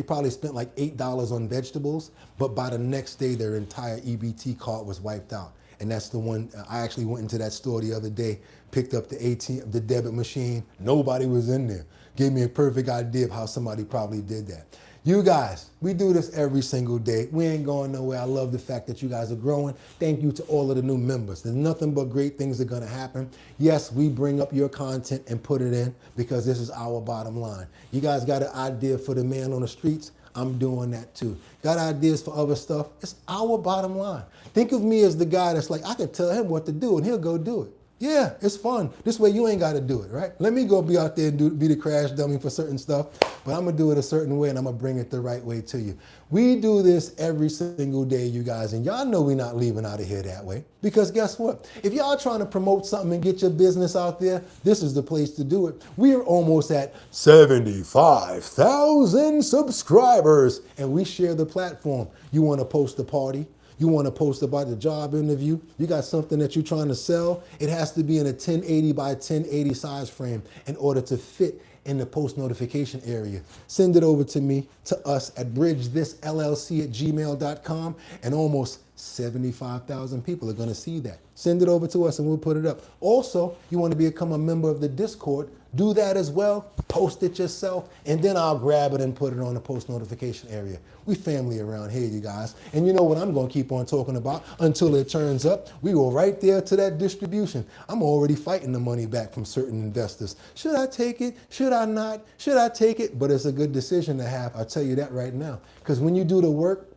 probably spent like $8 on vegetables, but by the next day, their entire EBT card was wiped out. And that's the one, I actually went into that store the other day, picked up the ATM, the debit machine. Nobody was in there. Gave me a perfect idea of how somebody probably did that. You guys, we do this every single day. We ain't going nowhere. I love the fact that you guys are growing. Thank you to all of the new members. There's nothing but great things are going to happen. Yes, we bring up your content and put it in because this is our bottom line. You guys got an idea for the man on the streets? I'm doing that too. Got ideas for other stuff? It's our bottom line. Think of me as the guy that's like, I could tell him what to do and he'll go do it. Yeah, it's fun. This way you ain't got to do it, right? Let me go be out there and be the crash dummy for certain stuff, but I'm going to do it a certain way and I'm going to bring it the right way to you. We do this every single day, you guys, and y'all know we're not leaving out of here that way. Because guess what? If y'all trying to promote something and get your business out there, this is the place to do it. We are almost at 75,000 subscribers and we share the platform. You want to post a party? You want to post about the job interview? You got something that you're trying to sell? It has to be in a 1080 by 1080 size frame in order to fit in the post notification area. Send it over to me, to us at bridgethisllc@gmail.com, and almost 75,000 people are going to see that. Send it over to us and we'll put it up. Also, you want to become a member of the Discord, do that as well, post it yourself, and then I'll grab it and put it on the post notification area. We family around here, you guys. And you know what I'm going to keep on talking about until it turns up? We go right there to that distribution. I'm already fighting the money back from certain investors. Should I take it? Should I not? Should I take it? But it's a good decision to have. I'll tell you that right now. Because when you do the work,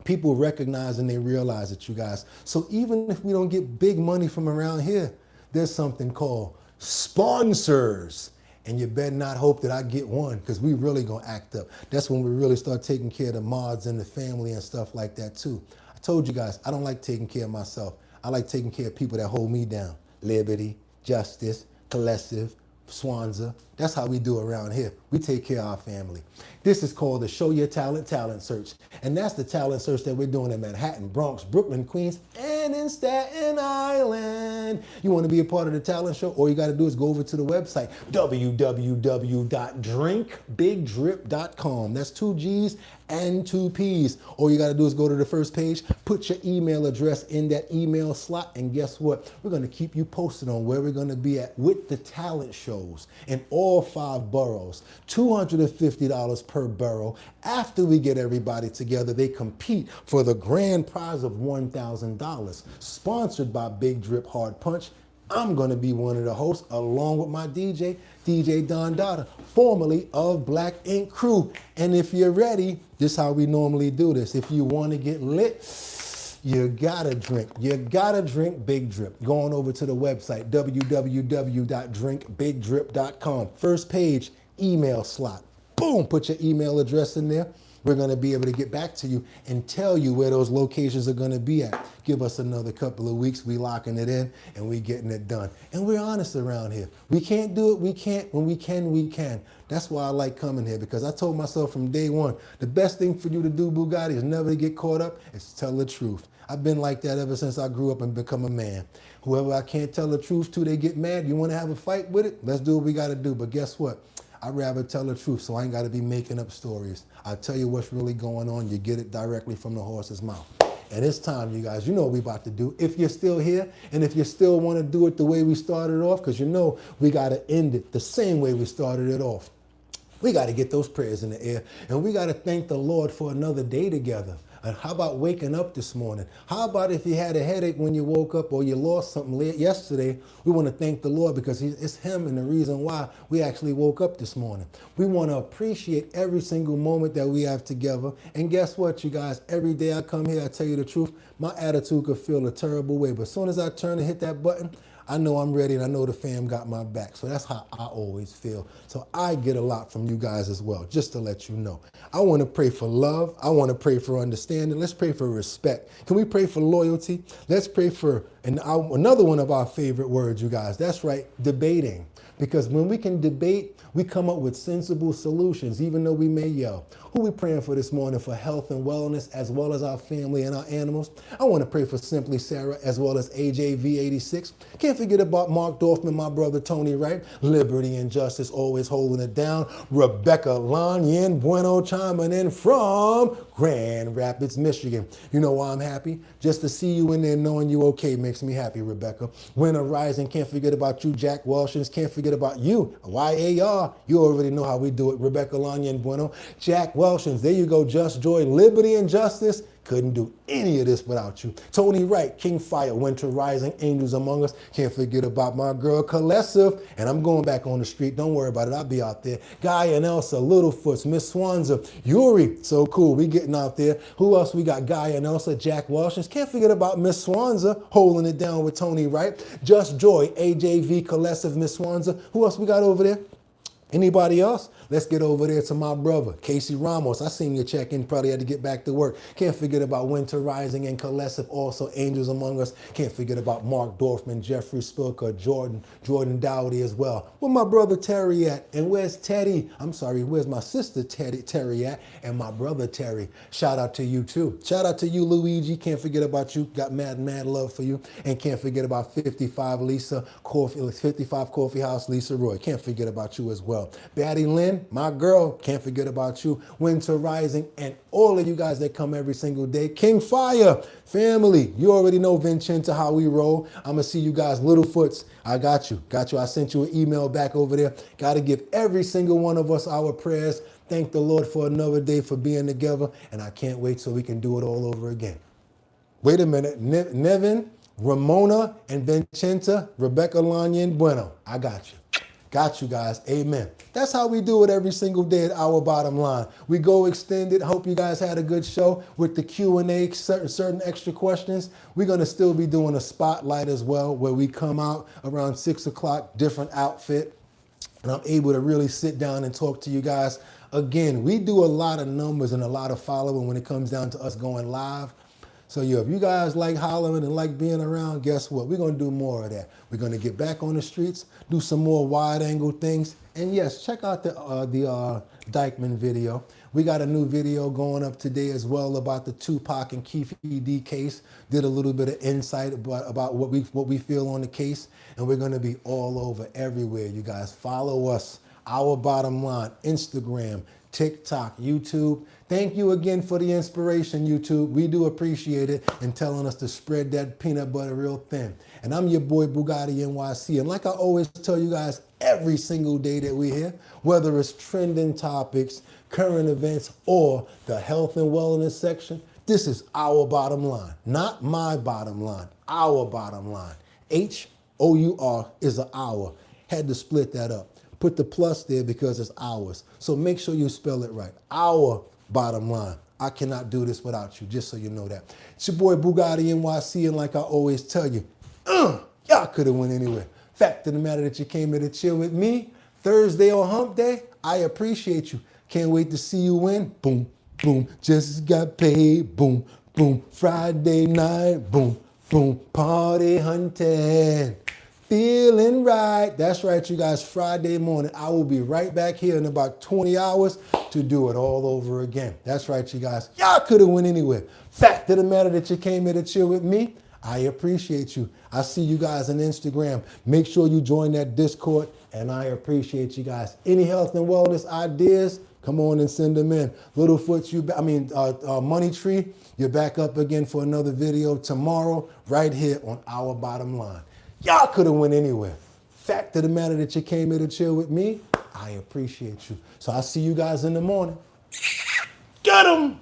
people recognize and they realize it, you guys. So even if we don't get big money from around here, there's something called sponsors. And you better not hope that I get one, because we really gonna act up. That's when we really start taking care of the mods and the family and stuff like that too. I told you guys, I don't like taking care of myself. I like taking care of people that hold me down. Liberty, Justice, Collective, Swanza. That's how we do around here. We take care of our family. This is called the Show Your Talent Talent Search. And that's the talent search that we're doing in Manhattan, Bronx, Brooklyn, Queens, and in Staten Island. You want to be a part of the talent show? All you got to do is go over to the website, www.drinkbigdrip.com. That's 2 G's and 2 P's. All you got to do is go to the first page, put your email address in that email slot, and guess what? We're going to keep you posted on where we're going to be at with the talent shows in all 5 boroughs. $250 per borough. After we get everybody together, they compete for the grand prize of $1,000. Sponsored by Big Drip Hard Punch. I'm going to be one of the hosts along with my DJ, DJ Don Dada, formerly of Black Ink Crew. And if you're ready, this is how we normally do this. If you want to get lit, you gotta drink. You gotta drink Big Drip. Going over to the website, www.drinkbigdrip.com. First page, email slot. Boom, put your email address in there. We're going to be able to get back to you and tell you where those locations are going to be at. Give us another couple of weeks. We locking it in and we getting it done. And we're honest around here. We can't do it. We can't. When we can, we can. That's why I like coming here, because I told myself from day one, the best thing for you to do, Bugatti, is never to get caught up. It's tell the truth. I've been like that ever since I grew up and become a man. Whoever I can't tell the truth to, they get mad. You want to have a fight with it? Let's do what we got to do. But guess what? I'd rather tell the truth, so I ain't got to be making up stories. I'll tell you what's really going on. You get it directly from the horse's mouth. And it's time, you guys. You know what we about to do. If you're still here, and if you still want to do it the way we started off, because you know we got to end it the same way we started it off. We got to get those prayers in the air, and we got to thank the Lord for another day together. And how about waking up this morning? How about if you had a headache when you woke up or you lost something late yesterday? We want to thank the Lord because it's Him and the reason why we actually woke up this morning. We want to appreciate every single moment that we have together. And guess what, you guys? Every day I come here, I tell you the truth, my attitude could feel a terrible way. But as soon as I turn and hit that button, I know I'm ready and I know the fam got my back. So that's how I always feel. So I get a lot from you guys as well, just to let you know. I want to pray for love. I want to pray for understanding. Let's pray for respect. Can we pray for loyalty? Let's pray for another one of our favorite words, you guys. That's right, debating. Because when we can debate, we come up with sensible solutions, even though we may yell. Who we praying for this morning for health and wellness, as well as our family and our animals? I want to pray for Simply Sarah, as well as AJV86. Can't forget about Mark Dorfman, my brother Tony Wright. Liberty and Justice, always holding it down. Rebecca Lanyen Bueno chiming in from Grand Rapids, Michigan. You know why I'm happy? Just to see you in there knowing you okay makes me happy, Rebecca. Winter Rising, can't forget about you, Jack Welshins. Can't forget about you, YAR. You already know how we do it. Rebecca Lanyen Bueno. Jack Welshins, there you go, Just Joy, Liberty and Justice. Couldn't do any of this without you. Tony Wright, King Fire, Winter Rising, Angels Among Us. Can't forget about my girl Kalesiv. And I'm going back on the street. Don't worry about it. I'll be out there. Guy and Elsa, Littlefoots, Miss Swanza, Yuri. So cool. We getting out there. Who else we got? Guy and Elsa, Jack Washington. Can't forget about Miss Swanza holding it down with Tony Wright. Just Joy, AJV, Kalesiv, Miss Swanza. Who else we got over there? Anybody else? Let's get over there to my brother, Casey Ramos. I seen you check in, probably had to get back to work. Can't forget about Winter Rising and Kalesiv, also Angels Among Us. Can't forget about Mark Dorfman, Jeffrey Spilker, Jordan Dowdy as well. Where my brother Terry at? And where's Teddy? I'm sorry, where's my sister Terry at? And my brother Terry. Shout out to you too. Shout out to you, Luigi. Can't forget about you. Got mad love for you. And can't forget about 55 Lisa Coffee, 55 Coffee House, Lisa Roy. Can't forget about you as well. Batty Lynn, my girl, can't forget about you. Winter Rising, and all of you guys that come every single day. King Fire, family, you already know Vincenzo, how we roll. I'm gonna see you guys, Littlefoots. I got you. I sent you an email back over there. Gotta give every single one of us our prayers. Thank the Lord for another day, for being together, and I can't wait so we can do it all over again. Wait a minute, Nevin, Ramona, and Vincenzo, Rebecca, Lanya, and Bueno. I got you. Got you guys. Amen. That's how we do it every single day at Our Bottom Line. We go extended. Hope you guys had a good show with the Q&A, certain extra questions. We're going to still be doing a spotlight as well, where we come out around 6 o'clock, different outfit. And I'm able to really sit down and talk to you guys. Again, we do a lot of numbers and a lot of following when it comes down to us going live. So yeah, if you guys like hollering and like being around, guess what? We're going to do more of that. We're going to get back on the streets, do some more wide angle things. And yes, check out the Dykeman video. We got a new video going up today as well about the Tupac and Keefe D case. Did a little bit of insight about what we feel on the case. And we're going to be all over everywhere, you guys. Follow us, Our Bottom Line, Instagram, TikTok, YouTube. Thank you again for the inspiration, YouTube. We do appreciate it, and telling us to spread that peanut butter real thin. And I'm your boy Boogottinyc. And like I always tell you guys every single day that we're here, whether it's trending topics, current events, or the health and wellness section, this is Our Bottom Line. Not my bottom line, Our Bottom Line. HOUR is an hour. Had to split that up. Put the plus there because it's ours. So make sure you spell it right. Our Bottom Line. I cannot do this without you, just so you know that. It's your boy Boogottinyc, and like I always tell you, y'all could have went anywhere. Fact of the matter that you came here to chill with me Thursday on Hump Day, I appreciate you. Can't wait to see you win. Boom, boom, just got paid. Boom, boom, Friday night. Boom, boom, party hunting. Feeling right. That's right, you guys. Friday morning. I will be right back here in about 20 hours to do it all over again. That's right, you guys. Y'all could have went anywhere. Fact of the matter that you came here to chill with me, I appreciate you. I see you guys on Instagram. Make sure you join that Discord, and I appreciate you guys. Any health and wellness ideas, come on and send them in. Littlefoots, Money Tree, you're back up again for another video tomorrow, right here on Our Bottom Line. Y'all could have went anywhere. Fact of the matter that you came here to chill with me, I appreciate you. So I'll see you guys in the morning. Get 'em!